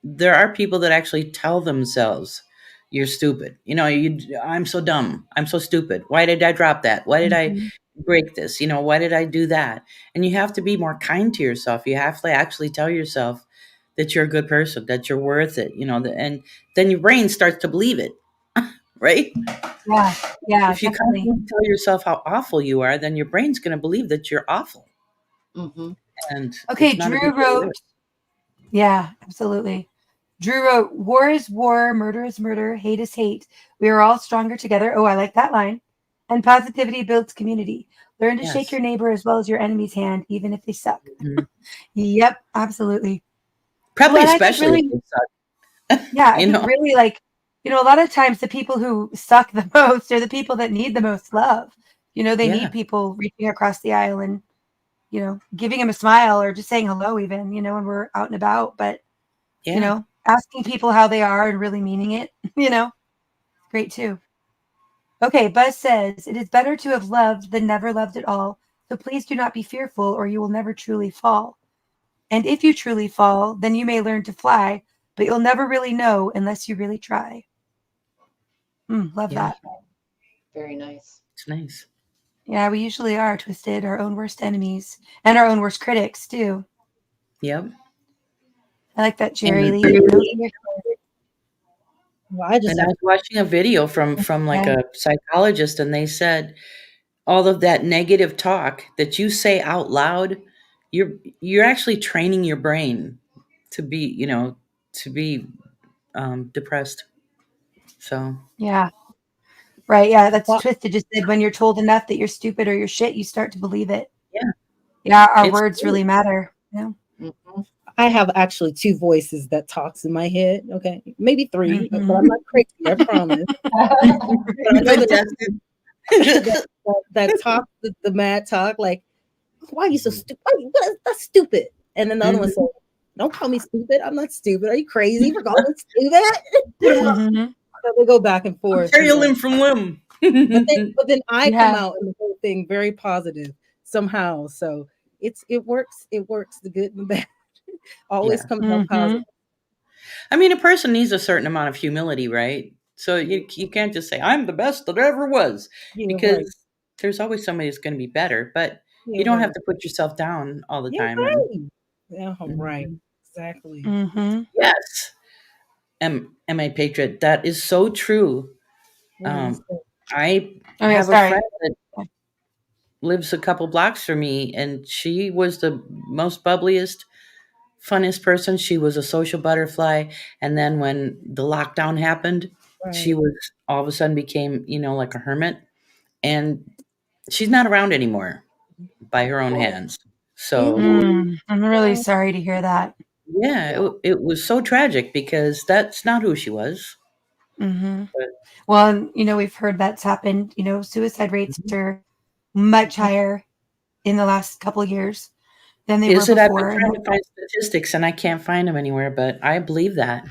there are people that actually tell themselves, "You're stupid." I'm so dumb. I'm so stupid. Why did I drop that? Why did I Mhm. break this? Why did I do that? And you have to be more kind to yourself. You have to actually tell yourself that you're a good person, that you're worth it. And then your brain starts to believe it, right? Yeah. Yeah, If you definitely. constantly tell yourself how awful you are, then your brain's going to believe that you're awful, Hmm. and Okay, it's not a Drew good way to wrote, live. yeah, absolutely. Drew wrote, war is war, murder is murder, hate is hate. We are all stronger together. Oh, I like that line. And positivity builds community. Learn to shake your Yes. neighbor as well as your enemy's hand, even if they suck. Mhm. Yep, absolutely. Well, Probably and I think especially if really, they suck. yeah, I you think know. really like, a lot of times the people who suck the most are the people that need the most love. They Yeah. need people reaching across the aisle and, giving them a smile or just saying hello even, when we're out and about. But, Yeah. asking people how they are and really meaning it, great too. Okay, Buzz says, it is better to have loved than never loved at all. So please do not be fearful or you will never truly fall. And if you truly fall, then you may learn to fly, but you'll never really know unless you really try. Love Yeah. that. Very nice. It's nice. Yeah, we usually are Twisted, our own worst enemies and our own worst critics too. Yep. I like that, Jerry And, Lee. Well, I just and I have was watching a video from like Yeah. a psychologist, and they said all of that negative talk that you say out loud, you're actually training your brain to be, depressed. So Yeah. Right. Yeah, that's well, Twisted just said when you're told enough that you're stupid or you're shit, you start to believe it. yeah, Yeah, our it's words true. really matter. Yeah. Mhm. I have actually two voices that talks in my head. Okay, maybe 3, but Mhm. I'm not crazy. I promise. But I know Good, that Justin. that talk, the mad talk, like, why are you so stupid? That's stupid. And then the other one Mhm. said, don't call me stupid. I'm not stupid. Are you crazy for calling me stupid? Mhm. So they go back and I'll forth, tear you limb from limb. but then I come Yeah. out in the whole thing very positive somehow. So it works. It works. The good and the bad always Yeah. comes out positive. Mhm. I mean, a person needs a certain amount of humility, right? So you can't just say I'm the best that ever was, Yeah, right. because there's always somebody that's going to be better. But Yeah, you don't have right. to put yourself down all the Yeah, time. And right. Yeah, right. Mhm. Exactly. Mhm. Yes, am I patriot? That is so true. What do you Um, say? I Oh yeah, have a sorry. friend that lives a couple blocks from me, and she was the most bubbliest, funnest person. She was a social butterfly. And then when the lockdown happened, she Right. was all of a sudden became, like a hermit. And she's not around anymore by her own hands. So I'm really sorry to hear that. yeah, Yeah. it was so tragic because that's not who she was. Mhm. But Well, and, we've heard that's happened. Suicide rates Mhm. are much higher in the last couple of years than they were Is it? I've been before. trying And to find statistics and I can't find them anywhere, but I believe that.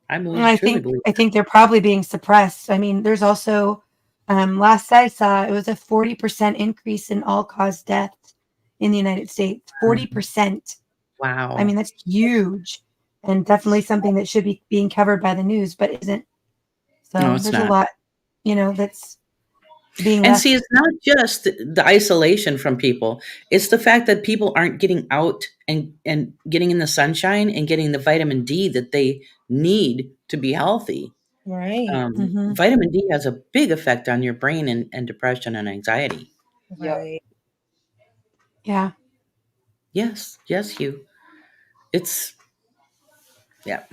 I Truly think believe I think they're probably being suppressed. I mean, there's also last I saw it was a 40% increase in all cause deaths in the United States. that. 40%. I Wow. mean, that's huge and definitely something that should be being covered by the news, but isn't. No, So it's there's a not. lot, that's being And see, left. it's not just the isolation from people. It's the fact that people aren't getting out and getting in the sunshine and getting the vitamin D that they need to be healthy. Right. Hmm. Vitamin D has a big effect on your brain and depression and anxiety. Yep. Right. Yeah. Yes, yes, Hugh. It's yeah.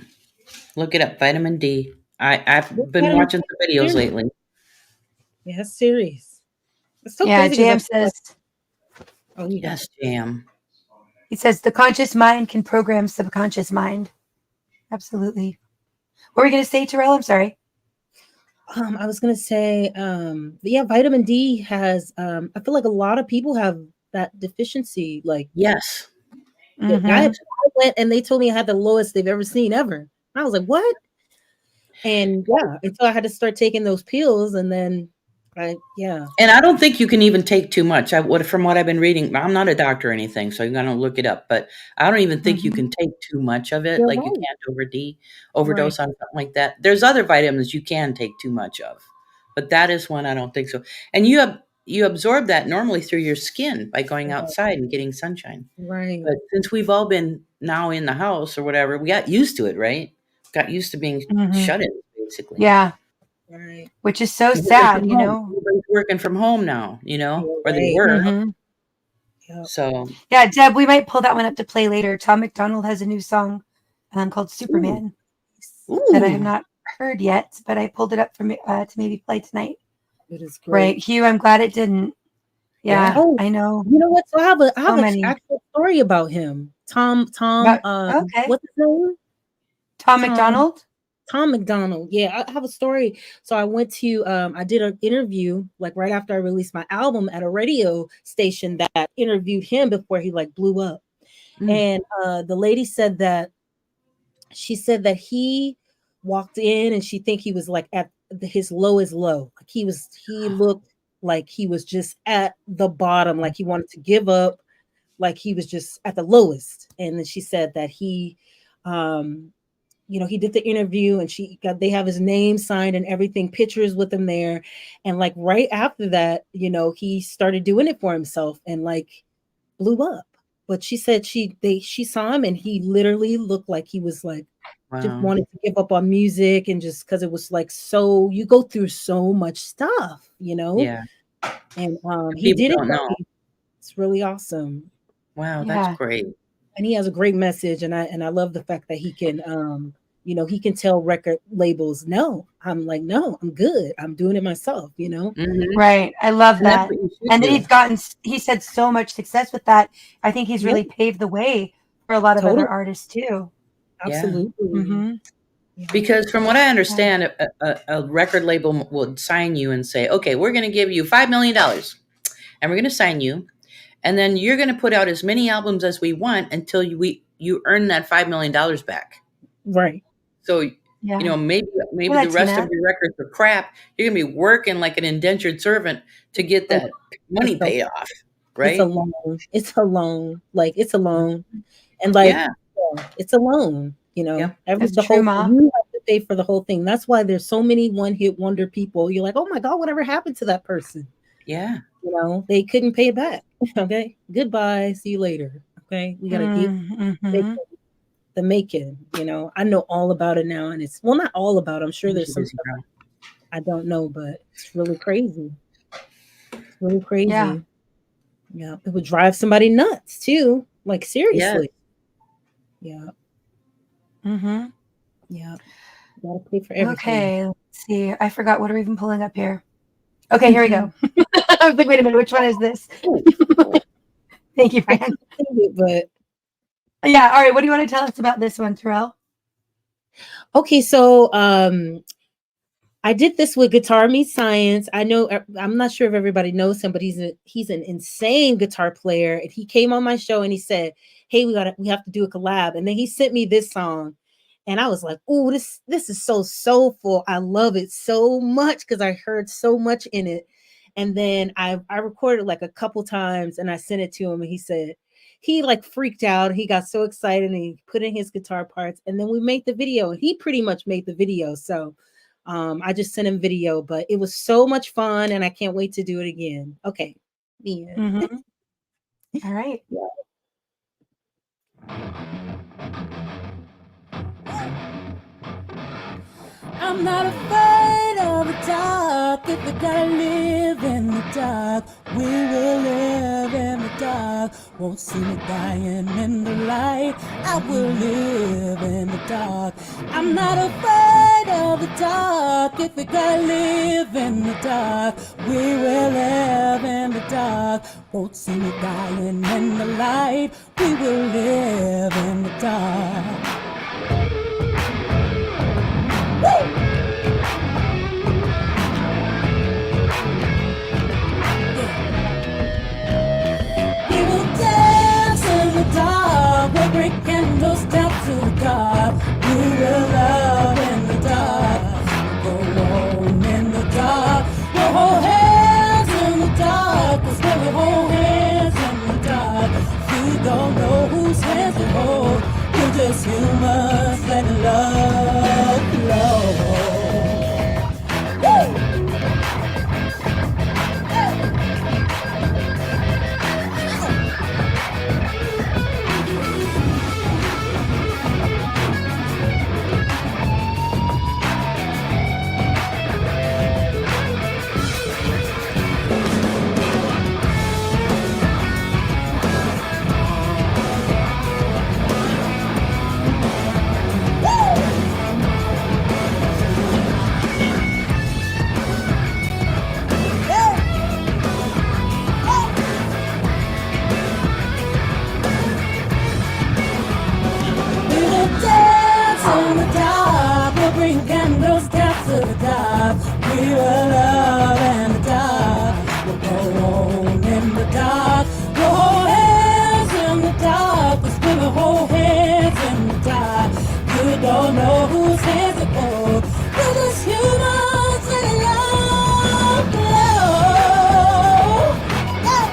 Look it up, vitamin D. What I've been vitamin watching D some videos serious? lately. Yeah, that's serious. It's so Yeah. crazy because I JM feel like, says, oh, you got Yes, it. Jam. he says, the conscious mind can program subconscious mind. Absolutely. What were you going to say, Terrell? I'm sorry. I was gonna say, yeah, vitamin D has. I feel like a lot of people have that deficiency. Like, Yes. Hmm. I went and they told me I had the lowest they've ever seen ever. I was like, what? And yeah, and so I had to start taking those pills, and then yeah, And I don't think you can even take too much. From what I've been reading, I'm not a doctor or anything, so you're gonna look it up. But I don't even think you Hmm. can take too much of it. you're Like you right, can't right, overdose on something like that. There's other vitamins you can take too much of, but that is one I don't think so. And you absorb that normally through your skin by going right, outside and getting sunshine. right. But since we've all been now in the house or whatever, we got used to it, right? Got used to being Hmm. shut in, basically. Yeah. Right. Which is so Working from sad, home. Everybody's working from home now, You're or they right. were. Hmm. Yep. So, Yeah, Deb, we might pull that one up to play later. Tom McDonald has a new song called ooh, Superman that I have ooh, not heard yet, but I pulled it up for me to maybe play tonight. It is Right. great. Hugh, I'm glad it didn't. Yeah, yeah. Oh, I know. you know what? So I So have an many. actual story about him. But okay. What's his name? Tom Tom McDonald? Tom McDonald. Yeah, I have a story. So I went to I did an interview like right after I released my album at a radio station that interviewed him before he like blew up. Mm. And the lady said that she said that he walked in and she think he was like at his lowest low. Like he looked like he was just at the bottom, like he wanted to give up, like he was just at the lowest. And then she said that he um he did the interview, and they have his name signed and everything, pictures with him there. And like right after that, he started doing it for himself and like blew up. But she said she saw him and he literally looked like he was like just Wow. wanted to give up on music, and just because it was like, so you go through so much stuff, Yeah. and he People did it don't know. right. It's really awesome. Wow, that's Yeah. great. And he has a great message, and I love the fact that he can he can tell record labels, no, I'm like, no, I'm good, I'm doing it myself. Mhm. Right. I love And that's that. what you should And then do. he said so much success with that. I think he's Yeah, really paved the way for a lot of totally, other artists too. Yeah. absolutely. Mm-hmm. Yeah. Because from what I Yeah. understand, a record label would sign you and say, okay, we're going to give you $5 million and we're going to sign you. And then you're going to put out as many albums as we want until you earn that $5 million back. Right. So, Yeah. maybe Well, the I've seen rest of that. your records are crap. You're going to be working like an indentured servant to get Oh, that money it's a paid off. it's a Right? loan. It's a loan. Like, it's a loan. And like, Yeah. yeah, it's a loan. Yep. Every That's the true, whole thing, Ma. you have to pay for the whole thing. That's why there's so many one-hit wonder people. You're like, oh my God, whatever happened to that person? Yeah. They couldn't pay back. Okay, goodbye. See you later. Okay, we gotta give Mm-hmm. the making. I know all about it now, and it's, well, not all about it. I'm sure there's Busy, some busy stuff girl. I don't know, but it's really crazy. It's really Yeah. crazy. Yeah, it would drive somebody nuts too. Like, Yes. seriously. Yeah, Mm-hmm. yeah. Gotta pay for everything. Okay. Let's see. I forgot what are we even pulling up here. Okay, here we go. I was like, wait a minute, which one is this? Thank you, I Fran. can't think of it, but Yeah. All right. What do you want to tell us about this one, Terrell? okay. So, I did this with Guitar Meets Science. I know, I'm not sure if everybody knows him, but he's an insane guitar player. And he came on my show and he said, "Hey, we have to do a collab." And then he sent me this song, and I was like, "Oh, this is so soulful. I love it so much because I heard so much in it." And then I recorded like a couple times, and I sent it to him, and he said he like freaked out. He got so excited, and he put in his guitar parts, and then we made the video. And he pretty much made the video, so. I just sent him video, but it was so much fun, and I can't wait to do it again. Okay. Yeah. Mm-hmm. All right. I'm not afraid of the dark. If we gotta live in the dark, we will live in the dark. Won't see me dying in the light. I will live in the dark. I'm not afraid of the dark. If we gotta live in the dark, we will live in the dark. Won't see me dying in the light. We will live in the dark. We will dance in the dark. We'll bring candles down to the dark. We will love in the dark. We'll go on in the dark. We'll hold hands in the dark. 'Cause when we hold hands in the dark, we don't know whose hands we hold. We're just humans letting love flow. We will dance in the dark. We'll bring candles down to the dark. We will love in the dark. We'll go on in the dark. We'll hold hands in the dark. 'Cause when we hold hands in the dark, you don't know whose hands it hold. We're just humans letting love flow. Yeah.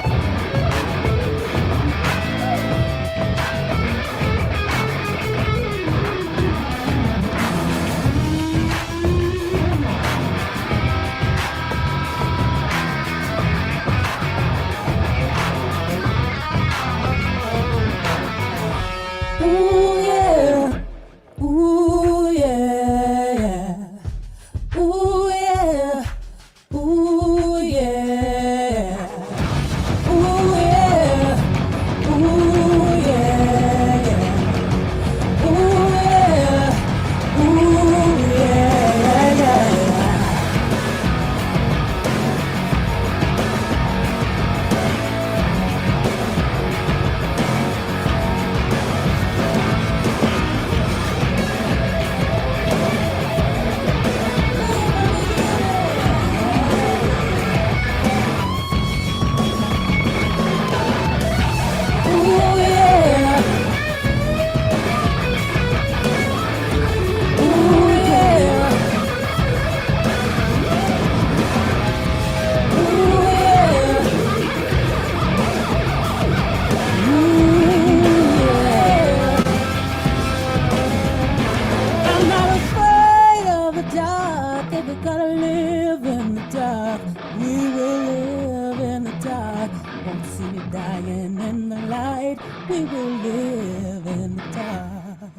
We will live in the dark.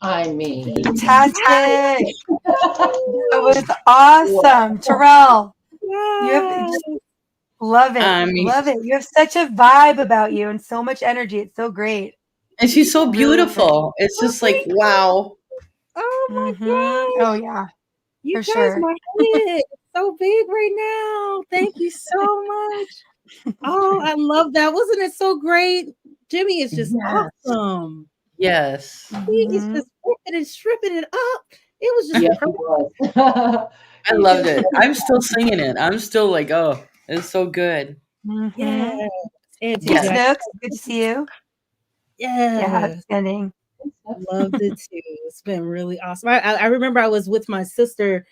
I mean, Fantastic. That was awesome. Terrell, you have Yes. love it. I mean, Love it. You have such a vibe about you and so much energy. It's so great. and she's so Really great. beautiful. It's just like, wow. Oh my Mm-hmm. gosh. Oh yeah, You for guys, sure. my head is so big right now. Thank you so much. Oh, I love that. Wasn't it so great? Jimmy is just Yes. awesome. Yes. He is Mhm. just ripping and stripping it up. It was just yes, he perfect. was. I loved it. I'm still singing it. I'm still like, oh, it's so good. Mhm. Yes. Auntie Hey, Yes. Jack. Snooks, good to see you. Yeah, Yes. outstanding. Loved it too. It's been really awesome. I remember I was with my sister.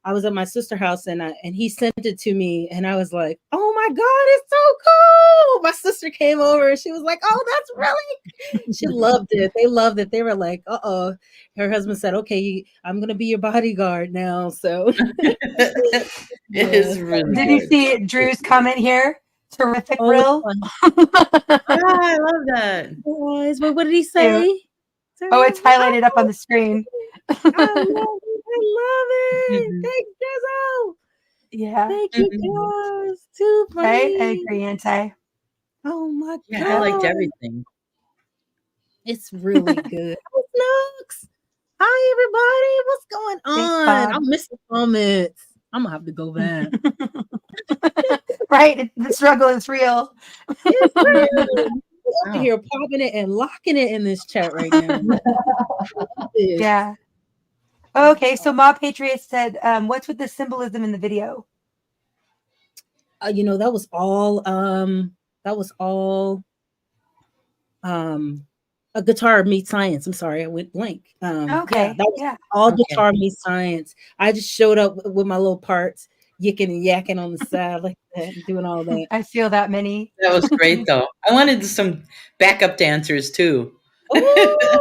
I was at my sister's house and he sent it to me and I was like, oh my God, it's so cool. My sister came over and she was like, oh, that's really, she loved it. They loved it. They were like, uh-oh. Her husband said, okay, I'm going to be your bodyguard now. So It is yes. really Did you good. see Drew's comment here? Terrific, Oh, it's Rill. fun. Yeah, I love that. Guys, what did he Cute. say? Oh, it's highlighted up on the screen. I love it. I love it. Mhm. Thanks, Jezzo. Yeah. Thank you, Mhm. guys. Too Right? I funny. agree, Anti. Oh my Yeah, I liked God. everything. It's really good. Hi, Snooks. Hi, everybody. What's going Thanks, on? I Bob. missed the comments. I'm going to have to go back. Right? The struggle is real. It's Yeah. real. We're over Wow. here popping it and locking it in this chat right now. Yeah. Okay, so Ma Patriot said, what's with the symbolism in the video? You know, that was all a guitar meets science. I'm sorry, I went blank. Yeah, Okay. that was Yeah. all Okay. guitar meets science. I just showed up with my little parts, yicking and yakking on the side like that, and doing all that. I feel that many. That was great, though. I wanted some backup dancers too. Oh,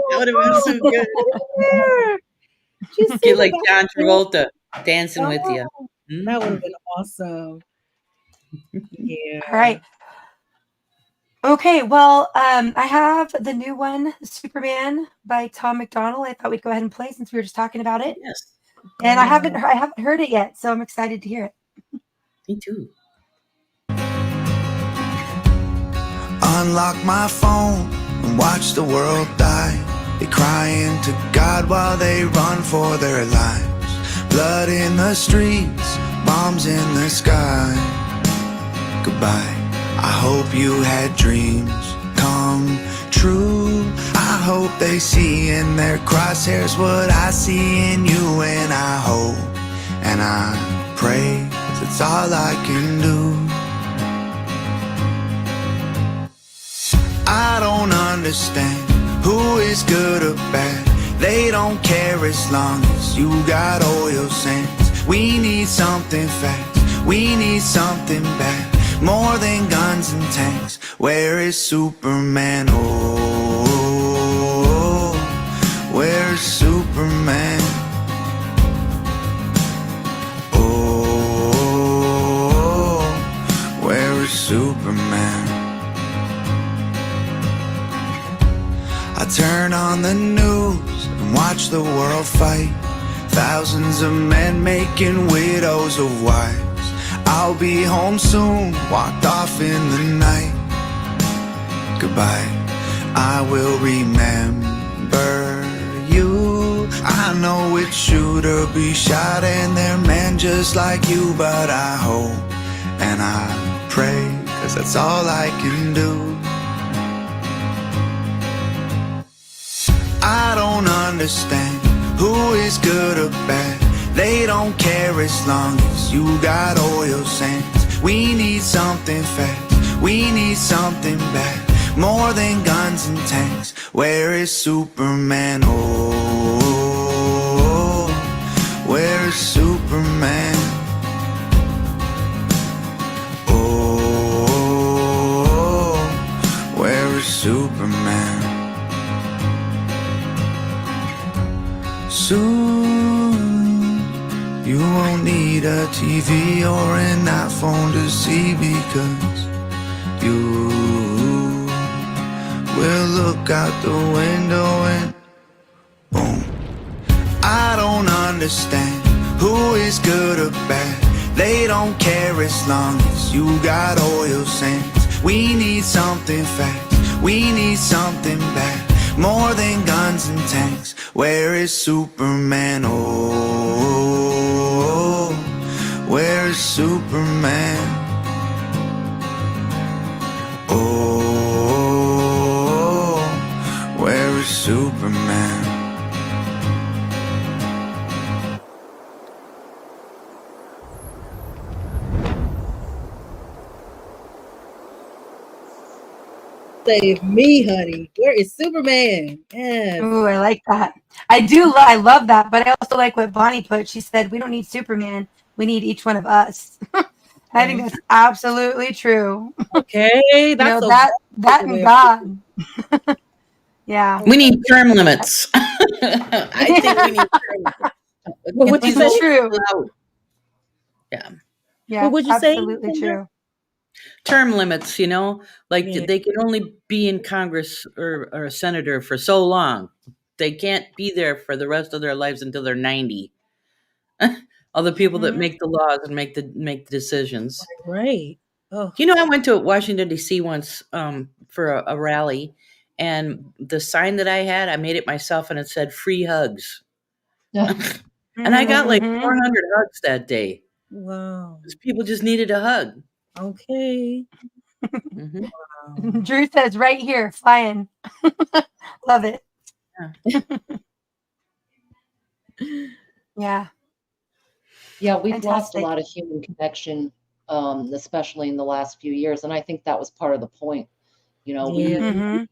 That would have been so good. there. Did you see Get the like back? John Travolta dancing with you. Oh, that would have been awesome. Yeah. All right. Okay, well, I have the new one, Superman by Tom McDonald. I thought we'd go ahead and play since we were just talking about it. Yes, And I haven't heard it yet, so I'm excited to hear it. me too. Unlock my phone and watch the world die. They crying to God while they run for their lives. Blood in the streets, bombs in the sky. Goodbye. I hope you had dreams come true. I hope they see in their crosshairs what I see in you. And I hope and I pray, 'cause it's all I can do. I don't understand who is good or bad. They don't care as long as you got oil sands. We need something fast, we need something bad. More than guns and tanks. Where is Superman? Oh, where is Superman? Oh, where is Superman? I turn on the news and watch the world fight. Thousands of men making widows of wives. I'll be home soon, walked off in the night. Goodbye, I will remember you. I know it's true to be shot and they're men just like you. But I hope and I pray, 'cause that's all I can do. I don't understand who is good or bad. They don't care as long as you got oil sands. We need something fast, we need something bad. More than guns and tanks. Where is Superman? Oh, where is Superman? Oh, where is Superman? Soon You won't need a TV or an iPhone to see, because you will look out the window and boom. I don't understand who is good or bad. They don't care as long as you got oil sands. We need something fast, we need something bad, more than guns and tanks. Where is Superman? Oh, where is Superman? Oh, where is Superman? Save me, honey. Where is Superman? Yes. Ooh, I like that. I love that. But I also like what Bonnie put. She said, we don't need Superman. We need each one of us. I think that's absolutely true. Okay, that's that and God. Yeah. We need term limits. I think we need term limits. What you This is say? true. Yeah. Yeah, What would you say, absolutely Kendra? true. Term limits, like Yeah. they can only be in Congress or a senator for so long. They can't be there for the rest of their lives until they're 90. All the people that make the laws and make the decisions. Right. Oh, I went to Washington, D.C. once for a rally, and the sign that I had, I made it myself, and it said free hugs. And I got like 400 hugs that day. wow. Because people just needed a hug. Okay. Mm-hmm. Wow. Drew says right here, flying. Love it. Yeah. Yeah, we've lost a Fantastic. lot of human connection, especially in the last few years, and I think that was part of the point. Yeah.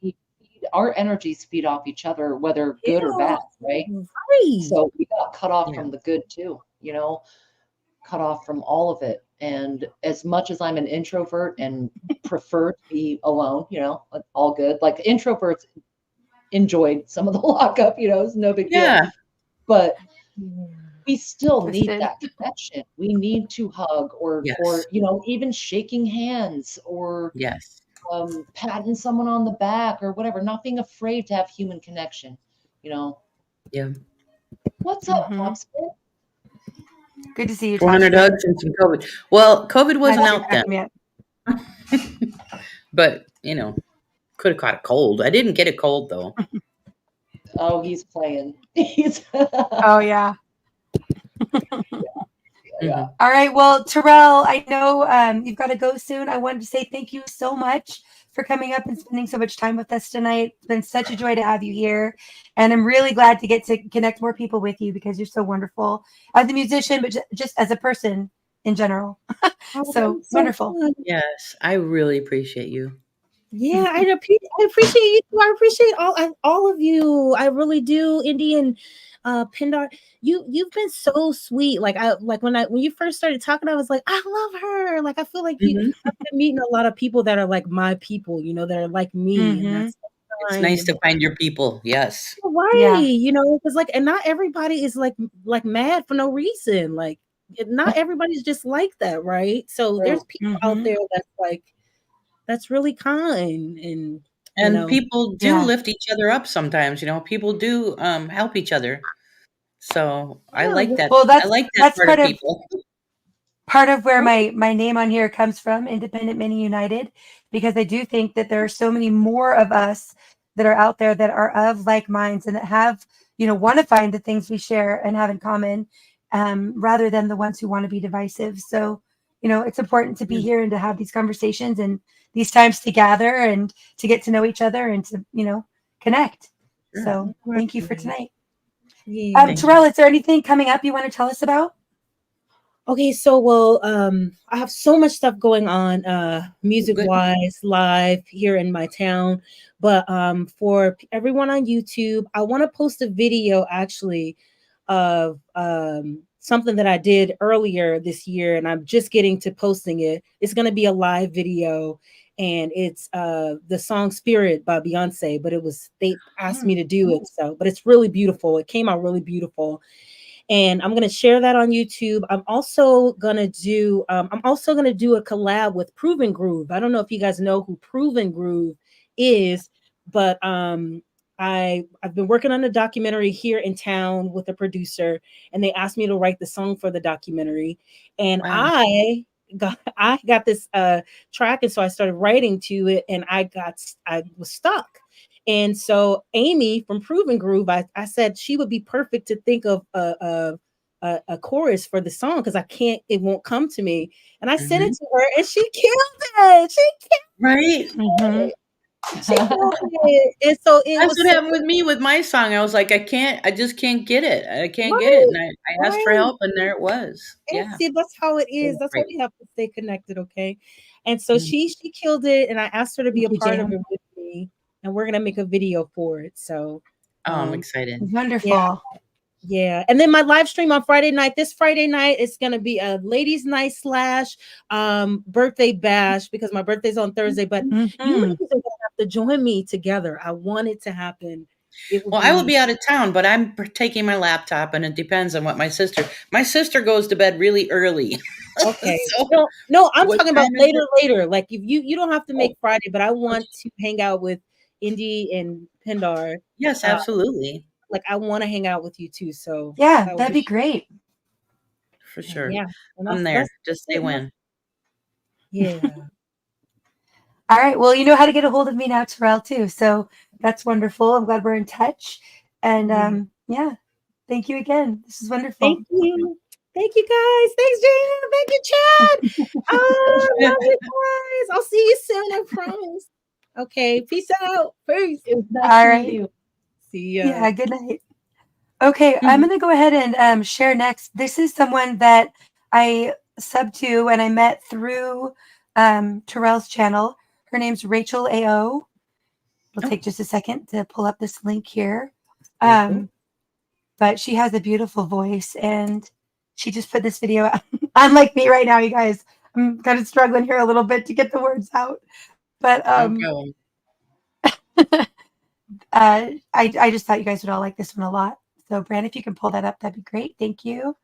Our energies feed off each other, whether good or bad, right? Right. So we got cut off Yeah. from the good too, cut off from all of it. And as much as I'm an introvert and prefer to be alone, all good. Like introverts enjoyed some of the lockup, it's no big deal. Yeah. But we still need Twisted. that connection. We need to hug or Yes. even shaking hands or Yes. patting someone on the back or whatever, not being afraid to have human connection. Yeah. What's up, Popspin? Good to see you. 400 Topspin. hugs and some COVID. Well, COVID wasn't out then, Yet. but could have caught a cold. I didn't get a cold though. Oh, he's playing. Oh yeah. Yeah. All right. Well, Terrell, I know you've got to go soon. I wanted to say thank you so much for coming up and spending so much time with us tonight. It's been such a joy to have you here. And I'm really glad to get to connect more people with you because you're so wonderful as a musician, but just as a person in general. So wonderful. Fun. Yes, I really appreciate you. Yeah, I appreciate you too. I appreciate all of you. I really do, Indy and Pindar. You've been so sweet. Like when you first started talking, I was like, I love her. Like I feel like I've been meeting a lot of people that are like my people, that are like me, and that's It's nice to find your people. Yes. right. Because and not everybody is like mad for no reason. Like not everybody's just like that, right? So there's people out there that's like. That's really kind and people do lift each other up sometimes. People do help each other. So I like that. Well, I like that part of people. Part of where my name on here comes from, IndependentMany United, because I do think that there are so many more of us that are out there that are of like minds and that have, want to find the things we share and have in common, rather than the ones who want to be divisive. So, it's important to be here and to have these conversations and these times to gather and to get to know each other and to, connect. Sure. So thank you for tonight. Yeah. Terrell, is there anything coming up you want to tell us about? Okay, so I have so much stuff going on music wise live here in my town, but for everyone on YouTube, I want to post a video actually of something that I did earlier this year, and I'm just getting to posting it. It's going to be a live video, and it's the song Spirit by Beyonce, but they asked me to do it, but it's really beautiful. It came out really beautiful. and I'm gonna share that on YouTube. I'm also gonna do a collab with Proven Groove. I don't know if you guys know who Proven Groove is, but I've been working on a documentary here in town with a producer, and they asked me to write the song for the documentary, and Wow. I got this track, and so I started writing to it, and I was stuck. And so Amy from Proven Groove, I said she would be perfect to think of a chorus for the song because it won't come to me. And I sent it to her, and she killed it. Right. Mhm. She killed it. And so it That's was what so happened with me with my song. I was like, I just can't get it. I can't get it. right, And I asked for right. help, and there it was. And Yeah. see, that's how it So is. That's why great. we have to stay connected, okay? And so Mm. she killed it, and I asked her to be Thank a you, part of Jan. it with me, and we're gonna make a video for it. So, Oh, I'm um, excited. yeah, Wonderful. yeah. And then my live stream on Friday night. This Friday night, it's gonna be a ladies' night slash birthday bash because my birthday's on Thursday. But you Mhm. ladies are gonna have to join me together. I want it to happen. It would Well, I will be be out of town, but I'm taking my laptop, and it depends on what my sister goes to bed really early. okay. So No, no, I'm what talking about time is later, it? later. Like if you don't have to Oh, make Friday, but I oh, want to hang out with Indy and Pindar. yes, Uh, absolutely. like I want to hang out with you too. So Yeah, that would that'd be be great. For sure. yeah. And I'm that's there. Just say it. when. Yeah. All right. Well, you know how to get a hold of me now, Terrell, too. So that's wonderful. I'm glad we're in touch. And Yeah. yeah, thank you again. This is wonderful. Thank you. Thank you guys. Thanks, Jan. Thank you, Chad. Love you guys. I'll see you soon, I promise. Okay. Peace out. Peace. It was nice All to meet right. you. See ya. Yeah, good night. Okay, I'm going to go ahead and share next. This is someone that I subbed to and I met through Terrell's channel. Her name's Rachel AO. It'll Oh, take just a second to pull up this link here. very cool. But she has a beautiful voice and she just put this video out. Unlike me right now, you guys, I'm kind of struggling here a little bit to get the words out. But No problem. I just thought you guys would all like this one a lot. So, Brand, if you can pull that up, that'd be great. Thank you.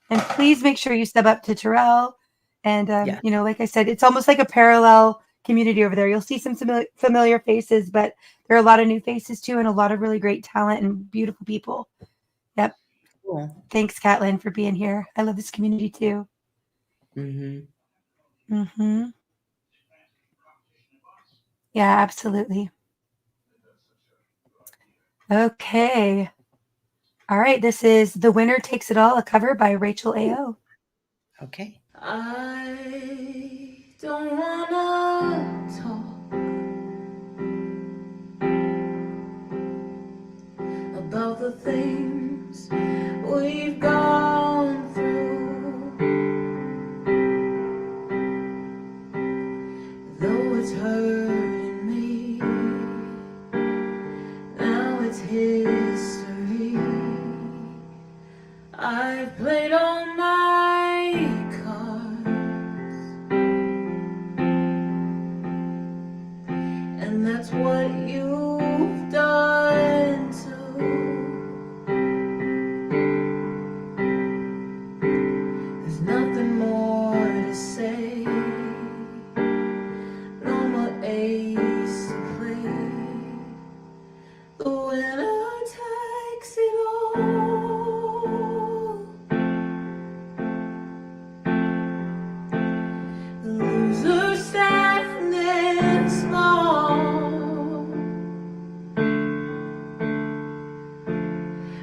And please make sure you sub up to Terrell. And, Yeah. like I said, it's almost like a parallel community over there. You'll see some familiar faces, but there are a lot of new faces too, and a lot of really great talent and beautiful people. Yep. Cool. Thanks, Catlin, for being here. I love this community too. Mm-hmm. Yeah, absolutely. Okay. All right. This is The Winner Takes It All, a cover by Rachel AO. Okay. I don't wanna talk about the things we've gone through, though it's hurting me. Now it's history. I've played all my cards, and that's what you've done too. There's nothing more to say, no more ace to play. The winner takes it all. The loser standing small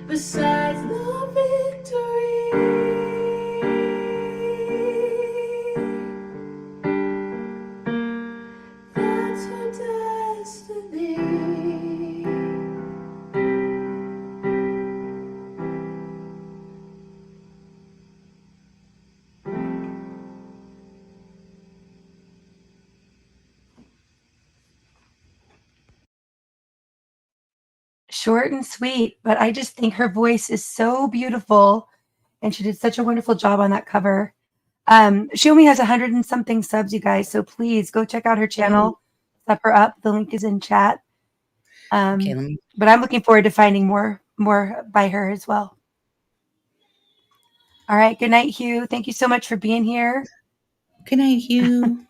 besides the victory. That's her destiny. Short and sweet, but I just think her voice is so beautiful and she did such a wonderful job on that cover. She only has 100 and something subs, you guys, so please go check out her channel, sub her up. The link is in chat. Okay, let me. But I'm looking forward to finding more by her as well. All right. Good night, Hugh. Thank you so much for being here. Good night, Hugh.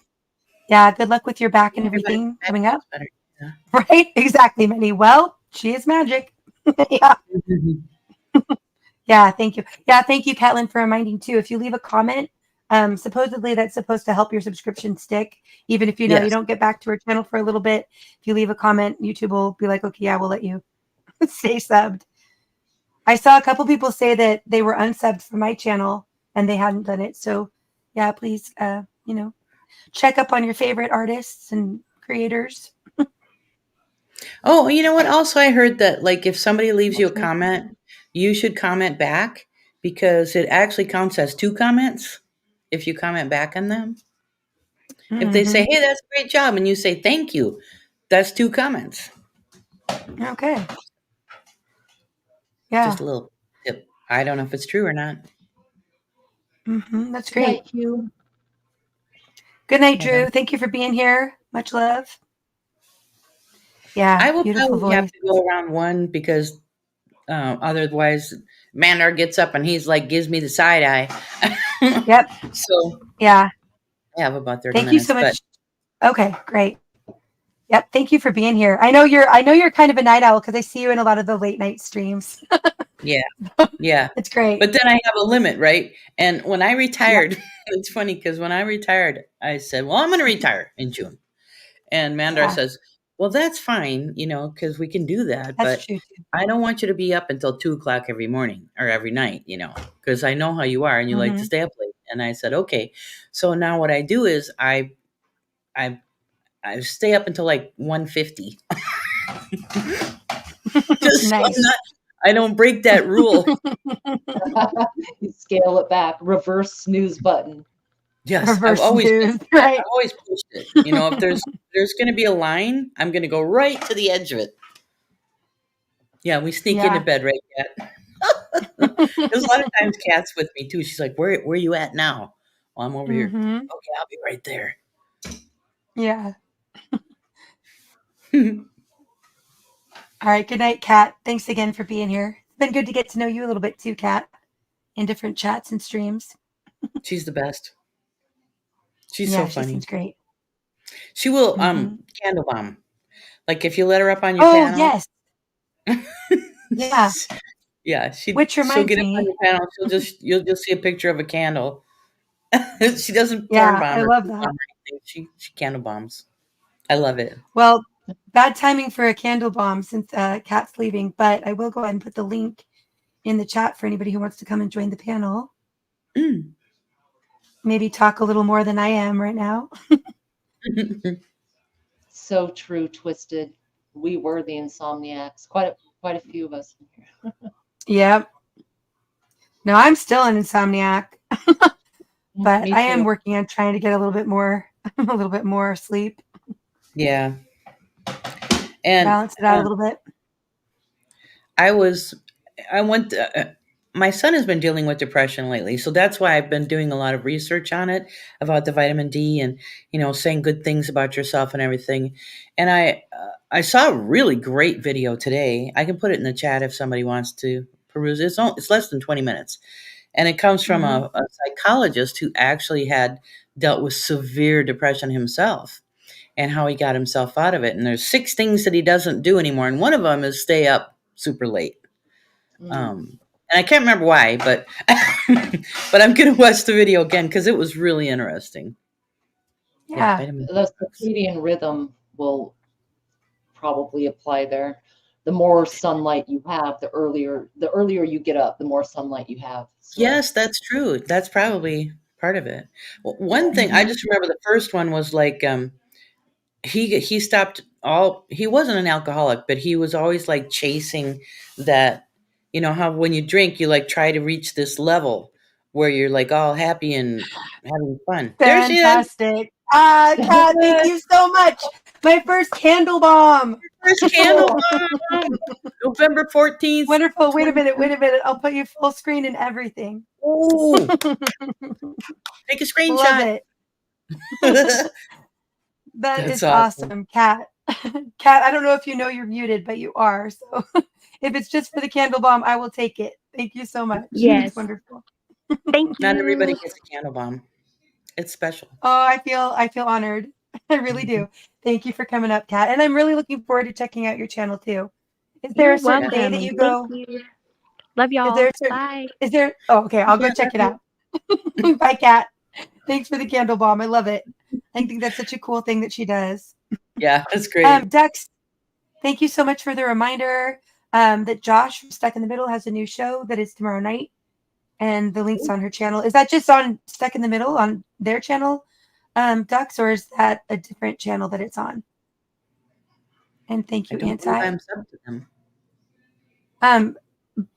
Yeah. Good luck with your back and Everybody everything back coming up. feels better. Yeah. Right? Exactly, Minnie. Well, she is magic. Yeah. Yeah. Thank you. Yeah. Thank you, Catlin, for reminding too. If you leave a comment, supposedly that's supposed to help your subscription stick. Even if you know you Yes. don't get back to our channel for a little bit, if you leave a comment, YouTube will be like, okay, yeah, we'll let you stay subbed. I saw a couple people say that they were unsubbed from my channel and they hadn't done it. So yeah, please, check up on your favorite artists and creators. Oh, you know what? Also, I heard that like if somebody leaves you a That's right. comment, you should comment back because it actually counts as 2 comments if you comment back on them. If they say, Mm-hmm. "Hey, that's a great job," and you say, "Thank you," that's 2 comments. Okay. Just Yeah. a little tip. I don't know if it's true or not. Mm-hmm. That's Good night, great. Hugh. Good night, Hold on. Drew. Thank you for being here. Much love. Yeah. I will Beautiful probably have voice. to go around 1 because otherwise Mandar gets up and he's like gives me the side eye. Yep. So Yeah. I have about 30 Thank you minutes, so but much. Okay. Great. Yep. Thank you for being here. I know you're kind of a night owl because I see you in a lot of the late night streams. yeah, yeah. It's great. But then I have a limit, right? And when I Yep. retired, it's funny because when I retired, I said, "Well, I'm going to retire in June." And Mandar Yeah. says, "Well, that's fine, because we can do that, That's but true too. I don't want you to be up until 2 o'clock every morning or every night, because I know how you are and you like to Mm-hmm. stay up late." And I said, "Okay." So now what I do is I I stay up until like 1:50, just so Nice. I don't break that rule. You scale it back. Reverse snooze button. Yes, I've Reverse always been news. like that. Right. I've always pushed it. If there's going to be a line, I'm going to go right to the edge of it. Yeah, we sneak into Yeah. bed, right, Kat? There's a lot of times Kat's with me too. She's like, "Where are you at now?" Well, I'm over here. Mm-hmm. Okay, I'll be right there. Yeah. All right. Good night, Kat. Thanks again for being here. It's been good to get to know you a little bit too, Kat, in different chats and streams. She's the best. She's so Yeah, she funny. seems great. She will Mm-hmm. candle bomb. Like if you let her up on your Oh, panel. yes. Yeah. Yeah, Which she'll reminds get up on me. your panel. You'll just see a picture of a candle. She doesn't porn Yeah, bomb I or love food that. bomb or anything. She candle bombs. I love it. Well, bad timing for a candle bomb since Kat's leaving, but I will go ahead and put the link in the chat for anybody who wants to come and join the panel. Mm. Maybe talk a little more than I am right now. So true, Twisted. We were the insomniacs. Quite a few of us. Yep. No, I'm still an insomniac, but Me I am too. working on trying to get a little bit more sleep, Yeah, and balance it out a little bit. I went. My son has been dealing with depression lately, so that's why I've been doing a lot of research on it about the vitamin D and saying good things about yourself and everything. And I saw a really great video today. I can put it in the chat if somebody wants to peruse it. It's less than 20 minutes, and it comes from Mm-hmm. a psychologist who actually had dealt with severe depression himself and how he got himself out of it. And there's 6 things that he doesn't do anymore, and one of them is stay up super late. And I can't remember why, but but I'm gonna watch the video again because it was really interesting. Yeah, Yeah. vitamin The detox. circadian rhythm will probably apply there. The more sunlight you have, the earlier you get up, the more sunlight you have. So Yes, that's true. That's probably part of it. One thing I Mm-hmm. just remember the first one was like he stopped all. He wasn't an alcoholic, but he was always like chasing that. How when you drink, you like try to reach this level where you're like all happy and having fun. There she is. Fantastic. Ah, Kat, thank you so much. My first candle bomb. First candle bomb, November 14th, Wonderful. Wait a 20. minute. Wait a minute. I'll put you full screen and everything. Oh, take a Love screenshot. it. That That's is awesome. awesome, Kat. Kat, I don't know if you know you're muted, but you are. So if it's just for the candle bomb, I will take it. Thank you so much. It's Yes. wonderful. Thank Not everybody you. gets a candle bomb. It's special. Oh, I feel honored. I really do. Thank you for coming up, Kat. And I'm really looking forward to checking out your channel too. Is there You're a certain day that welcome. you Thank go? you. Love Is y'all. there a certain Bye. is there oh okay, I'll go Yeah, check it out. Bye, Kat. Thanks for the candle bomb. I love it. I think that's such a cool thing that she does. yeah, that's great. Dex, thank you so much for the reminder that Josh from Stuck in the Middle has a new show that is tomorrow night, and the link's on her channel. Is that just on Stuck in the Middle on their channel, Dux, or is that a different channel that it's on? And thank I you, don't believe Anti. I'm sub to them.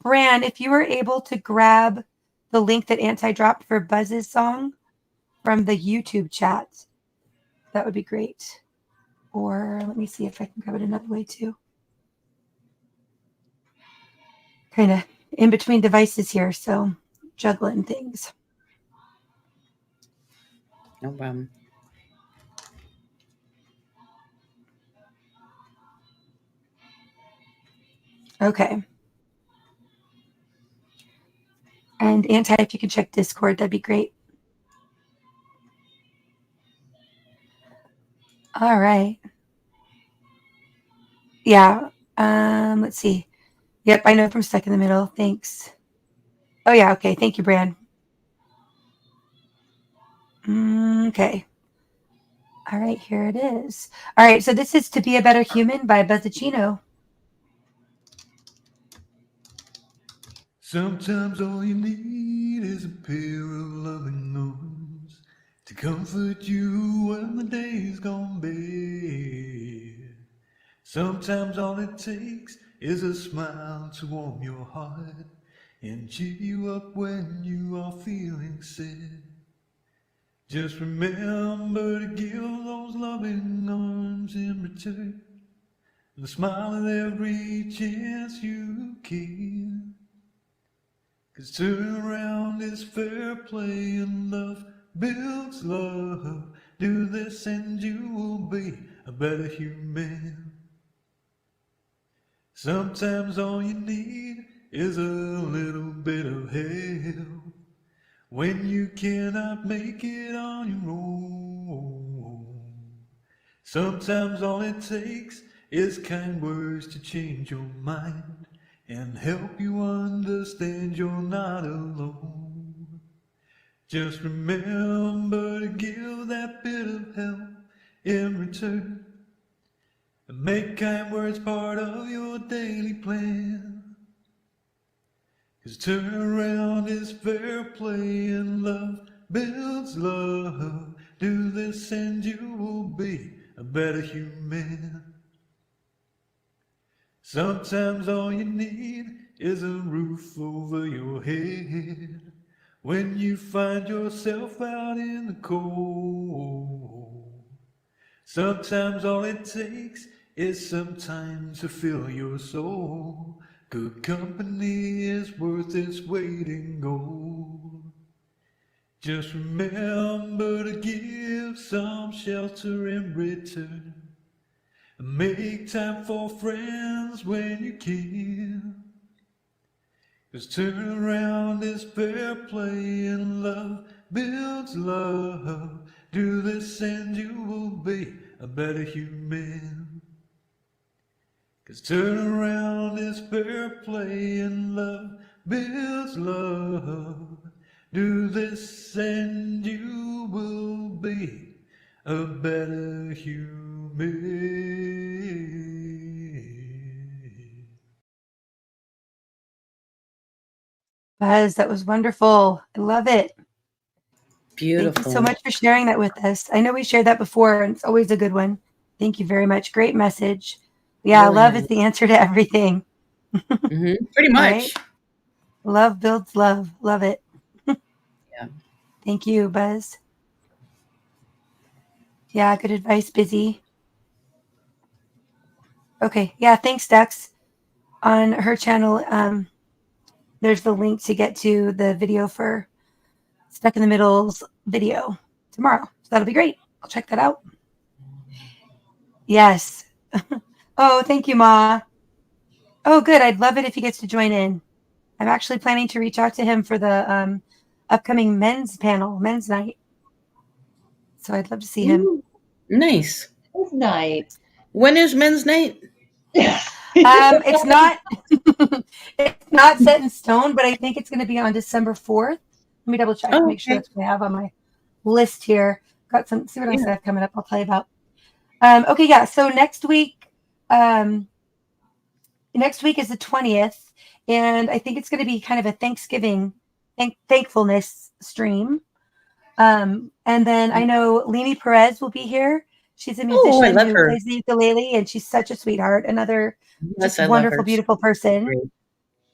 Bran, if you were able to grab the link that Anti dropped for Buzz's song from the YouTube chat, that would be great. Or let me see if I can grab it another way too. Kind of in between devices here, so juggling things. No problem. Okay. And Anti, if you can check Discord, that'd be great. All right. Yeah. Let's see. Yep, I know from Stuck in the Middle. Thanks. Oh yeah, okay. Thank you, Bran. Okay. All right, here it is. All right, so this is To Be a Better Human by Buzzacino. Sometimes all you need is a pair of loving arms to comfort you when the day's gone bad. Sometimes all it takes is a smile to warm your heart and cheer you up when you are feeling sad. Just remember to give those loving arms in return and smile at every chance you can. 'Cause turn around is fair play and love builds love. Do this and you will be a better human. Sometimes all you need is a little bit of help when you cannot make it on your own. Sometimes all it takes is kind words to change your mind and help you understand you're not alone. Just remember to give that bit of help in return and make kind words part of your daily plan. 'Cause turn around is fair play and love builds love. Do this and you will be a better human. Sometimes all you need is a roof over your head when you find yourself out in the cold. Sometimes all it takes is some time to fill your soul. Good company is worth its weight in gold. Just remember to give some shelter in return. Make time for friends when you can. 'Cause turn around is fair play and love builds love. Do this and you will be a better human. 'Cause turn around is fair play and love builds love. Do this and you will be a better human. Buzz, that was wonderful. I love it. Beautiful. Thank you so much for sharing that with us. I know we shared that before, and it's always a good one. Thank you very much. Great message. Yeah, Really love nice. is the answer to everything. Pretty much. Right? Love builds love. Love it. Yeah. Thank you, Buzz. Yeah, good advice, Busy. Okay. Yeah, thanks, Dex. On her channel, there's the link to get to the video for Stuck in the Middle's video tomorrow. So that'll be great. I'll check that out. Yes. Oh, thank you, Ma. Oh, good. I'd love it if he gets to join in. I'm actually planning to reach out to him for the upcoming men's panel, men's night. So I'd love to see him. Ooh, Nice. that's nice. When is men's night? It's not it's not set in stone, but I think it's going to be on December 4th. Let me double check to Oh, make sure okay. that's what I have on my list here. Got some. See what else Yeah. I have coming up. I'll tell you about. Okay, yeah. So next week is the 20th, and I think it's going to be kind of a Thanksgiving thankfulness stream. And then I know Lini Perez will be here. She's a Oh, I musician love who her. plays the ukulele, and she's such a sweetheart. Another Yes, just I love her. wonderful, beautiful person. Great.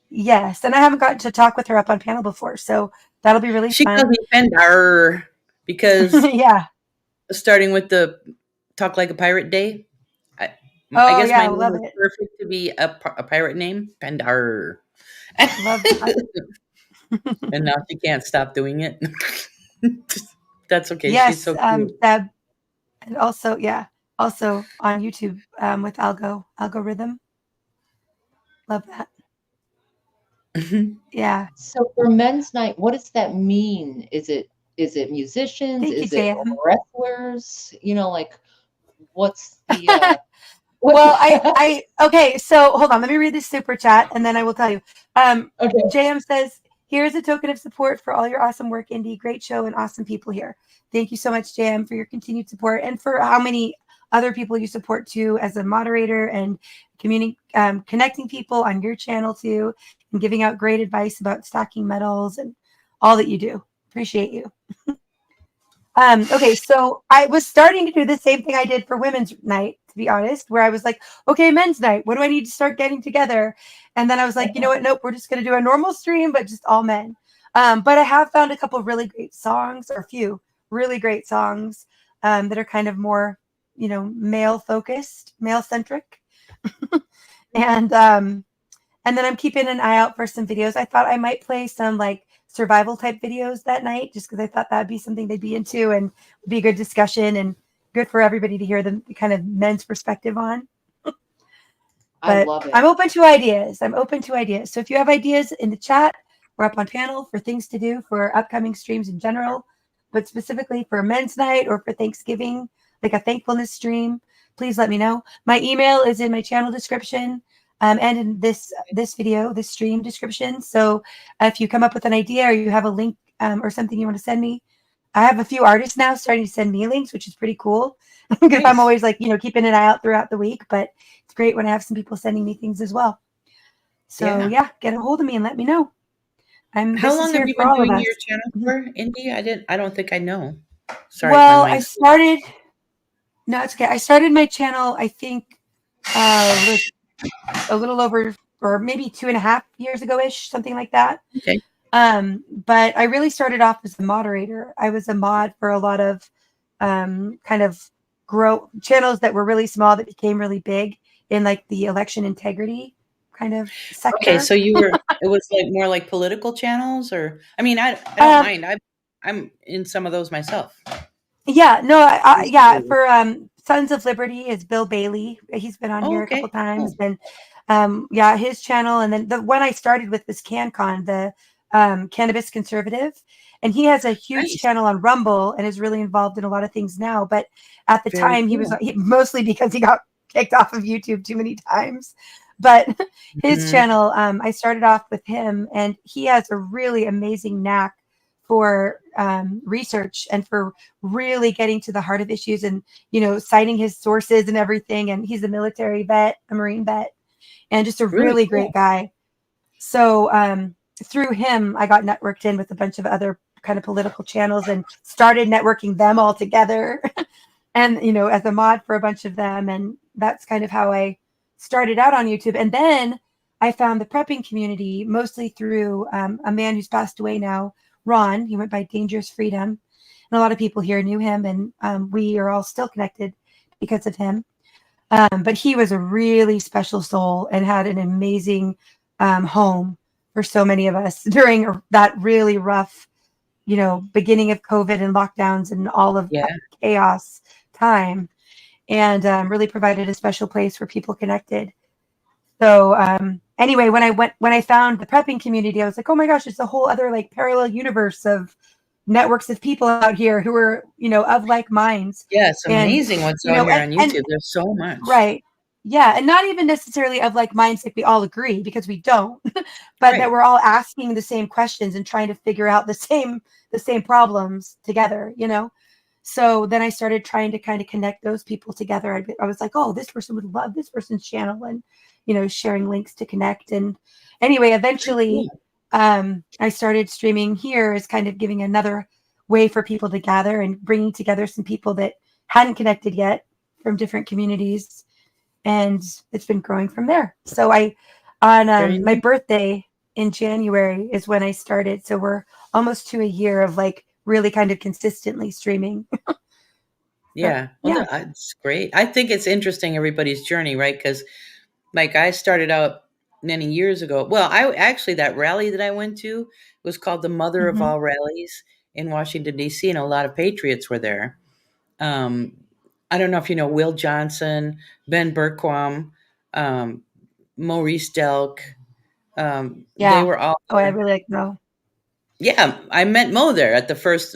Yes, and I haven't gotten to talk with her up on panel before, so that'll be really She calls fun. me Pendar because Yeah. starting with the Talk Like a Pirate Day, I Oh guess my yeah, name love is it. perfect to be a pirate name, Pendar. Love that. And now she can't stop doing it. That's okay. She's Yes, so cute. Deb, and also also on YouTube with algorithm. Love that. Yeah. So for men's night, what does that mean? Is it musicians? Thank you, Is it JM. wrestlers? Like what's the Well, okay, so hold on, let me read this super chat and then I will tell you. Okay. JM says, here's a token of support for all your awesome work, Indy. Great show and awesome people here. Thank you so much, JM, for your continued support and for how many other people you support too as a moderator and connecting people on your channel too and giving out great advice about stacking metals and all that you do. Appreciate you. Okay, so I was starting to do the same thing I did for women's night, to be honest, where I was like, okay, men's night, what do I need to start getting together? And then I was like, you know what? Nope, we're just going to do a normal stream, but just all men. But I have found a couple of really great songs, or a few really great songs that are kind of more, male focused, male centric. And then I'm keeping an eye out for some videos. I thought I might play some like survival type videos that night, just because I thought that'd be something they'd be into and would be a good discussion and good for everybody to hear the kind of men's perspective on. I But love it. I'm open to ideas. So if you have ideas in the chat or up on panel for things to do for upcoming streams in general, but specifically for men's night or for Thanksgiving, like a thankfulness stream, please let me know. My email is in my channel description. And in this stream description. So if you come up with an idea or you have a link or something you want to send me, I have a few artists now starting to send me links, which is pretty cool because I'm Nice. always like, keeping an eye out throughout the week. But it's great when I have some people sending me things as well. So yeah, get a hold of me and let me know. How long have you for been all of doing us. your channel for, Indy? I don't think I know. Sorry, Well, my I mind's started. No, it's okay. I started my channel, I think, like a little over, or maybe 2.5 years ago-ish, something like that. okay. But I really started off as a moderator. I was a mod for a lot of kind of grow channels that were really small that became really big in like the election integrity kind of sector. Okay, so it was like more like political channels, or I don't mind. I'm in some of those myself. Yeah, no, for Sons of Liberty is Bill Bailey. He's been on Oh, here a couple okay. times. Cool. And his channel. And then the one I started with was CanCon, the Cannabis Conservative. And he has a huge Nice. channel on Rumble and is really involved in a lot of things now. But at the Very time, cool. mostly because he got kicked off of YouTube too many times. But his channel, I started off with him, and he has a really amazing knack for research and for really getting to the heart of issues and, citing his sources and everything. And he's a military vet, a Marine vet, and just a really cool. great guy. So through him, I got networked in with a bunch of other kind of political channels and started networking them all together. And, as a mod for a bunch of them. And that's kind of how I started out on YouTube. And then I found the prepping community mostly through a man who's passed away now, Ron. He went by Dangerous Freedom. And a lot of people here knew him. And we are all still connected because of him. But he was a really special soul and had an amazing home for so many of us during that really rough, beginning of COVID and lockdowns and all of that chaos time, and really provided a special place where people connected. So anyway, when I found the prepping community, I was like, oh my gosh, it's a whole other like parallel universe of networks of people out here who are, of like minds. Yeah, it's And, amazing what's out here on and YouTube. There's so much. right. Yeah. And not even necessarily of like minds like we all agree, because we don't, but that Right. we're all asking the same questions and trying to figure out the same problems together. So then I started trying to kind of connect those people together. I was like, oh, this person would love this person's channel, and, sharing links to connect. And anyway, eventually, I started streaming here as kind of giving another way for people to gather and bringing together some people that hadn't connected yet from different communities. And it's been growing from there. So on Very my nice. birthday in January is when I started. So we're almost to a year of like really kind of consistently streaming. Yeah. Well, Yeah. that's great. I think it's interesting, everybody's journey, right? Because like I started out many years ago. Well, that rally that I went to was called the Mother of Mm-hmm. All Rallies in Washington, D.C., and a lot of patriots were there. Um, I don't know if you know Will Johnson, Ben Berquam, um, Maurice Delk. They Yeah. were all Oh, I there. really like no. Yeah, I met Mo there at the first.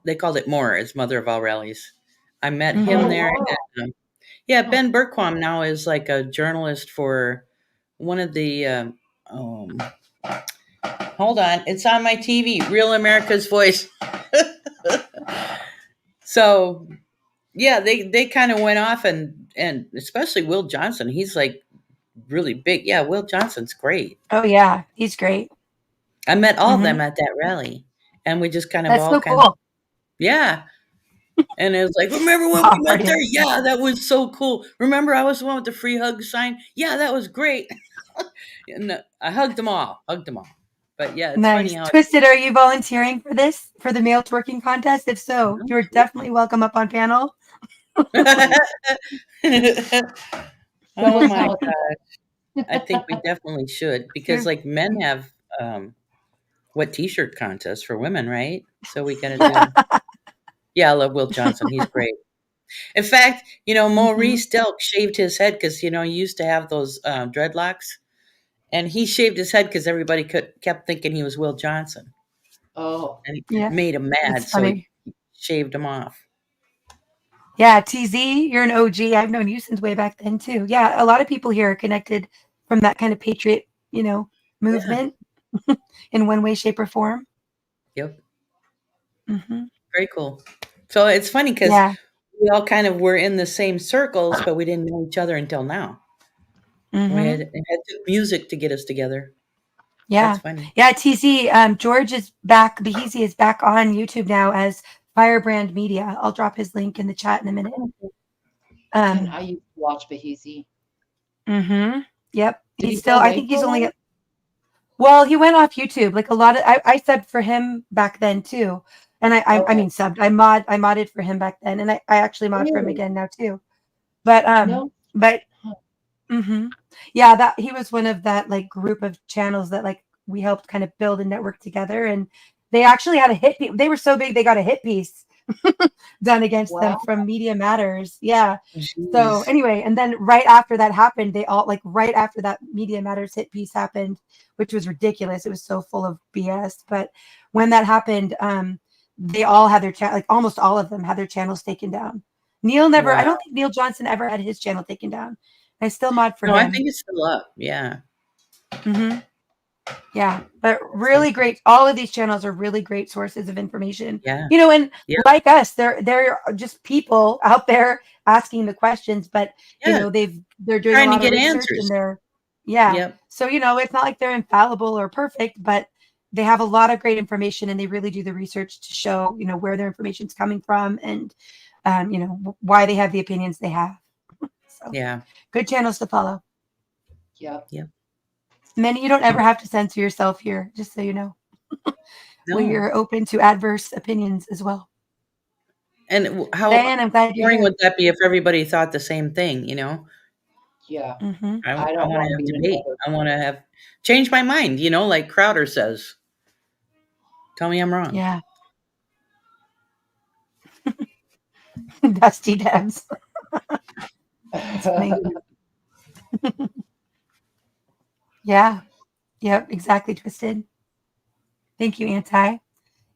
They called it More. It's Mother of All Rallies. I met him Mm-hmm. Oh, there. wow. And, yeah, Huh. Ben Berquam now is like a journalist for one of the. Um, hold on, it's on my TV. Real America's Voice. So yeah, they kind of went off, and especially Will Johnson. He's like really big. Yeah, Will Johnson's great. Oh yeah, he's great. I met all of Mm-hmm. them at that rally, and we just kind of That's all so kind of cool. yeah. And it was like, remember when we Wow, met party there? like Yeah, that was so cool. Remember, I was the one with the free hug sign. Yeah, that was great. And I hugged them all. Hugged them all. But yeah, it's funny nice. how. Twisted, are you volunteering for this for the male twerking contest? If so, you're definitely welcome up on panel. Show Oh us my how it's god! I think we definitely should, because Sure. like men have what T-shirt contests for women, right? So we got to do. Yeah, I love Will Johnson. He's great. In fact, Mm-hmm. Maurice Delk shaved his head because he used to have those dreadlocks, and he shaved his head because everybody kept thinking he was Will Johnson, Oh, and it Yeah, made him that's mad, so he funny. shaved him off. Yeah, TZ, you're an OG. I've known you since way back then too. Yeah, a lot of people here are connected from that kind of patriot, Yeah. movement in one way, shape, or form. Yep. Hmm. Very cool. So it's funny because Yeah. we all kind of were in the same circles, but we didn't know each other until now. Hmm. It had music to get us together. That's Yeah. funny. Yeah. TZ, George is back. Behezi is back on YouTube now as Firebrand Media. I'll drop his link in the chat in a minute. man, Um, I used to watch Bahisi. yep. Did He's he still, go I away think for a he's only, while? well, he went off YouTube. Like a lot of, I subbed for him back then too. And I Okay. mean, I modded for him back then. And I actually mod for him Really? again now too. But, No. but, Huh. hmm yeah, that he was one of that like group of channels that like we helped kind of build a network together. And they actually had a hit. They were so big, they got a hit piece done against them Wow. from Media Matters. Yeah. So Jeez. anyway, and then right after that happened, they all like right after that Media Matters hit piece happened, which was ridiculous. It was so full of BS. But when that happened, they all had their channel, like almost all of them had their channels taken down. Neil never, I Wow. don't think Neil Johnson ever had his channel taken down. I still mod for No, I him. think it's still up. Yeah. Hmm. Yeah, but That's so really great. All of these channels are really great sources of information. yeah. And Yep. like us, they're just people out there asking the questions, but Yeah. they're doing a Trying to lot of get research and answers. yeah. Yep. So it's not like they're infallible or perfect, but they have a lot of great information and they really do the research to show, where their information's coming from and why they have the opinions they have. So Yeah. good channels to follow. Yep. Yep. Many, you don't ever have to censor yourself here, just so you know. We No. are open to adverse opinions as well. And how Diane, I'm glad you're boring here. would that be if everybody thought the same thing? Yeah. Hmm. I I don't want want to to have be any debate. better. I want to have change my mind. Like Crowder says. Tell me I'm wrong. Yeah. Dusty Debs. That's funny. Yeah. Yep. Exactly, Twisted. Thank you, Anti.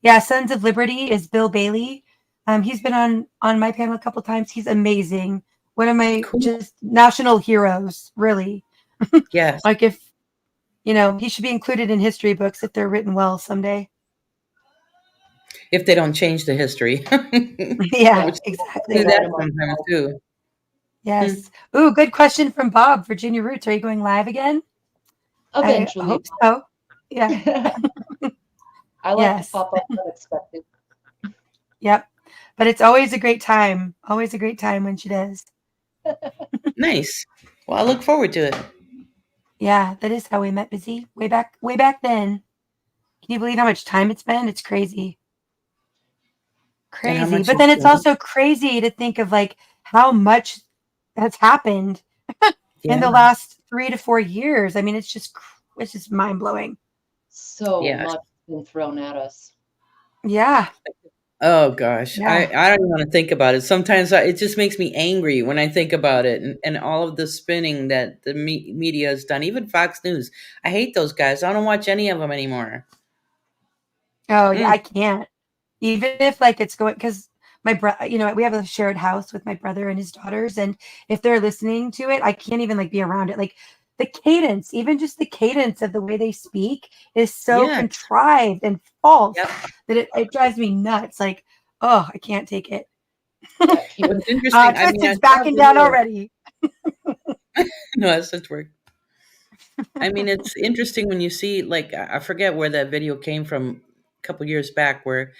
Yeah. Sons of Liberty is Bill Bailey. He's been on my panel a couple times. He's amazing. One of my Cool. just national heroes, really. Yes. Like if he should be included in history books if they're written well someday. If they don't change the history. Yeah, Which They do exactly. write that them sometimes themselves. too. Hmm. Yes. Ooh, good question from Bob, Virginia Roots. Are you going live again? I Eventually. hope so. Yeah. I like to Yes. pop up unexpected. Yep. But it's always a great time. Always a great time when she does. Nice. Well, I look forward to it. Yeah, that is how we met, Busy. Way back then. Can you believe how much time it's been? It's crazy. And how Crazy. much But has then it's changed. also crazy to think of like how much has happened in the Yeah. last 3 to 4 years. I mean, it's just mind blowing. So Yes. much has been thrown at us. Yeah. Oh gosh, Yeah. I don't even want to think about it. Sometimes it just makes me angry when I think about it, and all of the spinning that the media has done. Even Fox News, I hate those guys. I don't watch any of them anymore. Oh yeah, I Mm, can't. Even if like it's going because my brother, we have a shared house with my brother and his daughters, and if they're listening to it, I can't even like be around it. Like the cadence, even just the cadence of the way they speak is so yes. contrived and false Yep. that it drives me nuts. Like, oh, I can't take it. Yeah, keep What's interesting? I mean, I Twisted's saw a backing down video. already. No, that's such work. I mean, it's interesting when you see, like, I forget where that video came from a couple years back, where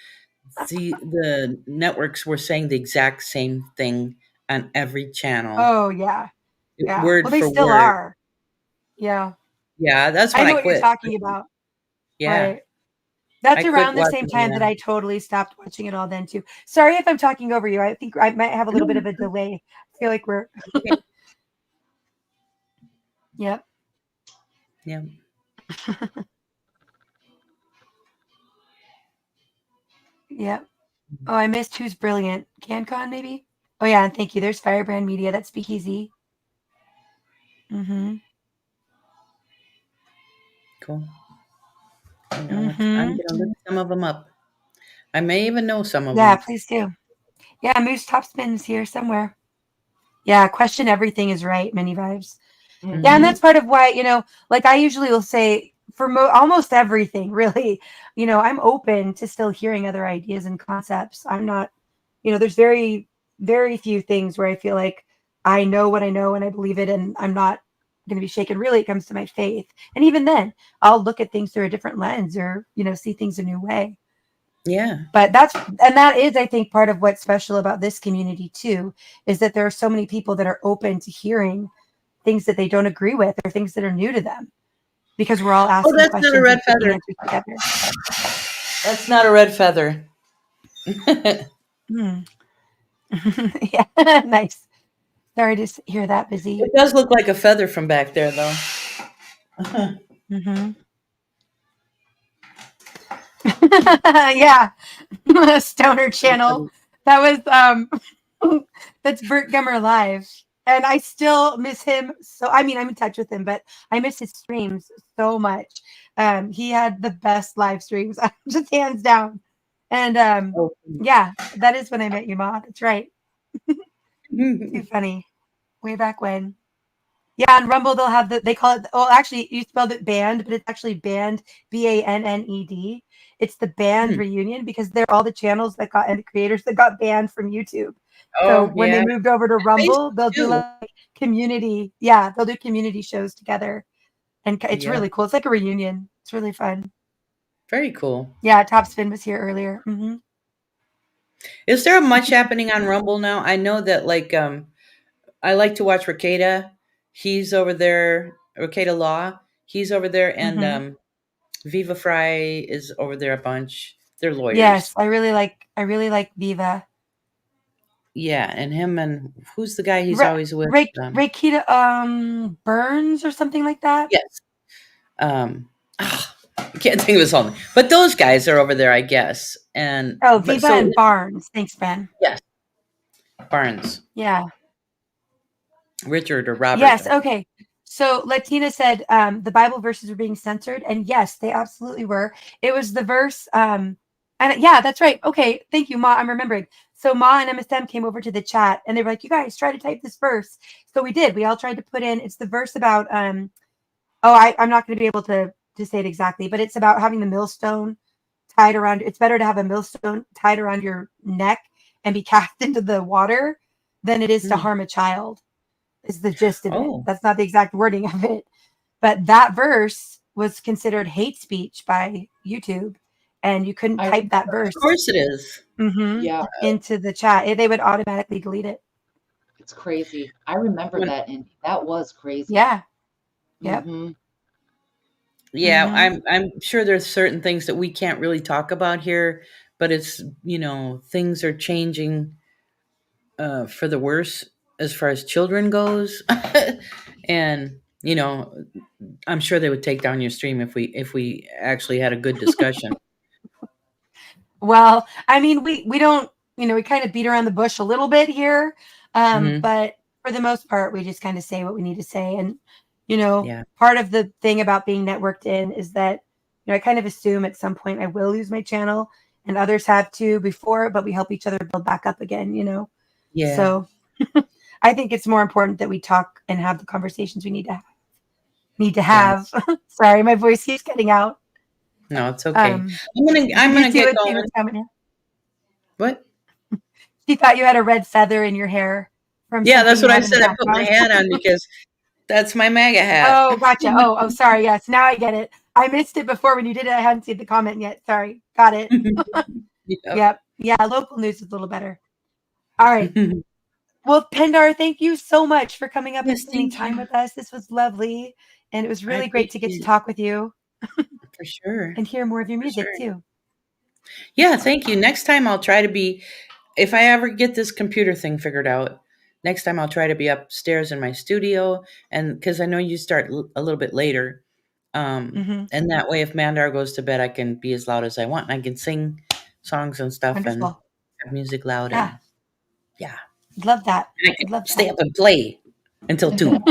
the networks were saying the exact same thing on every channel, Oh yeah, yeah. word Well, they for still word. are. Yeah, Yeah, that's I when know I what you're quit. talking about. Yeah, Right. That's I quit around the same watching time that them. I totally stopped watching it all then too. Sorry if I'm talking over you. I think I might have a little bit No, of a delay. I feel like we're okay. yep. Yeah. Yep. Oh, I missed Who's Brilliant. CanCon maybe? Oh yeah, and thank you. There's Firebrand Media. That's Speakeasy. Mm-hmm. Cool. Hang on, I'm Mm-hmm. gonna look some of them up. I may even know some of Yeah, them. please do. Yeah, Moose Topspin's here somewhere. Yeah, question everything is right. Many vibes. Yeah, and Mhm. that's part of why, like I usually will say for almost everything, really, I'm open to still hearing other ideas and concepts. I'm not, there's very, very few things where I feel like I know what I know and I believe it and I'm not going to be shaken. Really, it comes to my faith. And even then, I'll look at things through a different lens or, see things a new way. Yeah. But that is, I think, part of what's special about this community too, is that there are so many people that are open to hearing things that they don't agree with or things that are new to them because we're all Oh, asking that's not a questions red and picking feather. answers together. That's not a red feather. It Hmm. Yeah, nice. Sorry to hear that, Busy. does look like a feather from back there, though. Hmm. Yeah, Stoner Channel. That was that's Bert Gummer live, and I still miss him. So I mean, I'm in touch with him, but I miss his streams so much. He had the best live streams, just hands down. And Oh. yeah, that is when I met you, Ma. That's right. Too funny. Way back when. Yeah, on Rumble they'll have they call it, well actually you spelled it band, but it's actually band, Banned. It's the band Hmm. reunion because they're all the channels that got and the creators that got banned from YouTube. So Oh, when they yeah. moved over to Rumble, Facebook they'll do too. like community, yeah, they'll do community shows together. And it's Yeah. really cool. It's like a reunion. It's really fun. Very cool. Yeah, Top Spin was here earlier. Hmm. Is there much happening on Rumble now? I know that, like, I like to watch Ricada. He's over there. Ricada Law. He's over there, and Hmm. Viva Fry is over there a bunch. They're Yes, lawyers. I really like Viva. Yeah, and him and who's the guy he's always with? Rakita Burns or something like that. Yes. I can't think of his whole name, but those guys are over there, I guess. And Oh, but Viva so and Barnes. Thanks, Ben. yes, Barnes, Yeah. Richard or Robert. Yes. Okay. So Latina said the Bible verses were being censored, and yes, they absolutely were. It was the verse, and yeah, that's right. Okay, thank you, Ma. I'm remembering. So Ma and MSM came over to the chat, and they were like, "You guys try to type this verse." So we did. We all tried to put in. It's the verse about. Oh, I'm not going to be able to say it exactly, but it's about having the millstone tied around. It's better to have a millstone tied around your neck and be cast into the water than it is to Hmm. harm a child. Is the gist of it. Oh, That's not the exact wording of it, but that verse was considered hate speech by YouTube, and you couldn't I type that remember. of verse course it is. Yeah, into the chat. They would automatically delete it. it's crazy. I remember When, that, Indy. That was crazy. Yeah. Yep. Mm-hmm. yeah, I'm sure there's certain things that we can't really talk about here, but it's, things are changing for the worse as far as children goes. And, I'm sure they would take down your stream if we actually had a good discussion. Well, I mean, we don't, we kind of beat around the bush a little bit here, Hmm. but for the most part, we just kind of say what we need to say. And Yeah. part of the thing about being networked in is that I kind of assume at some point I will lose my channel, and others have too before, but we help each other build back up again. Yeah. So I think it's more important that we talk and have the conversations we need to Yeah. have. Sorry, my voice keeps getting out. No, it's okay. Um, I'm you gonna see get what she going. was coming in. What? She thought you had a red feather in your hair from Yeah, something that's you what I have in the said. I put my background. hat on because that's my MAGA hat. Oh, gotcha. Oh, sorry. Yes, now I get it. I missed it before when you did it. I hadn't seen the comment yet. Sorry. Got it. Yep. Yep. Yeah, local news is a little better. All right. Well, Pendar, thank you so much for coming up and Yes, spending thank time you. with us. This was lovely, and it was I really great to get to appreciate it talk with you for sure. and hear more of your For music sure. too. Yeah, thank you. Next time I'll try to be, if I ever get this computer thing figured out, next time I'll try to be upstairs in my studio, and because I know you start a little bit later. Hmm. And that way, if Mandar goes to bed, I can be as loud as I want, and I can sing songs and stuff and Wonderful. have music loud, Yeah, and yeah, I'd love that. and I I'd can love stay that. up and play until 2.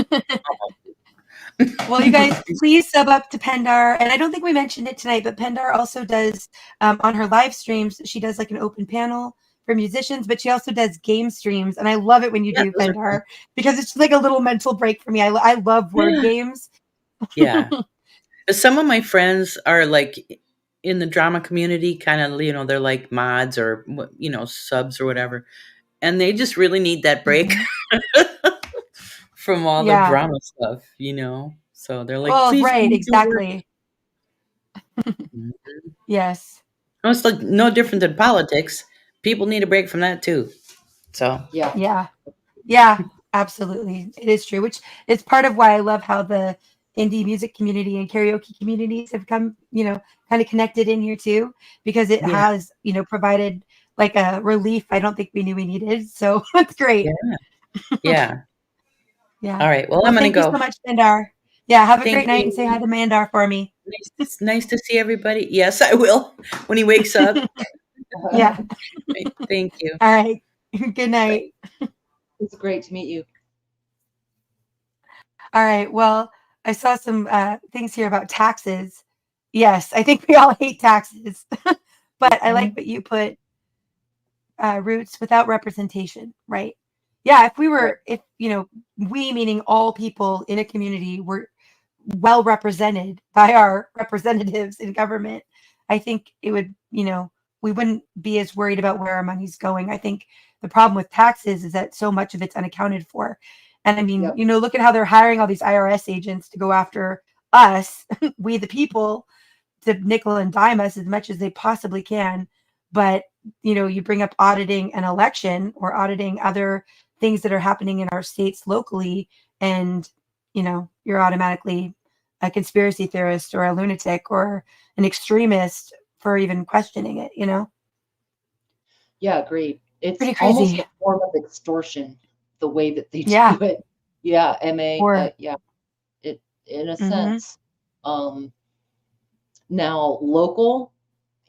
Well, you guys, please sub up to Pendar. And I don't think we mentioned it tonight, but Pendar also does on her live streams, she does like an open panel for musicians, but she also does game streams. And I love it when you Yeah, do those are fun. Pendar because it's just like a little mental break for me. I love word games. Yeah. But some of my friends are like in the drama community, kind of, they're like mods or, subs or whatever. And they just really need that break Mhm. from all the Yeah. drama stuff. So they're like, Well, please, can right. you do work? Exactly. Mhm. Yes. No, it's like no different than politics. People need a break from that too. So, Yeah. Yeah. Yeah. Absolutely. It is true, which is part of why I love how the indie music community and karaoke communities have come, kind of connected in here too, because it yeah, has, provided like a relief I don't think we knew we needed. So that's great. yeah, yeah. Yeah. All right. Well, Well, I'm going to thank you so go. much, Mandar. Yeah. Have a Thank great night and say hi you. to Mandar for me. Nice to see everybody. Yes, I will when he wakes up. Yeah. Right, thank you. All right. Good Bye. night. It's great to meet you. All right. Well, I saw some things here about taxes. Yes, I think we all hate taxes, but I like Mhm. what you put roots without representation, right? Yeah, if we Right. were, if, we meaning all people in a community were well represented by our representatives in government, I think it would, we wouldn't be as worried about where our money's going. I think the problem with taxes is that so much of it's unaccounted for. And I mean, Yep. look at how they're hiring all these IRS agents to go after us, we the people, to nickel and dime us as much as they possibly can. But, you bring up auditing an election or auditing other things that are happening in our states locally, and, you're automatically a conspiracy theorist or a lunatic or an extremist for even questioning it. Yeah, agreed. It's Pretty almost crazy. a form of extortion, the way that they do Yeah. it. Yeah, MA, Or, yeah, it in a hmm sense. Now local,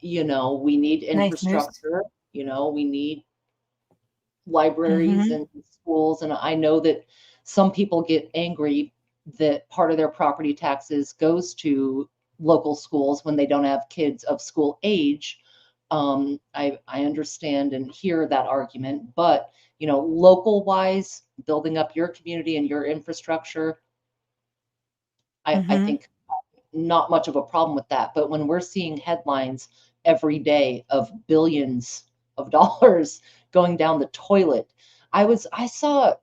we need nice news. infrastructure, we need libraries Hmm. and schools. And I know that some people get angry that part of their property taxes goes to local schools when they don't have kids of school age. I understand and hear that argument, but local wise, building up your community and your infrastructure, I think not much of a problem with that. But when we're seeing headlines every day of billions of dollars going down the toilet, I saw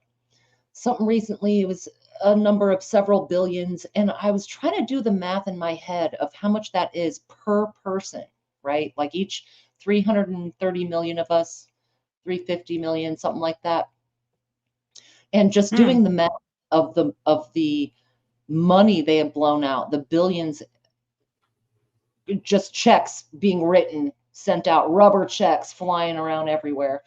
something recently. It was a number of several billions, and I was trying to do the math in my head of how much that is per person, right? Like each 330 million of us, 350 million, something like that. And just doing the math of the money they have blown out, the billions, just checks being written, sent out, rubber checks flying around everywhere.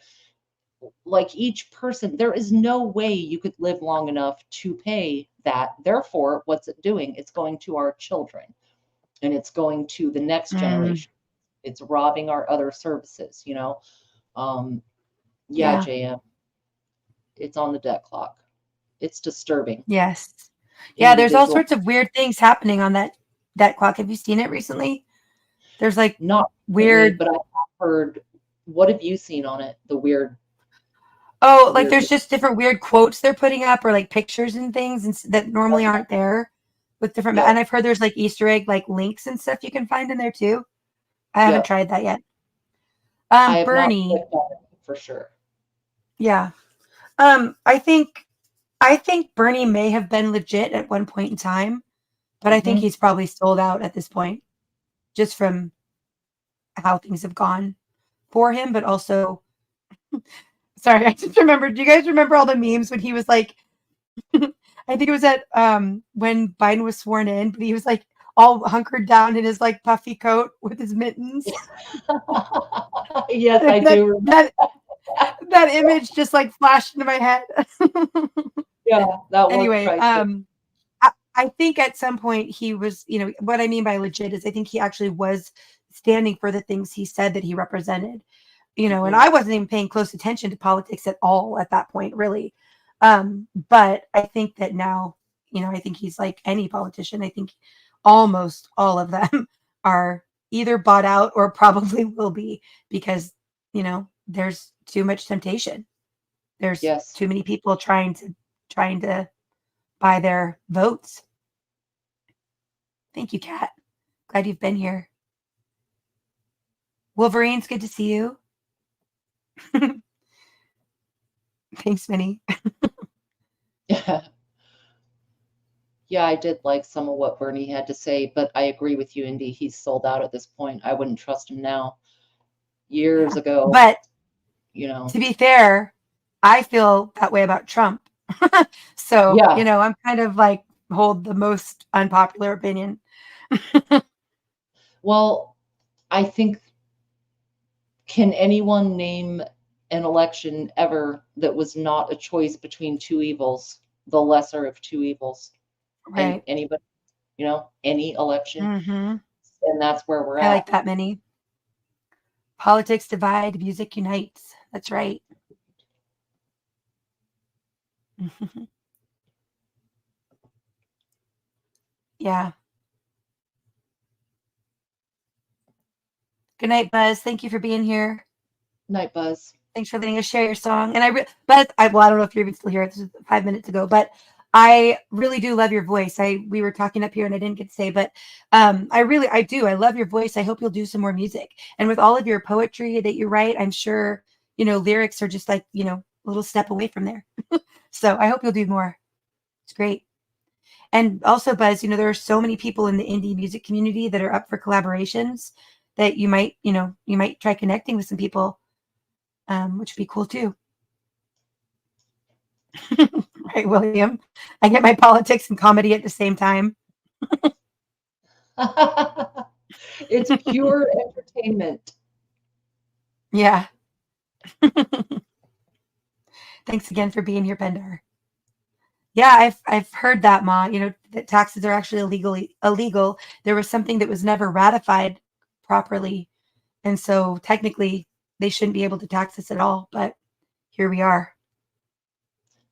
Like each person, there is no way you could live long enough to pay that. Therefore, what's it doing? It's going to our children, and it's going to the next generation. It's robbing our other services, Yeah, JM, it's on the debt clock. It's disturbing. Yes. Yeah, there's all Individual, sorts of weird things happening on that clock. Have you seen it recently? There's like not really, weird. but I have heard. What have you seen on it? The weird. Oh, like Weird. there's just different weird quotes they're putting up, or like pictures and things that normally aren't there with different. Yep. And I've heard there's like Easter egg like links and stuff you can find in there too. I haven't Yep. tried that yet. I have Bernie. not clicked on it for sure. Yeah. I think Bernie may have been legit at one point in time, but I think he's probably sold out at this point, just from how things have gone for him. But also, sorry, I just remembered. Do you guys remember all the memes when he was like, I think it was at when Biden was sworn in, but he was like all hunkered down in his like puffy coat with his mittens. Yes, I do remember. That image just like flashed into my head. Yeah, that Anyway, was I think at some point he was, what I mean by legit is I think he actually was standing for the things he said that he represented, and I wasn't even paying close attention to politics at all at that point, really. But I think that now, I think he's like any politician. I think almost all of them are either bought out or probably will be, because, there's too much temptation. There's too many people trying to buy their votes. Thank you, Kat. Glad you've been here. Wolverine's good to see you. Thanks, Minnie. Yeah, I did like some of what Bernie had to say, but I agree with you, Indy. He's sold out at this point. I wouldn't trust him now. Years ago. But, to be fair, I feel that way about Trump. So, I'm kind of like hold the most unpopular opinion. Well, I think, can anyone name an election ever that was not a choice between two evils, the lesser of two evils? Right. Anybody, any election. And that's where we're at. I like that, Minnie. Politics divide, music unites. That's right. Yeah. Good night, Buzz. Thank you for being here. Night, Buzz. Thanks for letting us share your song. And I don't know if you're even still here. This is 5 minutes ago, but I really do love your voice. We were talking up here and I didn't get to say, but I do. I love your voice. I hope you'll do some more music. And with all of your poetry that you write, I'm sure, lyrics are just like, a little step away from there. So I hope you'll do more. It's great. And also, Buzz, there are so many people in the indie music community that are up for collaborations that you might try connecting with some people, which would be cool too. Right, William? I get my politics and comedy at the same time. It's pure entertainment. Yeah. Thanks again for being here, Pendar. Yeah, I've heard that, Ma. That taxes are actually illegal. There was something that was never ratified properly, and so technically they shouldn't be able to tax us at all. But here we are.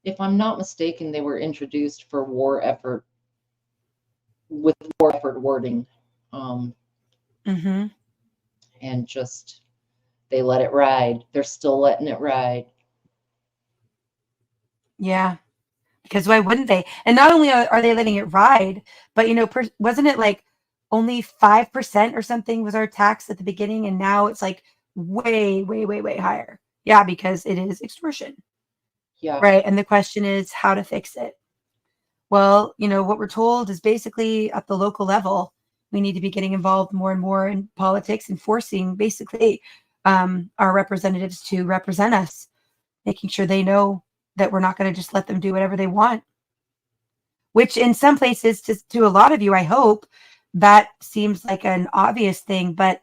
If I'm not mistaken, they were introduced for war effort different wording. Mm-hmm. And just, they let it ride. They're still letting it ride. Yeah. Because why wouldn't they? And not only are they letting it ride, but wasn't it like only 5% or something was our tax at the beginning, and now it's like way, way, way, way higher. Yeah, because it is extortion, Yeah. right? And the question is how to fix it. Well, what we're told is basically at the local level, we need to be getting involved more and more in politics and forcing basically our representatives to represent us, making sure they know that we're not going to just let them do whatever they want. Which in some places, to a lot of you, I hope, that seems like an obvious thing. But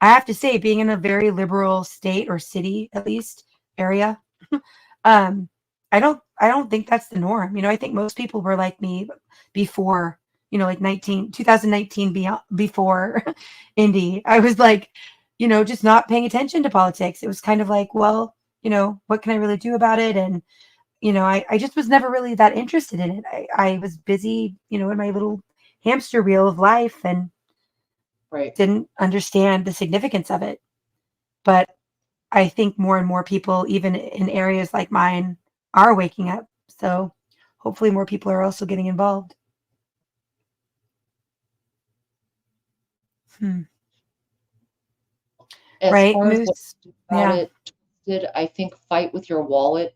I have to say, being in a very liberal state or city, at least area, um, I don't think that's the norm. I think most people were like me before, like 2019 before Indy. I was like, just not paying attention to politics. It was kind of like, well, what can I really do about it? And I just was never really that interested in it. I was busy, in my little hamster wheel of life and Right. didn't understand the significance of it. But I think more and more people, even in areas like mine, are waking up. So hopefully more people are also getting involved. As Right, far as what Moose? to do about Yeah. it, Twisted, I think fight with your wallet.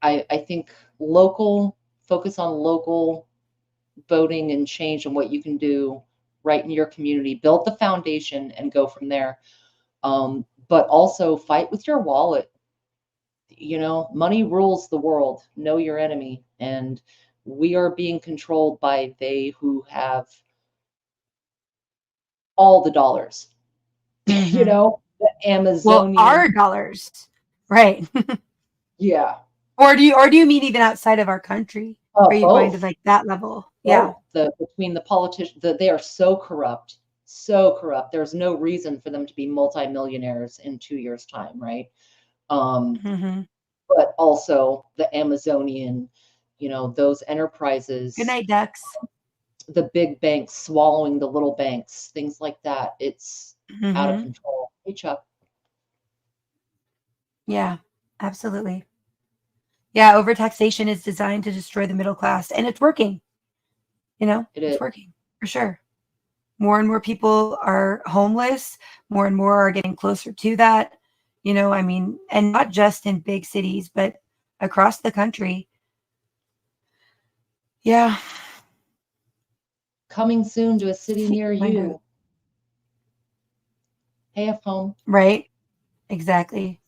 I think focus on local voting and change and what you can do right in your community. Build the foundation and go from there. But also fight with your wallet. Money rules the world. Know your enemy. And we are being controlled by they who have all the dollars. Mhm. The Well, Amazonian. our dollars, right? Yeah. Or do you mean even outside of our country? Are you going to Both. like that level? Yeah. Between the politicians, they are so corrupt, so corrupt. There's no reason for them to be multimillionaires in 2 years' time, right? Mm-hmm. But also the Amazonian, those enterprises, Good night, ducks. the big banks swallowing the little banks, things like that. It's out of Mm-hmm. control. Hey, Chuck. Yeah, absolutely. Yeah, overtaxation is designed to destroy the middle class, and it's working. It is. It's working for sure. More and more people are homeless. More and more are getting closer to that. And not just in big cities, but across the country. Yeah. Coming soon to a city near Find you. out. Hey, home. Right. Exactly.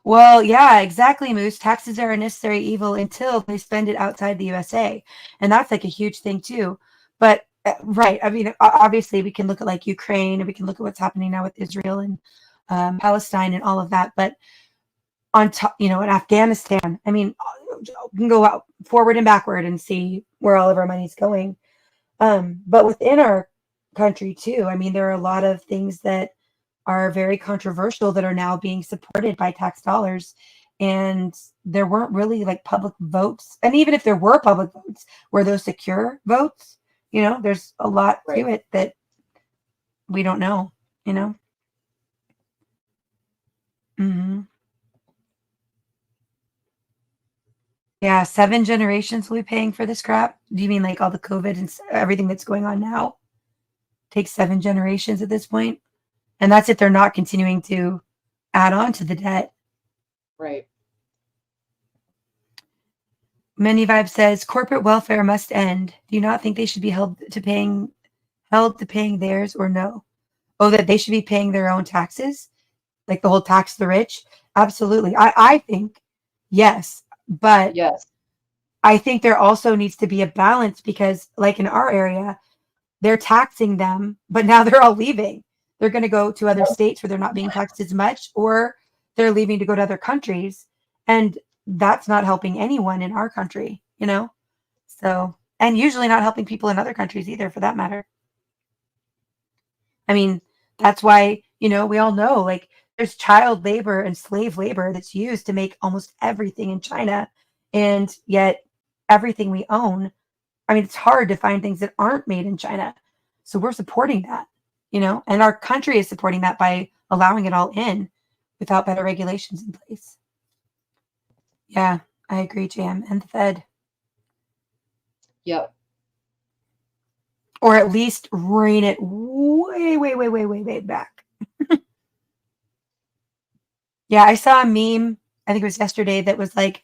Well, yeah, exactly, Moose. Taxes are a necessary evil until they spend it outside the USA. And that's like a huge thing too. But right, I mean, obviously we can look at like Ukraine and we can look at what's happening now with Israel and Palestine and all of that. But on top, in Afghanistan, I mean, we can go out forward and backward and see where all of our money's going. But within our country too, I mean, there are a lot of things that are very controversial that are now being supported by tax dollars. And there weren't really like public votes. And even if there were public votes, were those secure votes? There's a lot Right. to it that we don't know, Mm-hmm. Yeah, 7 generations will be paying for this crap. Do you mean like all the COVID and everything that's going on now? Takes 7 generations at this point. And that's if they're not continuing to add on to the debt. Right. Many Vibe says corporate welfare must end. Do you not think they should be held to paying theirs, or no? Oh, that they should be paying their own taxes? Like the whole tax the rich? Absolutely. I think yes, but Yes. I think there also needs to be a balance because like in our area, they're taxing them, but now they're all leaving. They're going to go to other states where they're not being taxed as much, or they're leaving to go to other countries. And that's not helping anyone in our country, So, and usually not helping people in other countries either, for that matter. I mean, that's why, we all know like there's child labor and slave labor that's used to make almost everything in China. And yet everything we own I mean, it's hard to find things that aren't made in China. So we're supporting that, and our country is supporting that by allowing it all in without better regulations in place. Yeah, I agree, Jam. And the Fed. Yep. Or at least rein it way back. Yeah, I saw a meme, I think it was yesterday, that was like,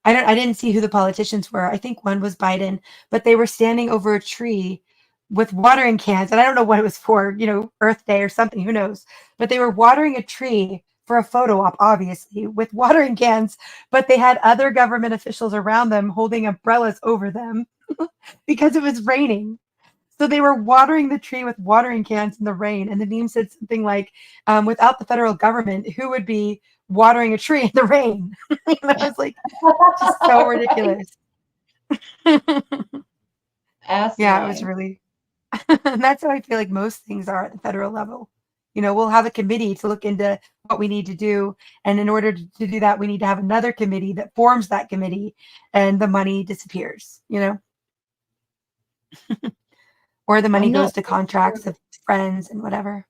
I didn't see who the politicians were. I think one was Biden, but they were standing over a tree with watering cans, and I don't know what it was for, Earth Day or something, who knows. But they were watering a tree for a photo op, obviously, with watering cans, but they had other government officials around them holding umbrellas over them because it was raining. So they were watering the tree with watering cans in the rain. And the meme said something like, without the federal government, who would be watering a tree in the rain? I was like, just so ridiculous. Yeah, it was really, and that's how I feel like most things are at the federal level. We'll have a committee to look into what we need to do. And in order to do that, we need to have another committee that forms that committee, and the money disappears, or the money I'm goes not to so contracts sure. of friends and whatever.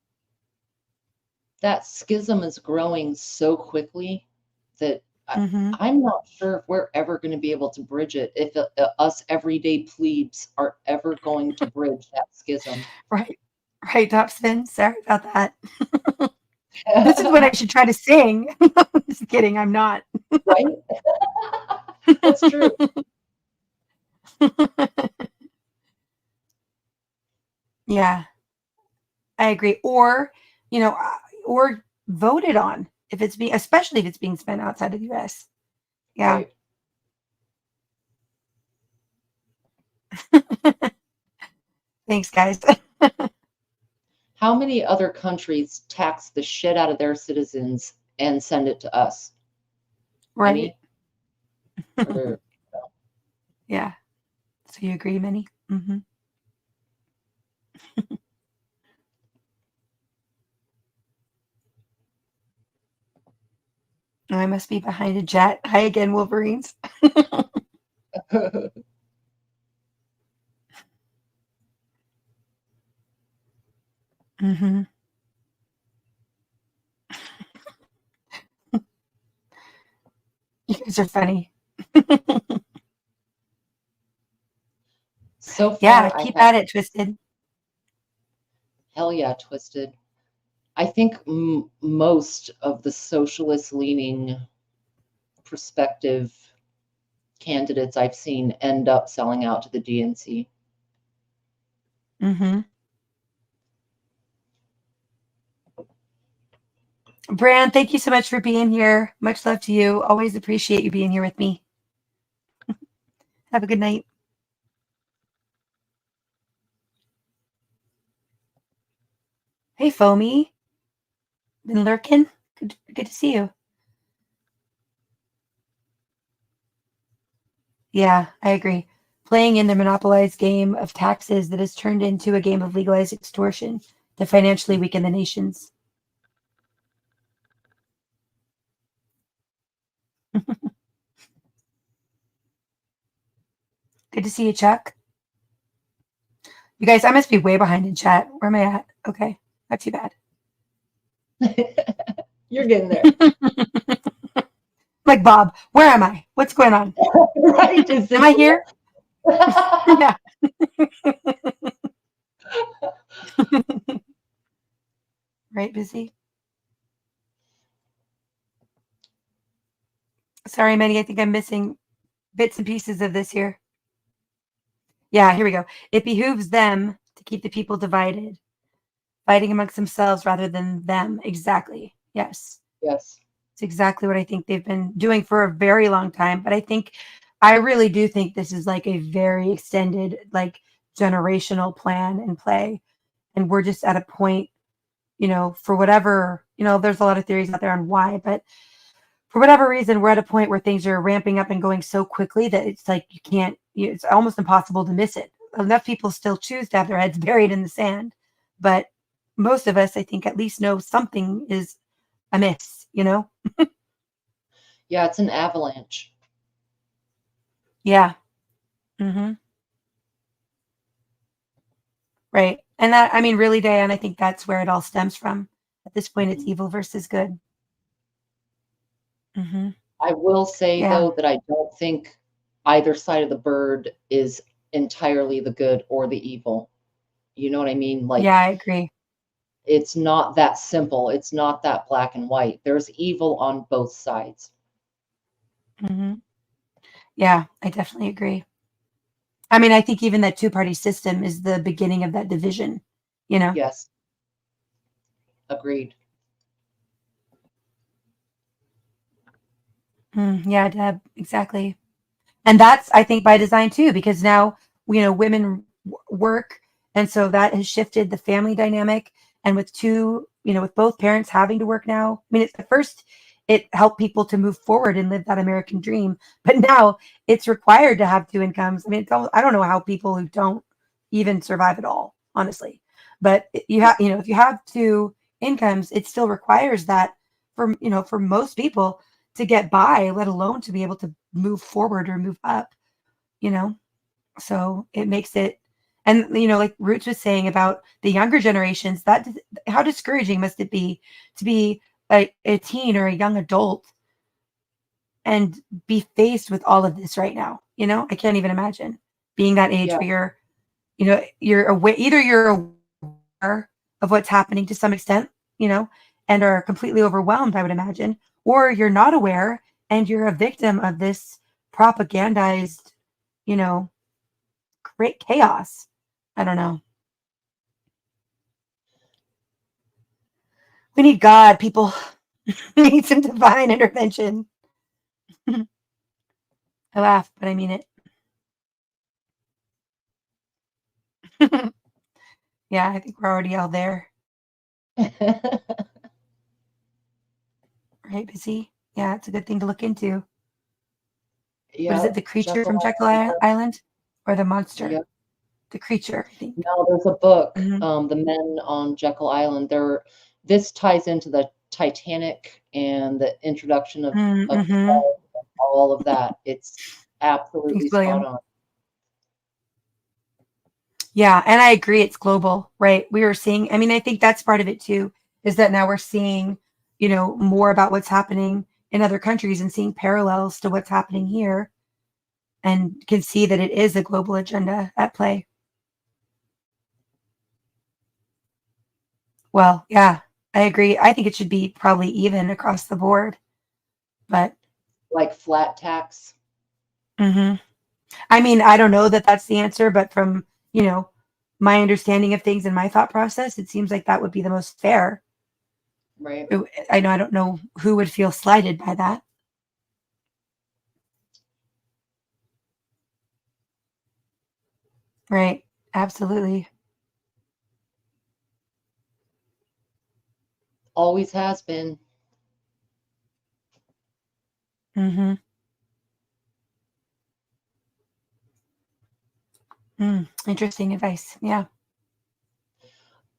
That schism is growing so quickly that Mhm. I'm not sure if we're ever going to be able to bridge it, if us everyday plebes are ever going to bridge that schism. Right. Right, Dobson. Sorry about that. This is what I should try to sing. Just kidding, I'm not. Right? That's true. Yeah, I agree. Or, or voted on if it's being, especially if it's being spent outside of the US. Yeah. Right. Thanks, guys. How many other countries tax the shit out of their citizens and send it to us? Right. Any? Yeah. So you agree, Minnie? Mm-hmm. I must be behind a jet. Hi again, Wolverines. Mm-hmm. You guys are funny. So far, Yeah, keep at it, Twisted. Hell yeah, Twisted. I think most of the socialist leaning prospective candidates I've seen end up selling out to the DNC. Mm-hmm. Bran, thank you so much for being here. Much love to you. Always appreciate you being here with me. Have a good night. Hey, Foamy. Been lurking? Good to see you. Yeah, I agree. Playing in the monopolized game of taxes that has turned into a game of legalized extortion to financially weaken the nations. Good to see you, Chuck. You guys, I must be way behind in chat. Where am I at? Okay, not too bad. You're getting there. Like, Bob, where am I? What's going on? Right? Am I here? Yeah. Right, busy. Sorry, Manny, I think I'm missing bits and pieces of this here. Yeah, here we go. It behooves them to keep the people divided, fighting amongst themselves rather than them. Exactly. Yes. Yes. It's exactly what I think they've been doing for a very long time. But I really do think this is like a very extended, like generational plan and play. And we're just at a point, for whatever, there's a lot of theories out there on why, but for whatever reason, we're at a point where things are ramping up and going so quickly that it's like it's almost impossible to miss it. Enough people still choose to have their heads buried in the sand, but most of us, I think, at least know something is amiss, Yeah, it's an avalanche. Yeah. Mm-hmm. Right. And that, I mean, really, Diane, I think that's where it all stems from. At this point, it's evil versus good. Hmm. I will say Yeah. though that I don't think either side of the bird is entirely the good or the evil. You know what I mean? Yeah, Like I agree. it's not that simple. It's not that black and white. There's evil on both sides. Hmm. Yeah, I definitely agree. I mean, I think even that two-party system is the beginning of that division, you know? Yes, agreed. Yeah, Deb, exactly. And that's, I think, by design too, because now, women work. And so that has shifted the family dynamic. And with with both parents having to work now, I mean, it's at first it helped people to move forward and live that American dream. But now it's required to have two incomes. I mean, I don't know how people who don't even survive at all, honestly. But you have, if you have two incomes, it still requires that for most people to get by, let alone to be able to move forward or move up, you know? So it makes it, and like Roots was saying about the younger generations, how discouraging must it be to be a teen or a young adult and be faced with all of this right now? I can't even imagine being that age Yeah. where you're aware, either you're aware of what's happening to some extent, and are completely overwhelmed, I would imagine, or you're not aware and you're a victim of this propagandized, you know, great chaos. I don't know. We need God, people. We need some divine intervention. I laugh, but I mean it. Yeah, I think we're already all there. Right, Busy? Yeah, it's a good thing to look into. What is Yeah, it, the creature Jekyll from Jekyll Island. Island? Or the monster? Yeah. The creature, I think. Now there's a book, Hmm. The Men on Jekyll Island. This ties into the Titanic and the introduction of Mm-hmm. all of that. It's Thanks, absolutely spot William. on. Yeah, and I agree it's global, right? We were seeing, I mean, I think that's part of it too, is that now we're seeing, more about what's happening in other countries and seeing parallels to what's happening here and can see that it is a global agenda at play. Well, yeah, I agree. I think it should be probably even across the board, but Like flat tax. mhm. I mean, I don't know that that's the answer, but from, my understanding of things and my thought process, it seems like that would be the most fair. Right. I don't know who would feel slighted by that. Right. Absolutely. Always has been. Mm-hmm. Interesting advice. Yeah.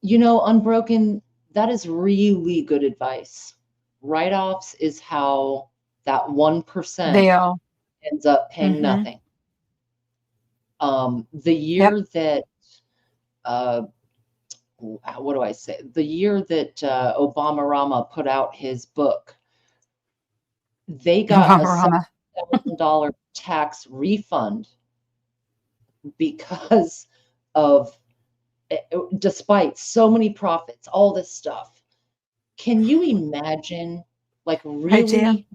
Unbroken, that is really good advice. Write-offs is how that 1% They all. ends up paying Mm-hmm. nothing. The Yep. year that what do I say? The year that Obama Rama put out his book, they got a Rama. $7,000 tax refund because of, despite so many profits, all this stuff. Can you imagine, like, Right, Jan? really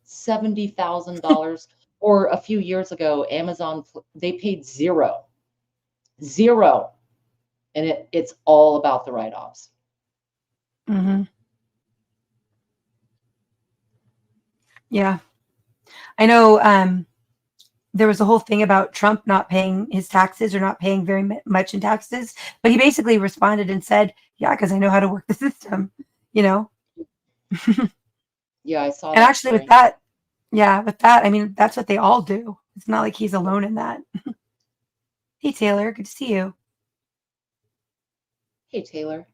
$70,000? Or a few years ago, Amazon, they paid zero, and it's all about the write-offs. Mm-hmm. Yeah. I know there was a whole thing about Trump not paying his taxes or not paying very much in taxes, but he basically responded and said, yeah, because I know how to work the system, you know? Yeah, I saw And that actually story. with that, I mean, that's what they all do. It's not like he's alone in that. Hey, Taylor, good to see you. Hey, Taylor.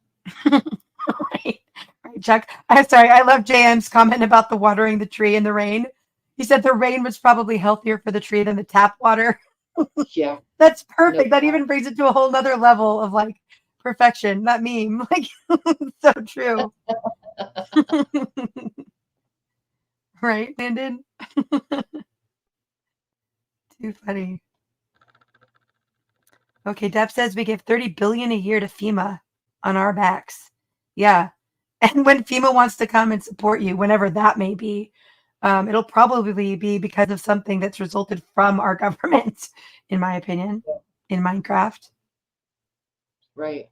Right. Right, Chuck. I'm sorry. I love JM's comment about the watering the tree in the rain. He said the rain was probably healthier for the tree than the tap water. Yeah. That's perfect. No That even brings it to a whole nother level of like perfection. That meme, like, so true. Right, Landon? Too funny. Okay, Deb says we give $30 billion a year to FEMA on our backs. Yeah. And when FEMA wants to come and support you, whenever that may be, it'll probably be because of something that's resulted from our government, in my opinion, in Minecraft. Right.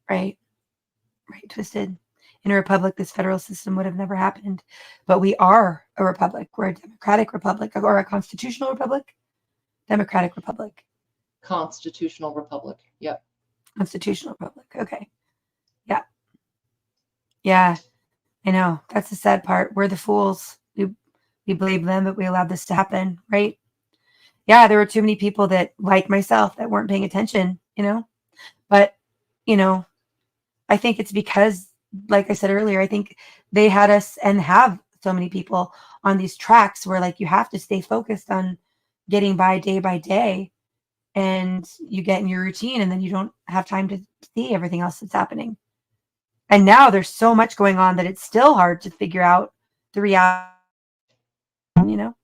Right. Right, Twisted. In a republic, this federal system would have never happened. But we are a republic. We're a democratic republic, or a constitutional republic. Democratic republic. Constitutional republic. Yep. Constitutional republic. Okay. Yeah. Yeah. I know. That's the sad part. We're the fools. We blame them, but we allowed this to happen, right? Yeah, there were too many people that, like myself, that weren't paying attention, But, I think it's because, like I said earlier, I think they had us and have so many people on these tracks where, like, you have to stay focused on getting by day, and you get in your routine, and then you don't have time to see everything else that's happening. And now there's so much going on that it's still hard to figure out the reality, you know?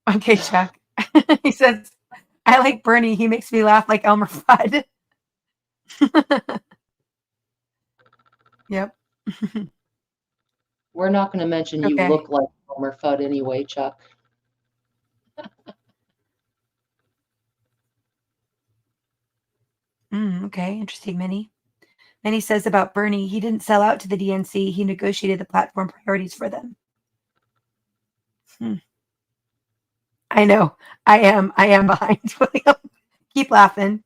Okay, Chuck. He says, I like Bernie. He makes me laugh like Elmer Fudd. Yep. We're not going to mention you Okay. look like Elmer Fudd anyway, Chuck. Okay, interesting, Minnie. Minnie says about Bernie, he didn't sell out to the DNC. He negotiated the platform priorities for them. I know. I am behind William. Keep laughing.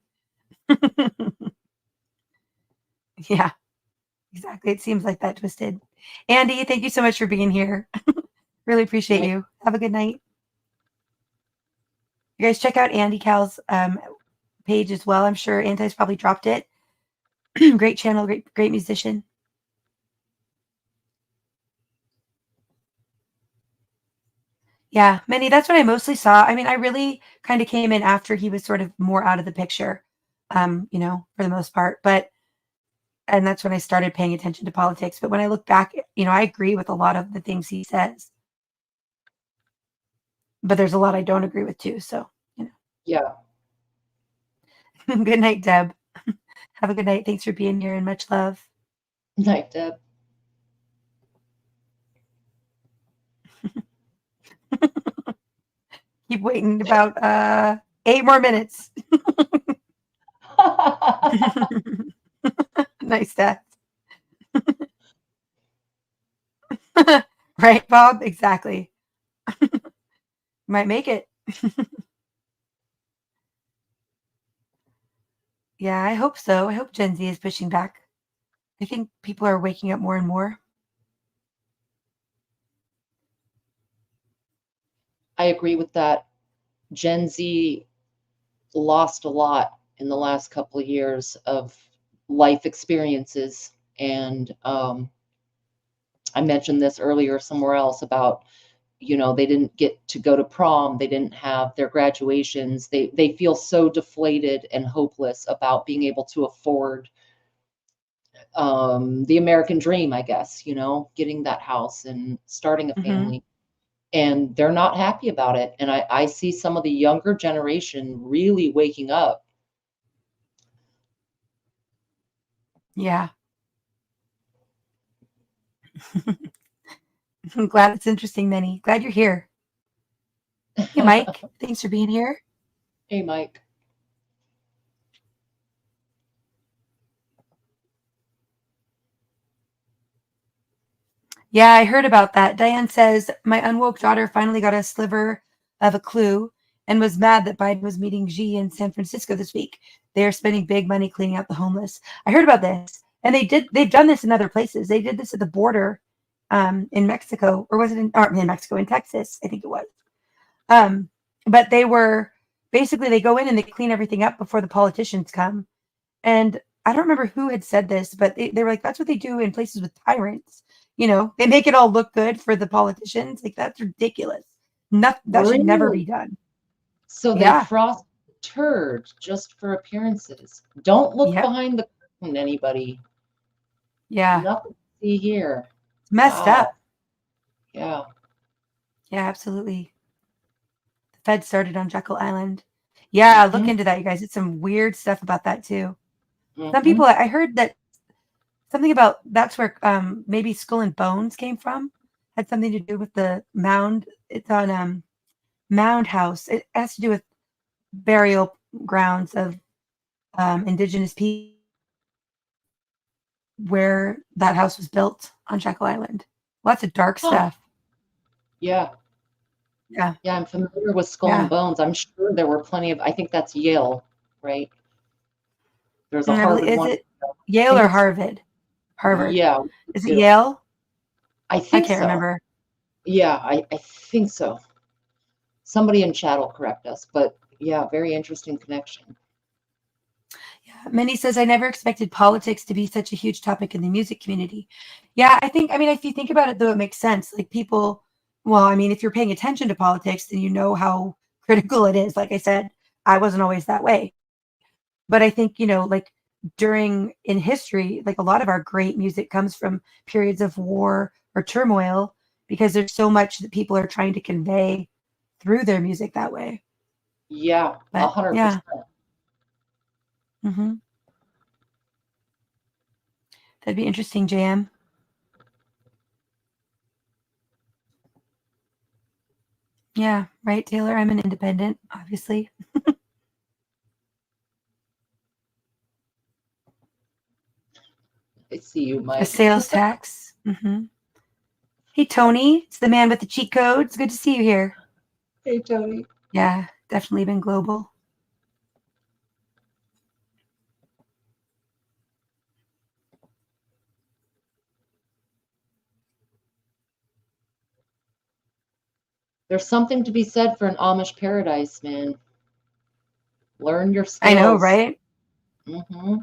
Yeah, exactly. It seems like that, Twisted. Andy, thank you so much for being here. Really appreciate you. Have a good night. You guys check out Andy Cal's page as well. I'm sure Anti's probably dropped it. Great channel, great musician. Yeah, Minnie, that's what I mostly saw. I mean, I really kind of came in after he was sort of more out of the picture, for the most part. And that's when I started paying attention to politics. But when I look back, I agree with a lot of the things he says. But there's a lot I don't agree with too. So, Yeah. Good night, Deb. Have a good night. Thanks for being here and much love. Night, Deb. Keep waiting about 8 more minutes. Nice, Dad. Right, Bob? Exactly. Might make it. Yeah, I hope so. I hope Gen Z is pushing back. I think people are waking up more and more. I agree with that. Gen Z lost a lot in the last couple of years of life experiences. And I mentioned this earlier somewhere else about, they didn't get to go to prom. They didn't have their graduations. They feel so deflated and hopeless about being able to afford the American dream, I guess, getting that house and starting a family. And they're not happy about it. And I see some of the younger generation really waking up. Yeah. I'm glad it's interesting, Minnie. Glad you're here. Hey, Mike. Thanks for being here. Hey, Mike. Yeah, I heard about that. Diane says, my unwoke daughter finally got a sliver of a clue and was mad that Biden was meeting Xi in San Francisco this week. They are spending big money cleaning out the homeless. I heard about this. And they've done this in other places. They did this at the border in Mexico, or was it in Mexico, in Texas, I think it was. But they were, basically they go in and they clean everything up before the politicians come. And I don't remember who had said this, but they were like, that's what they do in places with tyrants. They make it all look good for the politicians. Like, that's ridiculous. That should never be Really? done. So they Yeah. frost the turd just for appearances. Don't look Yep. behind the curtain, anybody. Yeah. Nothing to see here. It's messed Wow. up. Yeah. Yeah, absolutely. The Fed started on Jekyll Island. Yeah, look into that, you guys. It's some weird stuff about that too. Some people, I heard that something about that's where maybe Skull and Bones came from. Had something to do with the mound. It's on Mound House. It has to do with burial grounds of indigenous people where that house was built on Jekyll Island. Lots of dark Huh. stuff. Yeah. Yeah. Yeah, I'm familiar with Skull Yeah. and Bones. I'm sure there were plenty of, I think that's Yale, right? There's a I believe, Harvard is one. it I Yale think or it's, Harvard? Harvard. yeah, Is it too. Yale? I I think can't so. remember. Yeah, I think so. Somebody in chat will correct us, but yeah, very interesting connection. Yeah. Minnie says, I never expected politics to be such a huge topic in the music community. Yeah, I mean, if you think about it, though, it makes sense. Like people, well, I mean, if you're paying attention to politics, then you know how critical it is. Like I said, I wasn't always that way. But I think, like in history, like a lot of our great music comes from periods of war or turmoil because there's so much that people are trying to convey through their music that way. Yeah, But 100%. yeah. Mm-hmm. That'd be interesting, JM. Yeah, right, Taylor. I'm an independent, obviously. I see you, A Mike. sales tax. Mm-hmm. Hey, Tony. It's the man with the cheat codes. Good to see you here. Hey, Tony. Yeah, definitely been global. There's something to be said for an Amish paradise, man. Learn your skills. I know, right? Mm-hmm.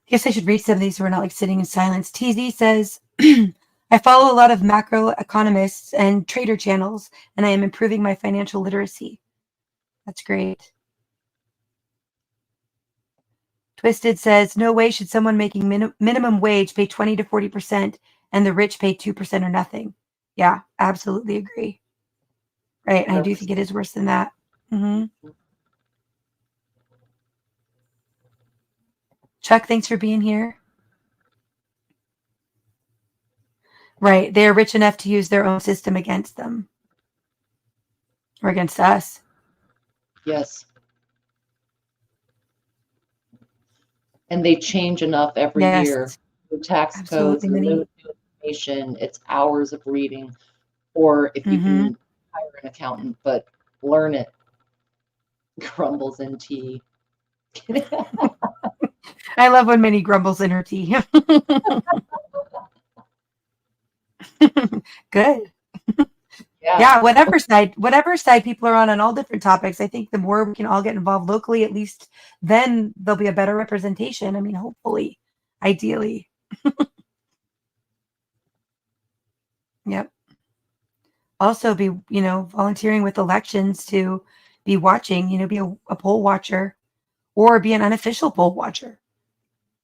Guess I should read some of these so we're not like sitting in silence. TZ says, I follow a lot of macro economists and trader channels, and I am improving my financial literacy. That's great. Twisted says, no way should someone making minimum wage pay 20 to 40% and the rich pay 2% or nothing. Yeah, absolutely agree. Right. And I do think it is worse than that. Mm-hmm. Chuck, thanks for being here. Right. They're rich enough to use their own system against them or against us. Yes. And they change enough every year. The tax codes, the new information, it's hours of reading. Or if you can hire an accountant, but learn it. Grumbles in tea. I love when Minnie grumbles in her tea. Good. Yeah, whatever side people are on all different topics, I think the more we can all get involved locally, at least then there'll be a better representation. I mean, hopefully, ideally. Yep. Also be, volunteering with elections to be watching, be a poll watcher or be an unofficial poll watcher.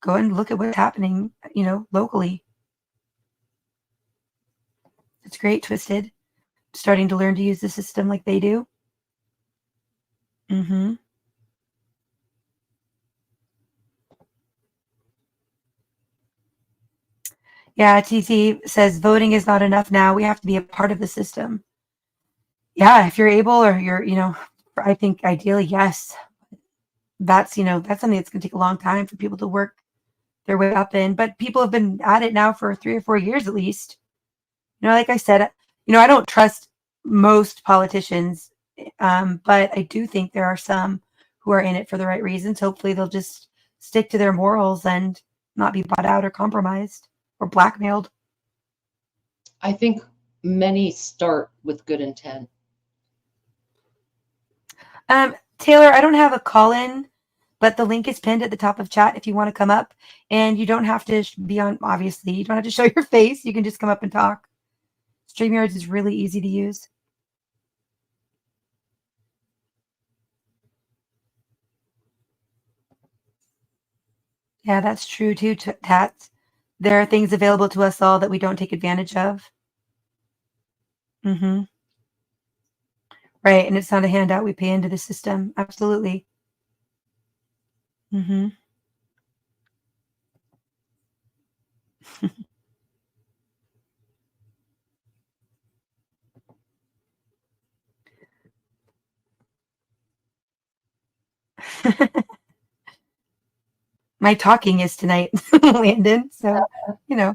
Go and look at what's happening, locally. It's great, Twisted. Starting to learn to use the system like they do. Mm-hmm. Yeah, TT says voting is not enough now. We have to be a part of the system. Yeah, if you're able or you're, I think ideally, yes. That's something that's going to take a long time for people to work their way up in. But people have been at it now for 3 or 4 years at least. Like I said, I don't trust most politicians, but I do think there are some who are in it for the right reasons. Hopefully they'll just stick to their morals and not be bought out or compromised or blackmailed. I think many start with good intent. Taylor, I don't have a call-in, but the link is pinned at the top of chat if you want to come up. And you don't have to be on, obviously, you don't have to show your face. You can just come up and talk. StreamYards is really easy to use. Yeah, that's true too, Tats. There are things available to us all that we don't take advantage of. Mm-hmm. Right, and it's not a handout. We pay into the system. Absolutely. Mm-hmm. My talking is tonight, Landon. So, you know.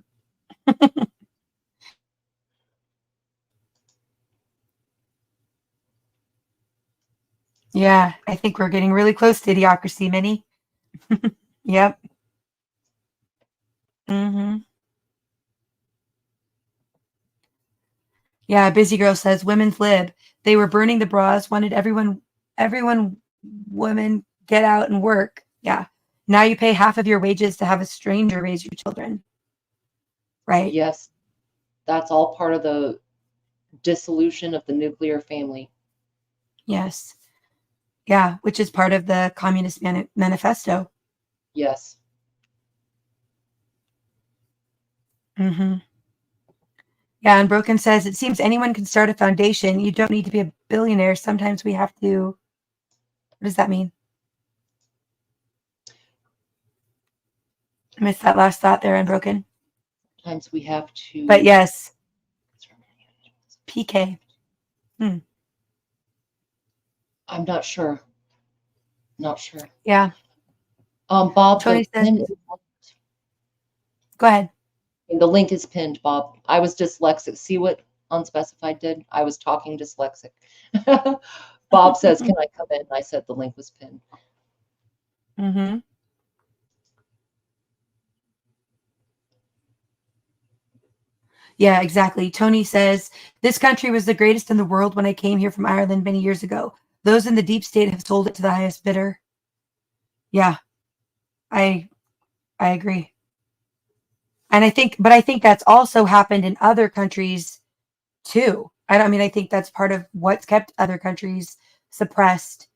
Yeah, I think we're getting really close to idiocracy, Minnie. Yep. Mm-hmm. Yeah, Busy Girl says women's lib. They were burning the bras, wanted everyone, women get out and work. Yeah. Now you pay half of your wages to have a stranger raise your children. Right. Yes, that's all part of the dissolution of the nuclear family. Yes. Yeah, which is part of the Communist Manifesto. Yes. Mm-hmm. Yeah, and Broken says, it seems anyone can start a foundation. You don't need to be a billionaire. Sometimes we have to. What does that mean? I missed that last thought there, Unbroken. Sometimes we have to. But yes. PK. I'm not sure. Not sure. Yeah. Bob, Tony says, go ahead. The link is pinned, Bob. I was dyslexic. See what unspecified did? I was talking dyslexic. Bob says, can I come in? I said the link was pinned. Mm-hmm. Yeah, exactly. Tony says, this country was the greatest in the world when I came here from Ireland many years ago. Those in the deep state have sold it to the highest bidder. Yeah, I agree. And I think that's also happened in other countries too. I think that's part of what's kept other countries suppressed.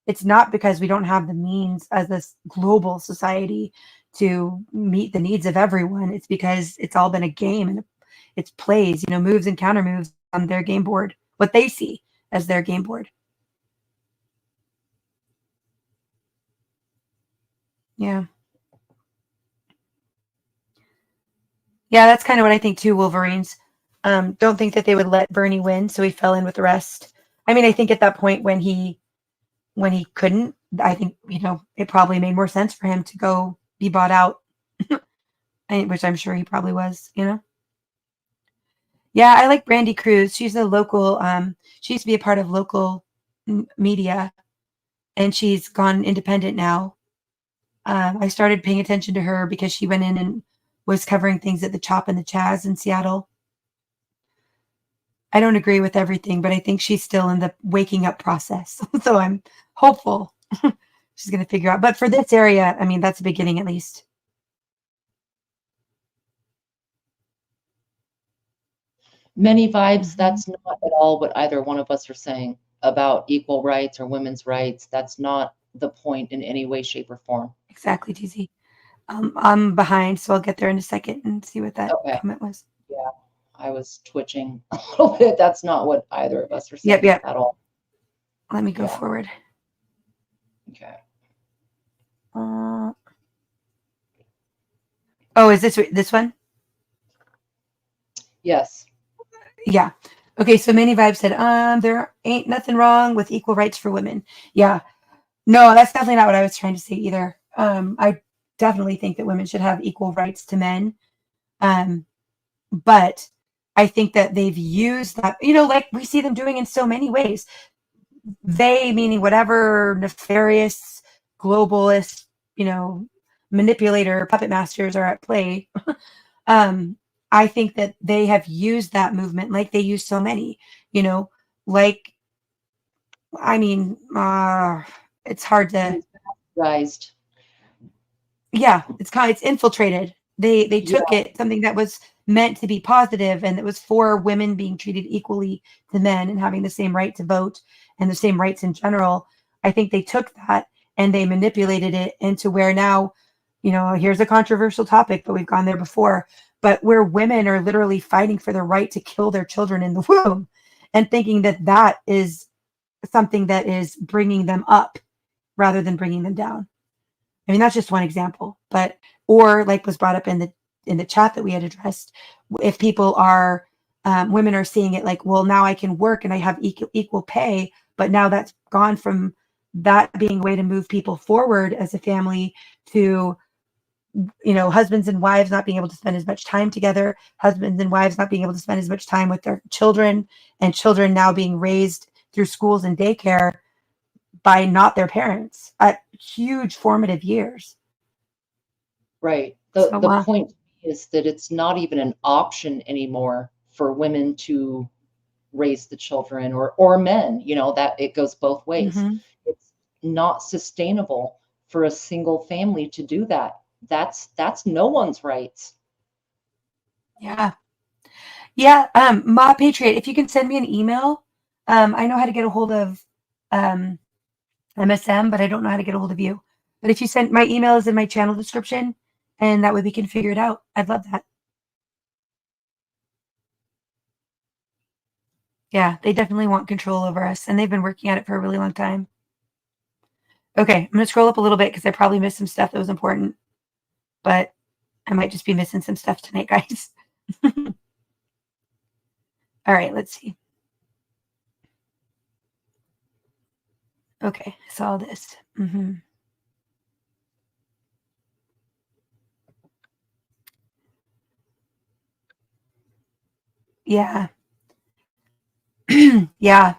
It's not because we don't have the means as this global society to meet the needs of everyone. It's because it's all been a game and it's plays, moves and counter moves on their game board, what they see as their game board. Yeah. Yeah, that's kind of what I think too, Wolverines. Don't think that they would let Bernie win, so he fell in with the rest. I think at that point when he couldn't, I think, it probably made more sense for him to go be bought out, which I'm sure he probably was, Yeah, I like Brandy Cruz. She's a local, she used to be a part of local media, and she's gone independent now. I started paying attention to her because she went in and was covering things at the Chop and the Chaz in Seattle. I don't agree with everything, but I think she's still in the waking up process. So I'm hopeful she's going to figure out. But for this area, that's a beginning at least. Many vibes, that's not at all what either one of us are saying about equal rights or women's rights. That's not the point in any way, shape, or form. Exactly, TZ. I'm behind, so I'll get there in a second and see what that comment was. Yeah, I was twitching a little bit. That's not what either of us are saying at all. Let me go forward. Okay. Is this one? Yes. Yeah. Okay, so Many Vibes said, there ain't nothing wrong with equal rights for women. Yeah. No, that's definitely not what I was trying to say either. I definitely think that women should have equal rights to men. But I think that they've used that, like we see them doing in so many ways. They, meaning whatever nefarious, globalist, manipulator, puppet masters are at play. I think that they have used that movement like they use so many, like I mean, it's hard to. Guys. Yeah, it's infiltrated. They Yeah. took it, something that was meant to be positive and it was for women being treated equally to men and having the same right to vote and the same rights in general. I think they took that and they manipulated it into where now, here's a controversial topic, but we've gone there before, but where women are literally fighting for the right to kill their children in the womb and thinking that that is something that is bringing them up rather than bringing them down. I mean, that's just one example, but or like was brought up in the chat that we had addressed, if people are women are seeing it like, well, now I can work and I have equal pay, but now that's gone from that being a way to move people forward as a family to husbands and wives not being able to spend as much time together, husbands and wives not being able to spend as much time with their children, and children now being raised through schools and daycare by not their parents at huge formative years. Right. So, The point is that it's not even an option anymore for women to raise the children or men, that it goes both ways. mhm. It's not sustainable for a single family to do that. That's no one's rights. Yeah. Ma Patriot, if you can send me an email, I know how to get a hold of MSM, but I don't know how to get a hold of you. But if you send, my email is in my channel description, and that way we can figure it out. I'd love that. Yeah, they definitely want control over us, and they've been working at it for a really long time. Okay, I'm gonna scroll up a little bit because I probably missed some stuff that was important, but I might just be missing some stuff tonight, guys. All right, let's see. Okay, I saw this. Yeah. Yeah.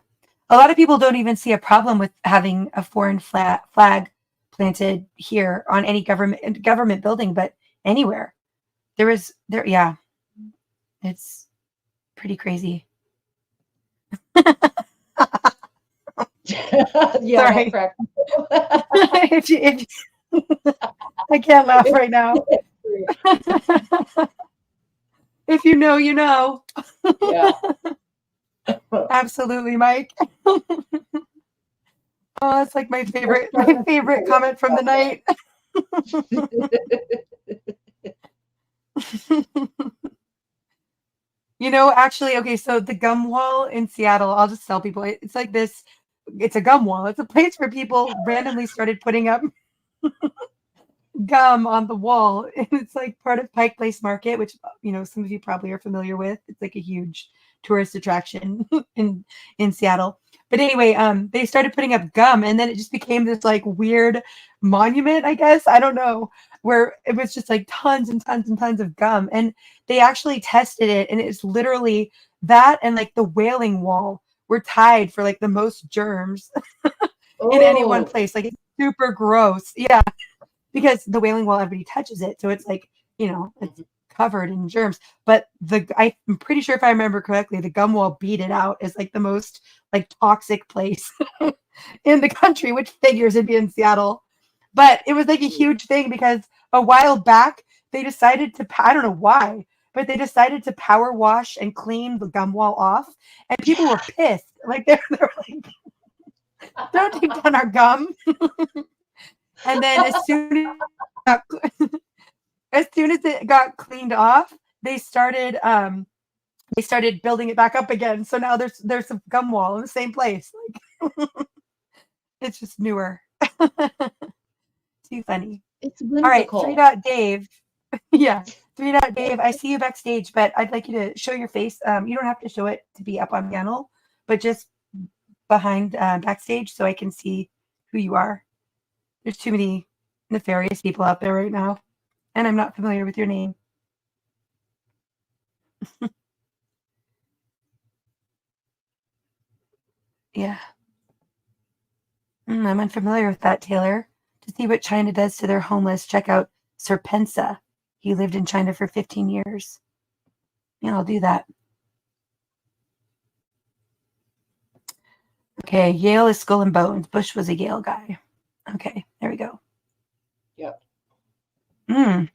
A lot of people don't even see a problem with having a foreign flag planted here on any government building, but anywhere. Yeah. It's pretty crazy. Yeah, Sorry. that cracked. if I can't laugh right now. If you know, you know. Yeah. Absolutely, Mike. Oh, it's like my favorite comment from the night. Actually, okay, so the gum wall in Seattle, I'll just tell people it's like this. It's a gum wall. It's a place where people randomly started putting up gum on the wall. And it's like part of Pike Place Market, which some of you probably are familiar with. It's like a huge tourist attraction in Seattle. But anyway, they started putting up gum, and then it just became this like weird monument, I guess. I don't know, where it was just like tons and tons and tons of gum. And they actually tested it, and it's literally that and like the Wailing Wall were tied for like the most germs in any one place. Like it's super gross. Yeah. Because the Wailing Wall, everybody touches it. So it's like, it's covered in germs. But I'm pretty sure if I remember correctly, the gum wall beat it out as like the most like toxic place in the country, which figures it'd be in Seattle. But it was like a huge thing because a while back they decided to, I don't know why, but they decided to power wash and clean the gum wall off. And people were pissed. Like they're like, don't take down our gum. And then as soon as it got cleaned off, they started building it back up again. So now there's a gum wall in the same place. Like it's just newer. Too funny. It's All right, whimsical. Dave. Yeah, Dave. I see you backstage, but I'd like you to show your face. You don't have to show it to be up on panel, but just behind backstage so I can see who you are. There's too many nefarious people out there right now, and I'm not familiar with your name. Yeah. I'm unfamiliar with that, Taylor. To see what China does to their homeless, check out Serpensa. He lived in China for 15 years. Yeah, I'll do that. Okay, Yale is Skull and Bones. Bush was a Yale guy. Okay, there we go. Yep. And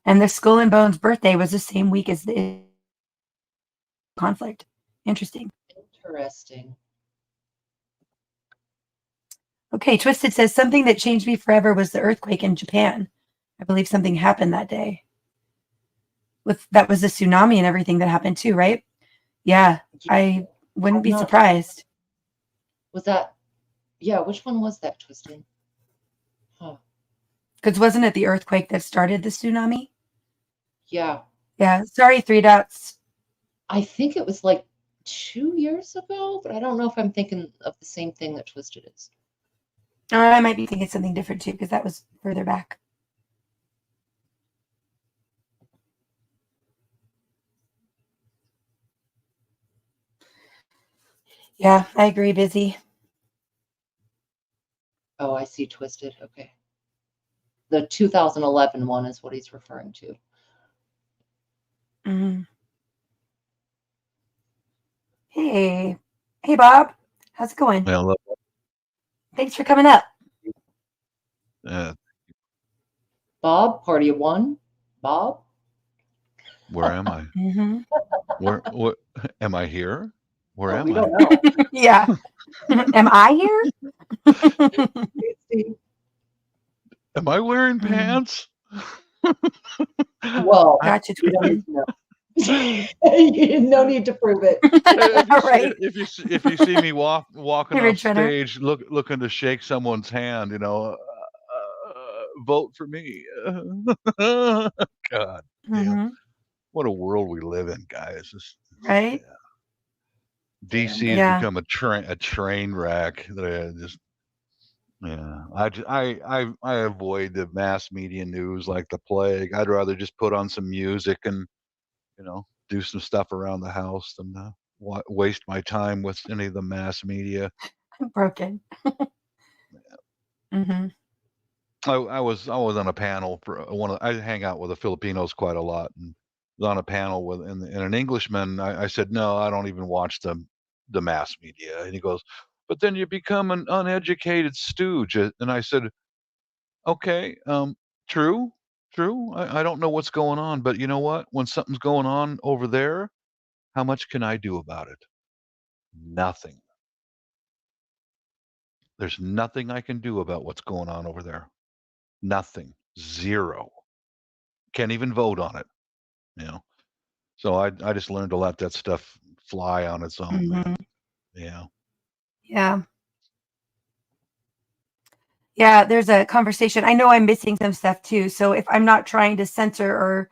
the Skull and Bones birthday was the same week as the conflict. Interesting. Interesting. Okay, Twisted says something that changed me forever was the earthquake in Japan. I believe something happened that day. That was the tsunami and everything that happened too, right? Yeah, I wouldn't be surprised. Was that? Yeah, which one was that, Twisted? Huh. Because wasn't it the earthquake that started the tsunami? Yeah. Yeah. Sorry, Three Dots. I think it was like 2 years ago, but I don't know if I'm thinking of the same thing that Twisted is. Or I might be thinking something different too, because that was further back. Yeah, I agree, Busy. Oh, I see Twisted. Okay. The 2011 one is what he's referring to. Mm-hmm. Hey, Bob. How's it going? Hello. Thanks for coming up. Bob, party of one. Bob? Where am I? Mm-hmm. Where am I here? Where am We I? don't know. Yeah. Am I here? Am I wearing pants? Well, Gotcha, you don't need Twisted. to know. No need to prove it. Right. If you see me walking Hey, off Ridge Runner. stage, looking to shake someone's hand, vote for me. God damn, Mm-hmm. what a world we live in, guys. Right? DC has Yeah. become a train wreck that I just. Yeah, I avoid the mass media news like the plague. I'd rather just put on some music and do some stuff around the house than waste my time with any of the mass media. I'm broken. Mm-hmm. I was on a panel for I hang out with the Filipinos quite a lot, and was on a panel with and an Englishman. I said, no, I don't even watch the mass media, and he goes, but then you become an uneducated stooge. And I said, okay, true. I don't know what's going on, but you know what? When something's going on over there, how much can I do about it? Nothing. There's nothing I can do about what's going on over there. Nothing. Zero. Can't even vote on it. So I just learned to let that stuff fly on its own, man. Yeah. Yeah. Yeah, there's a conversation. I know I'm missing some stuff too. So if I'm not trying to censor or,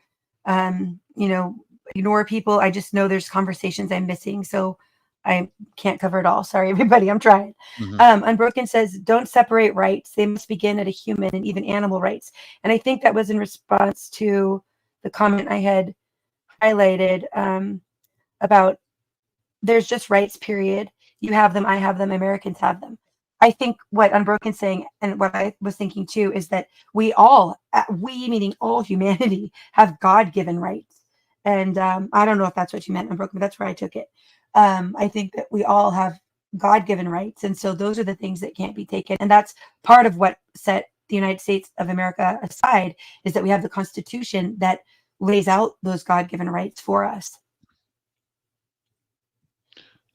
ignore people, I just know there's conversations I'm missing. So I can't cover it all. Sorry, everybody. I'm trying. Unbroken says, don't separate rights. They must begin at a human and even animal rights. And I think that was in response to the comment I had highlighted about there's just rights, period. You have them, I have them, Americans have them. I think what Unbroken's saying, and what I was thinking too, is that we meaning all humanity, have God-given rights. And I don't know if that's what you meant, Unbroken, but that's where I took it. I think that we all have God-given rights. And so those are the things that can't be taken. And that's part of what set the United States of America aside, is that we have the Constitution that lays out those God-given rights for us.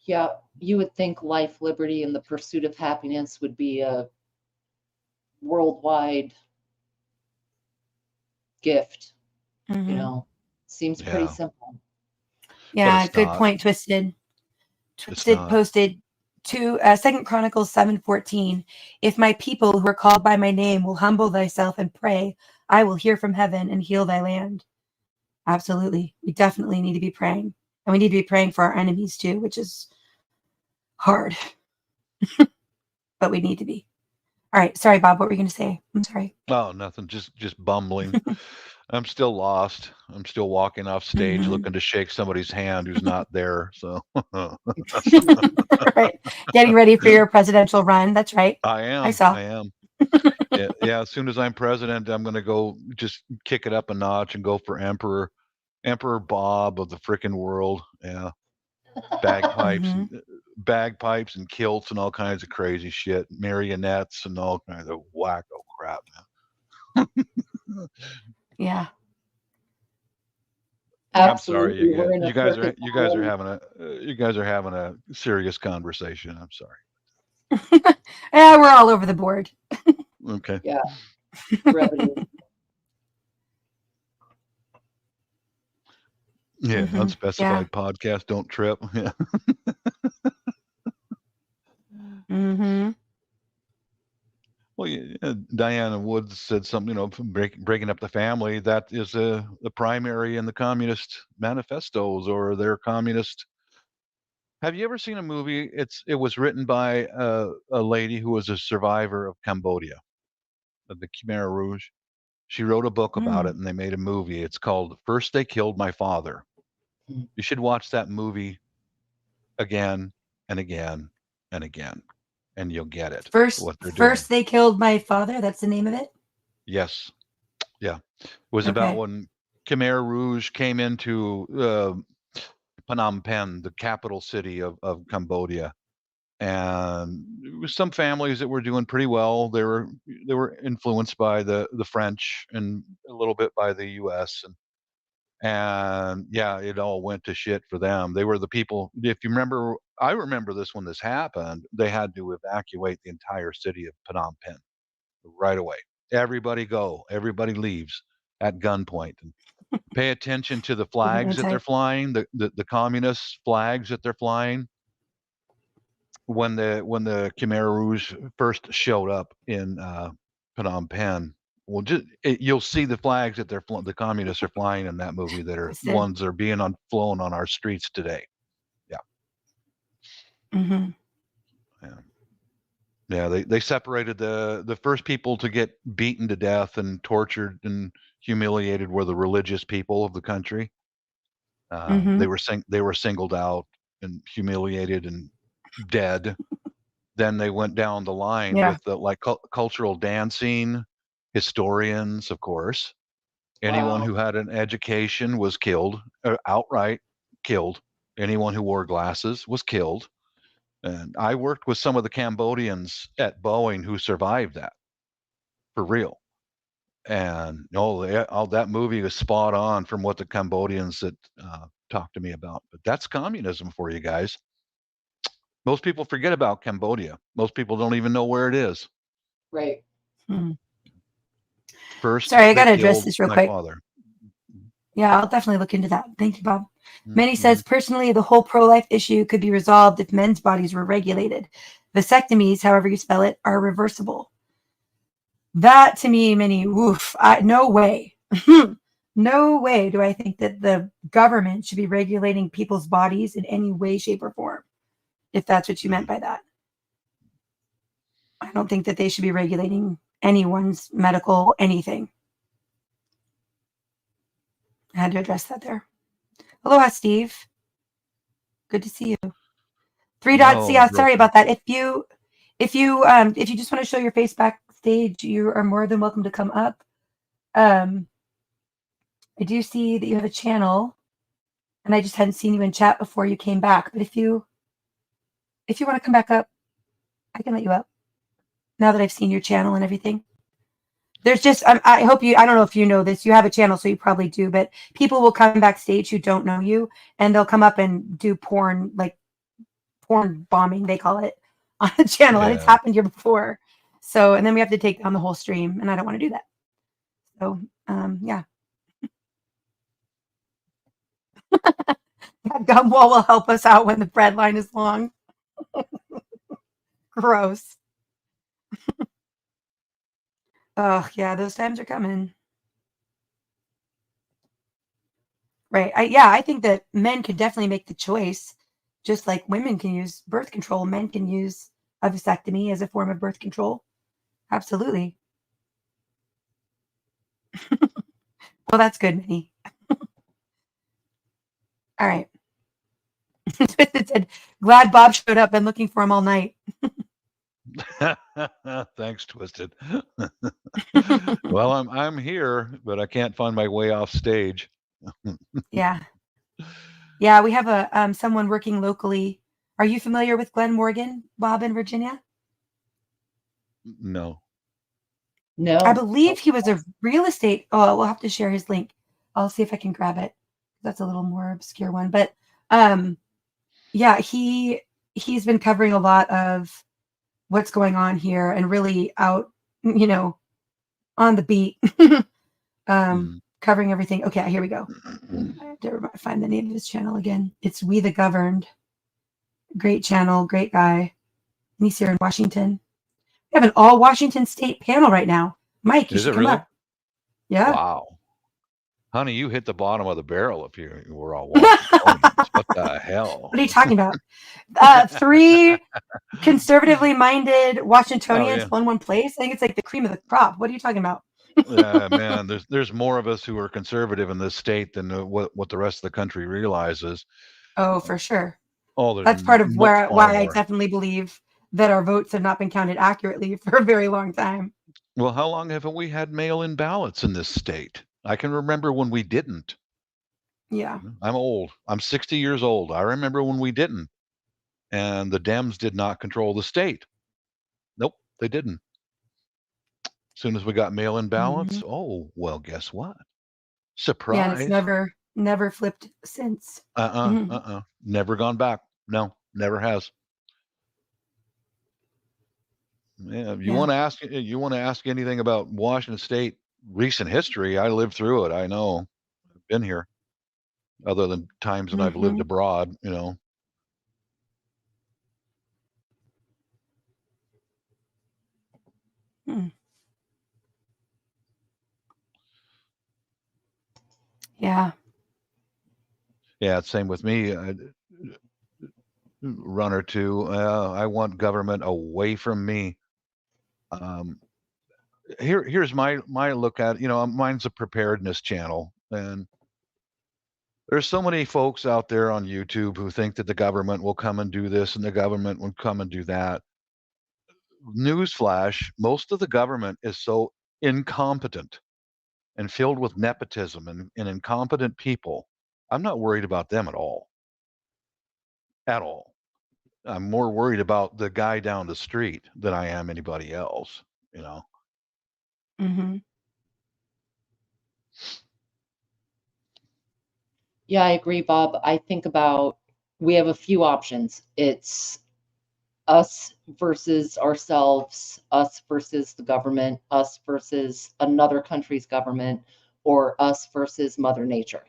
Yeah, you would think life, liberty, and the pursuit of happiness would be a worldwide gift. Seems pretty simple. Yeah, good point, Twisted. Twisted posted to 2 Chronicles 7:14. If my people who are called by my name will humble thyself and pray, I will hear from heaven and heal thy land. Absolutely. We definitely need to be praying. And we need to be praying for our enemies too, which is hard. But we need to be. All right. Sorry, Bob. What were you going to say? I'm sorry. Oh, nothing. Just bumbling. I'm still lost. I'm still walking off stage looking to shake somebody's hand who's not there. So right. Getting ready for your presidential run. That's right. I am. I saw. I am. Yeah. As soon as I'm president, I'm going to go just kick it up a notch and go for Emperor Bob of the frickin' world. Yeah. Bagpipes, bagpipes and kilts and all kinds of crazy shit, marionettes and all kinds of wacko crap, man. Yeah. I'm sorry, Absolutely. We're in a circus you guys are already. having a serious conversation. I'm sorry. Yeah, we're all over the board. Okay. Yeah. Revenue. Yeah, Yeah. unspecified podcast. Don't trip. Yeah. Mm-hmm. Well, Diana Woods said something, breaking up the family. That is the primary in the communist manifestos or their communist. Have you ever seen a movie? It was written by a lady who was a survivor of Cambodia, of the Khmer Rouge. She wrote a book about it, and they made a movie. It's called "First They Killed My Father." You should watch that movie again and again and again, and you'll get it. What they're doing. First they killed my father. That's the name of it. Yes. Yeah. It was about Okay. when Khmer Rouge came into Phnom Penh, the capital city of Cambodia, and it was some families that were doing pretty well. They were influenced by the French and a little bit by the U.S. and yeah, it all went to shit for them. They were the people. If you remember, I remember this when this happened. They had to evacuate the entire city of Phnom Penh right away. Everybody go. Everybody leaves at gunpoint. And pay attention to the flags that they're flying, the communist flags that they're flying. When the Khmer Rouge first showed up in Phnom Penh, well, you'll see the flags that the communists are flying in that movie that are ones that are being flown on our streets today. Yeah. Mm-hmm. Yeah. Yeah, they separated the first people to get beaten to death and tortured and humiliated were the religious people of the country. Mm-hmm. They were singled out and humiliated and dead. Then they went down the line with the cultural dancing, historians, of course. Anyone Wow. who had an education was killed, outright killed. Anyone who wore glasses was killed. And I worked with some of the Cambodians at Boeing who survived that for real. And that movie was spot on from what the Cambodians that talked to me about. But that's communism for you guys. Most people forget about Cambodia. Most people don't even know where it is. Right. First, Sorry, I got to they address killed this real my quick. father. Yeah, I'll definitely look into that. Thank you, Bob. Many says, personally, the whole pro-life issue could be resolved if men's bodies were regulated. Vasectomies, however you spell it, are reversible. That, to me, Minnie, no way. No way do I think that the government should be regulating people's bodies in any way, shape, or form, if that's what you meant by that. I don't think that they should be regulating anyone's medical anything. I had to address that there. Aloha, Steve. Good to see you. Three dots. Yeah, sorry about that. If you just want to show your face backstage, you are more than welcome to come up. I do see that you have a channel, and I just hadn't seen you in chat before you came back. But if you want to come back up, I can let you up. Now that I've seen your channel and everything. There's just, I hope you, I don't know if you know this, you have a channel, so you probably do, but people will come backstage who don't know you, and they'll come up and do porn bombing, they call it, on the channel, and it's happened here before. So, and then we have to take down the whole stream, and I don't want to do that. So, yeah. That gum wall will help us out when the bread line is long. Gross. Oh, yeah, those times are coming. Right. I think that men could definitely make the choice, just like women can use birth control. Men can use a vasectomy as a form of birth control. Absolutely. Well, that's good, Minnie. All right. Twisted said, glad Bob showed up. Been looking for him all night. Thanks, Twisted. Well, I'm here, but I can't find my way off stage. Yeah. Yeah, we have a someone working locally Are you familiar with Glenn Morgan, Bob, in Virginia? No. I No. believe he was a real estate. Oh, we'll have to share his link. I'll see if I can grab it. That's a little more obscure one, but yeah, he's been covering a lot of what's going on here and really out, on the beat, covering everything. Okay, here we go. I have to find the name of his channel again. It's We the Governed. Great channel, great guy. And he's here in Washington. We have an all Washington State panel right now. Mike, you Is should it come really? up. Yeah. Wow. Honey, you hit the bottom of the barrel if you were all Washingtonians. What the hell? What are you talking about? 3 conservatively minded Washingtonians all in one place. I think it's like the cream of the crop. What are you talking about? Yeah, man, there's more of us who are conservative in this state than what the rest of the country realizes. Oh, for sure. Oh, there's That's part of far why I more. definitely believe that our votes have not been counted accurately for a very long time. Well, how long haven't we had mail-in ballots in this state? I can remember when we didn't. Yeah. I'm old. I'm 60 years old. I remember when we didn't. And the Dems did not control the state. Nope, they didn't. As soon as we got mail-in ballots, oh, well, guess what? Surprise. Yeah, and it's never flipped since. Never gone back. No, never has. Yeah, you want to ask anything about Washington State recent history? I lived through it. I know. I've been here. Other than times when I've lived abroad, Yeah. Yeah, same with me. Run or two. I want government away from me. Here's my look at mine's a preparedness channel, and there's so many folks out there on YouTube who think that the government will come and do this and the government will come and do that. Newsflash: most of the government is so incompetent and filled with nepotism and incompetent people. I'm not worried about them at all. At all. I'm more worried about the guy down the street than I am anybody else. Yeah, I agree, Bob. I think about we have a few options. It's us versus ourselves, us versus the government, us versus another country's government, or us versus Mother Nature.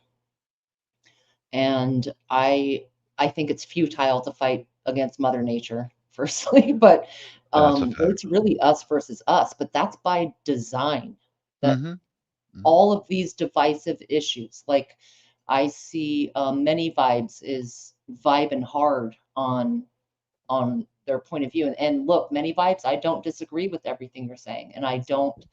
And I think it's futile to fight against Mother Nature, firstly, but it's really us versus us. But that's by design. That all of these divisive issues, like I see Many Vibes is vibing hard on their point of view. And look, Many Vibes, I don't disagree with everything you're saying. And I don't,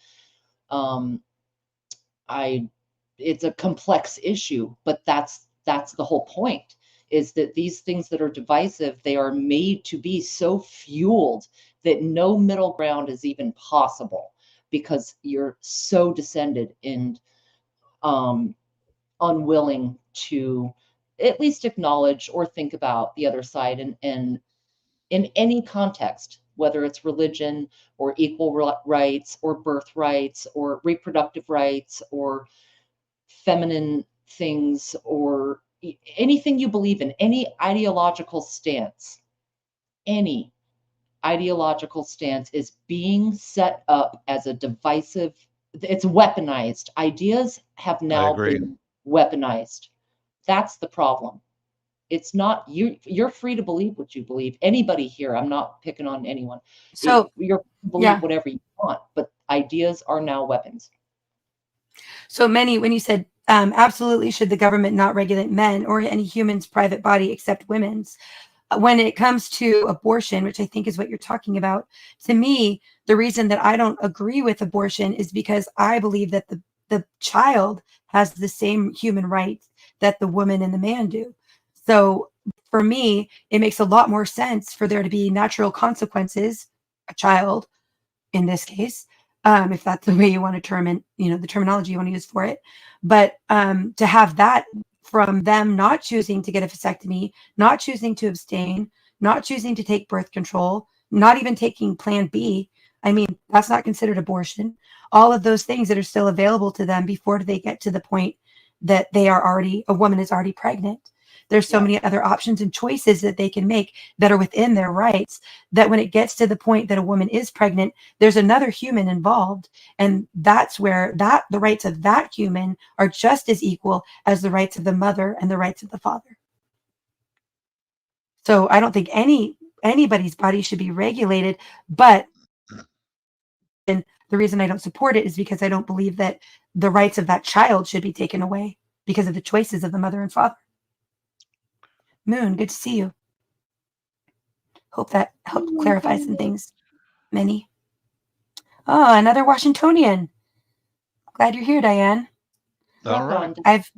it's a complex issue, but that's the whole point, is that these things that are divisive, they are made to be so fueled that no middle ground is even possible, because you're so descended and unwilling to at least acknowledge or think about the other side. And in any context, whether it's religion or equal rights or birthrights or reproductive rights or feminine things or anything you believe in, any ideological stance is being set up as a divisive, it's weaponized. Ideas have now been weaponized. That's the problem. It's not you're free to believe what you believe. Anybody here, I'm not picking on anyone. So you're believe whatever you want, but ideas are now weapons. So Many, when you said absolutely should the government not regulate men or any human's private body except women's, when it comes to abortion, which I think is what you're talking about, to me, the reason that I don't agree with abortion is because I believe that the child has the same human rights that the woman and the man do. So for me, it makes a lot more sense for there to be natural consequences, a child in this case, if that's the way you want to term it, the terminology you want to use for it. But to have that from them not choosing to get a vasectomy, not choosing to abstain, not choosing to take birth control, not even taking Plan B. I mean, that's not considered abortion. All of those things that are still available to them before they get to the point that a woman is already pregnant. There's so many other options and choices that they can make that are within their rights, that when it gets to the point that a woman is pregnant, there's another human involved. And that's where the rights of that human are just as equal as the rights of the mother and the rights of the father. So I don't think anybody's body should be regulated, but and the reason I don't support it is because I don't believe that the rights of that child should be taken away because of the choices of the mother and father. Moon, good to see you. Hope that helped clarify some things. Many. Oh, another Washingtonian. Glad you're here, Diane. All right. I've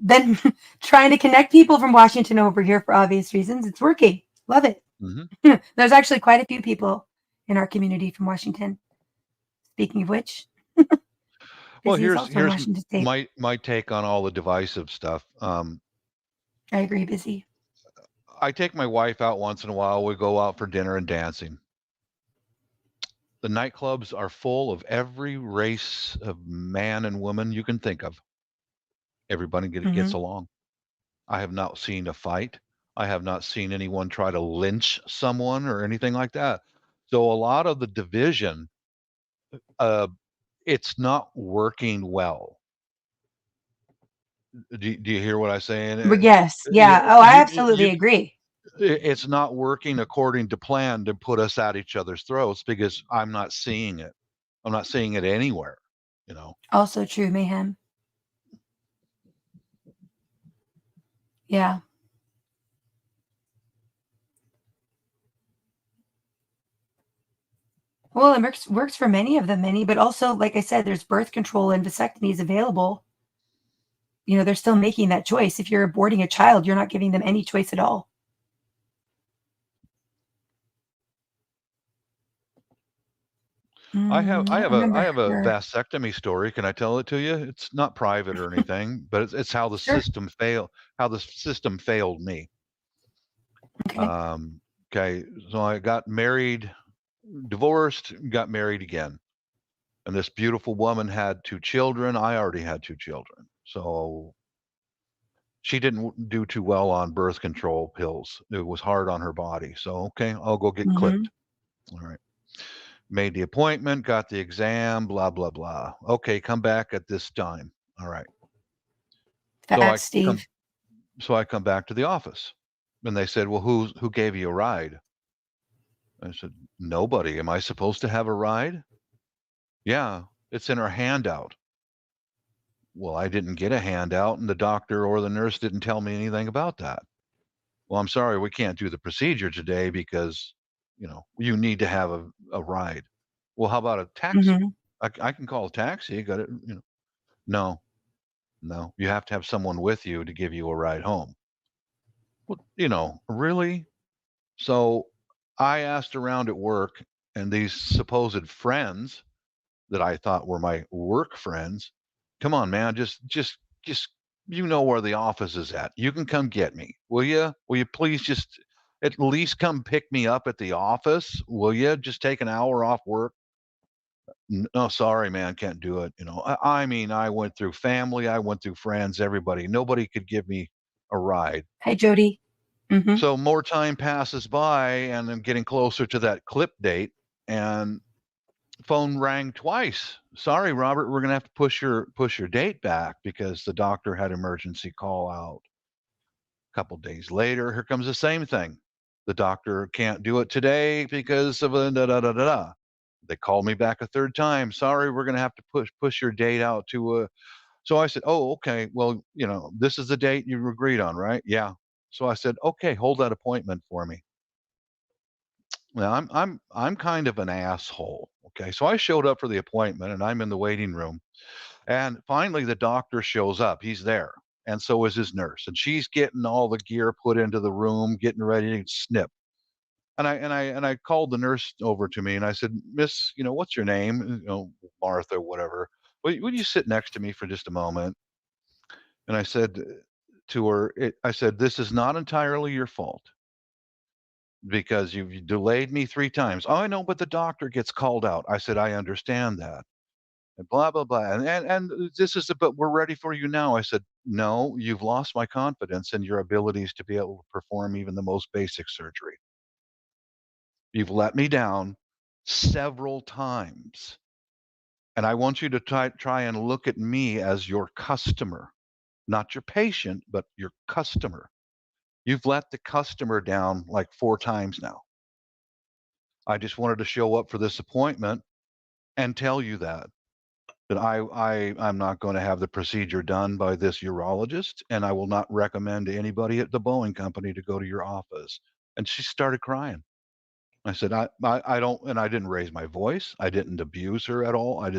been trying to connect people from Washington over here for obvious reasons. It's working. Love it. Mm-hmm. There's actually quite a few people in our community from Washington. Speaking of which, Well, Busy is here's also in Washington State. my take on all the divisive stuff. I agree, Busy. I take my wife out once in a while. We go out for dinner and dancing. The nightclubs are full of every race of man and woman you can think of. Everybody gets along. I have not seen a fight. I have not seen anyone try to lynch someone or anything like that. So a lot of the division, it's not working well. Do you hear what I'm saying? Yes. Yeah. Oh, I absolutely agree. It's not working according to plan to put us at each other's throats because I'm not seeing it. I'm not seeing it anywhere, you know. Also true, Mayhem. Yeah. Well, it works for many of them, but also, like I said, there's birth control and vasectomies available. You know, they're still making that choice. If you're aborting a child, you're not giving them any choice at all. I have a vasectomy story. Can I tell it to you? It's not private or anything, but it's how the system failed me. Okay, so I got married, divorced, got married again. And this beautiful woman had 2 children. I already had 2 children. So she didn't do too well on birth control pills. It was hard on her body. So, okay, I'll go get clipped. All right. Made the appointment, got the exam, blah, blah, blah. Okay, come back at this time. All right. So I come back to the office. And they said, well, who gave you a ride? I said, nobody. Am I supposed to have a ride? Yeah, it's in our handout. Well, I didn't get a handout, and the doctor or the nurse didn't tell me anything about that. Well, I'm sorry, we can't do the procedure today because, you know, you need to have a ride. Well, how about a taxi? I can call a taxi. Got it? You know, no, you have to have someone with you to give you a ride home. Well, you know, really? So I asked around at work, and these supposed friends that I thought were my work friends, come on, man, just you know where the office is at. You can come get me. Will you? Will you please just at least come pick me up at the office? Will you just take an hour off work? No, sorry, man, can't do it. You know, I mean, I went through family, I went through friends, everybody. Nobody could give me a ride. Hi, Jody. So more time passes by, and I'm getting closer to that clip date, and phone rang twice. Sorry, Robert, we're gonna have to push your date back because the doctor had emergency call out. A couple days later, here comes the same thing. The doctor can't do it today because of a da da da da da. They called me back a third time. Sorry, we're gonna have to push your date out to a. So I said, oh, okay. Well, you know, this is the date you agreed on, right? Yeah. So I said, okay, hold that appointment for me. Well, I'm kind of an asshole. Okay, so I showed up for the appointment, and I'm in the waiting room, and finally the doctor shows up. He's there, and so is his nurse, and she's getting all the gear put into the room, getting ready to snip. And I called the nurse over to me, and I said, Miss, you know, what's your name? You know, Martha, whatever. Would you sit next to me for just a moment? And I said to her, I said, this is not entirely your fault. because you've delayed me 3 times. Oh, I know, but the doctor gets called out. I said, I understand that. And blah, blah, blah. And this is, but we're ready for you now. I said, no, you've lost my confidence in your abilities to be able to perform even the most basic surgery. You've let me down several times. And I want you to try and look at me as your customer, not your patient, but your customer. You've let the customer down like 4 times now. I just wanted to show up for this appointment and tell you that I'm not going to have the procedure done by this urologist, and I will not recommend to anybody at the Boeing company to go to your office. And she started crying. I said, I don't, and I didn't raise my voice. I didn't abuse her at all. I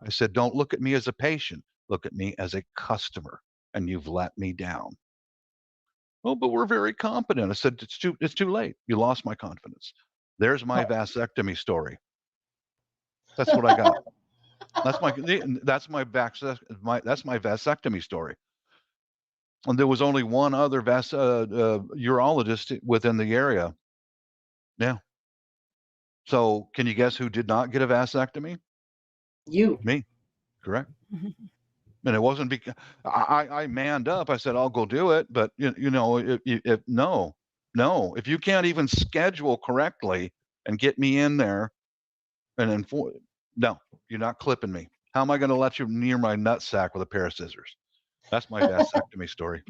said, don't look at me as a patient. Look at me as a customer, and you've let me down. Oh, but we're very competent. I said, it's too late. You lost my confidence. There's my vasectomy story. That's what I got. That's my vasectomy story. And there was only one other urologist within the area. Yeah. So can you guess who did not get a vasectomy? You. Me. Correct. And it wasn't because I manned up. I said, I'll go do it. But if you can't even schedule correctly and get me in there and no, you're not clipping me. How am I going to let you near my nutsack with a pair of scissors? That's my vasectomy story.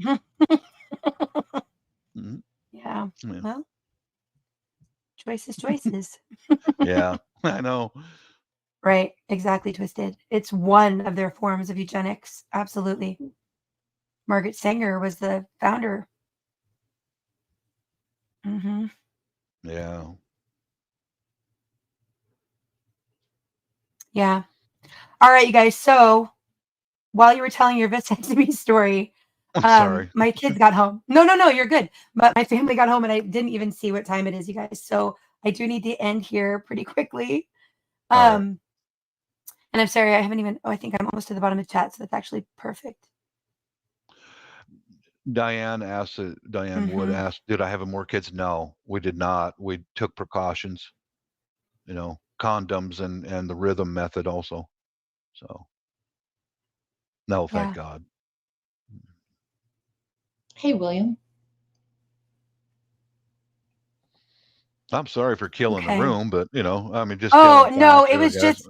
Mhm. Yeah. Yeah. Well, choices. Yeah, I know. Right. Exactly, Twisted. It's one of their forms of eugenics. Absolutely. Margaret Sanger was the founder. Mm-hmm. Yeah. Yeah. All right, you guys. So while you were telling your vasectomy story, I'm sorry. my kids got home. No, you're good. But my family got home and I didn't even see what time it is, you guys. So I do need to end here pretty quickly. All right. And I'm sorry, I haven't even, I think I'm almost to the bottom of the chat. So that's actually perfect. Diane Wood asked, did I have more kids? No, we did not. We took precautions, condoms and the rhythm method also. So, no, thank God. Hey, William. I'm sorry for killing the room, but just oh killing no, facts it was guys. just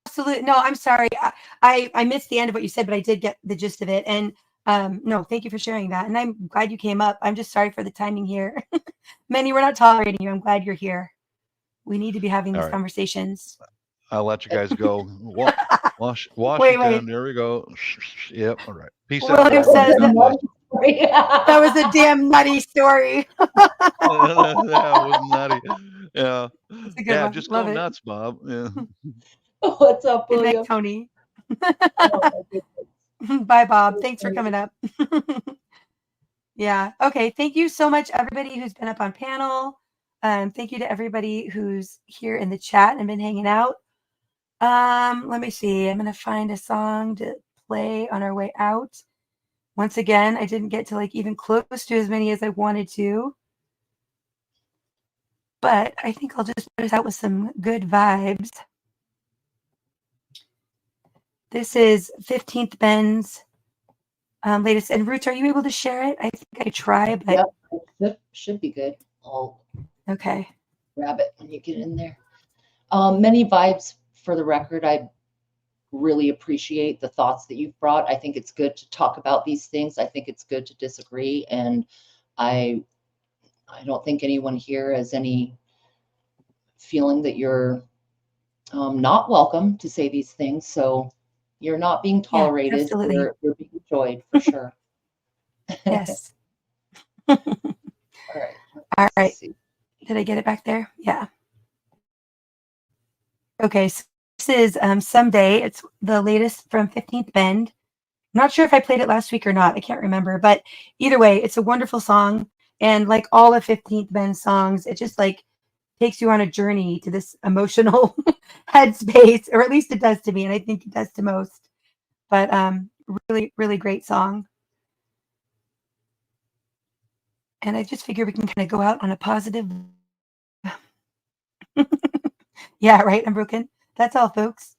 absolutely no. I'm sorry, I missed the end of what you said, but I did get the gist of it. And no, thank you for sharing that. And I'm glad you came up. I'm just sorry for the timing here. Manny, we're not tolerating you. I'm glad you're here. We need to be having these conversations. I'll let you guys go. Washington. Wait. There we go. Yep. All right. Peace William out. says that was a damn nutty story. That was nutty. Yeah. It's a good one. Just Love go it. nuts, Bob. Yeah. What's up, Good William? night, Tony. Oh, bye, Bob. Thanks for coming up. Yeah. Okay. Thank you so much, everybody who's been up on panel. Thank you to everybody who's here in the chat and been hanging out. Let me see. I'm gonna find a song to play on our way out. Once again, I didn't get to even close to as many as I wanted to, but I think I'll just put us out with some good vibes. This is 15th Ben's latest. And Roots, are you able to share it? I think I try, but yeah, should be good. I'll okay. Grab it when you get in there. Many vibes for the record. I really appreciate the thoughts that you've brought. I think it's good to talk about these things. I think it's good to disagree, and I don't think anyone here has any feeling that you're not welcome to say these things. So you're not being tolerated. Yeah, you're being enjoyed for sure. Yes. All right. All right. Did I get it back there? Yeah. Okay. So this is Someday. It's the latest from 15th Bend. I'm not sure if I played it last week or not. I can't remember. But either way, it's a wonderful song. And like all of 15th Bend songs, it just takes you on a journey to this emotional headspace, or at least it does to me. And I think it does to most. But really, really great song. And I just figure we can kind of go out on a positive. Yeah, right. I'm broken. That's all, folks.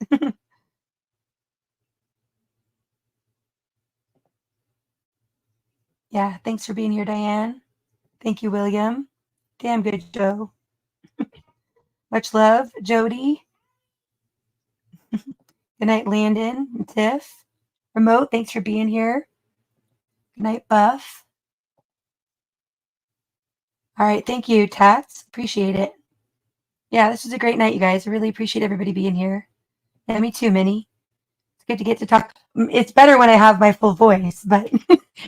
Yeah, thanks for being here, Diane. Thank you, William. Damn good show. Much love, Jody. Good night, Landon and Tiff. Remote, thanks for being here. Good night, Buff. All right, thank you, Tats. Appreciate it. Yeah, this was a great night, you guys. I really appreciate everybody being here. Yeah, me too, Minnie. It's good to get to talk. It's better when I have my full voice, but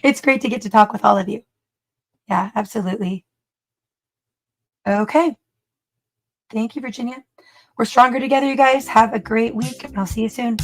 it's great to get to talk with all of you. Yeah, absolutely. Okay. Thank you, Virginia. We're stronger together, you guys. Have a great week, and I'll see you soon.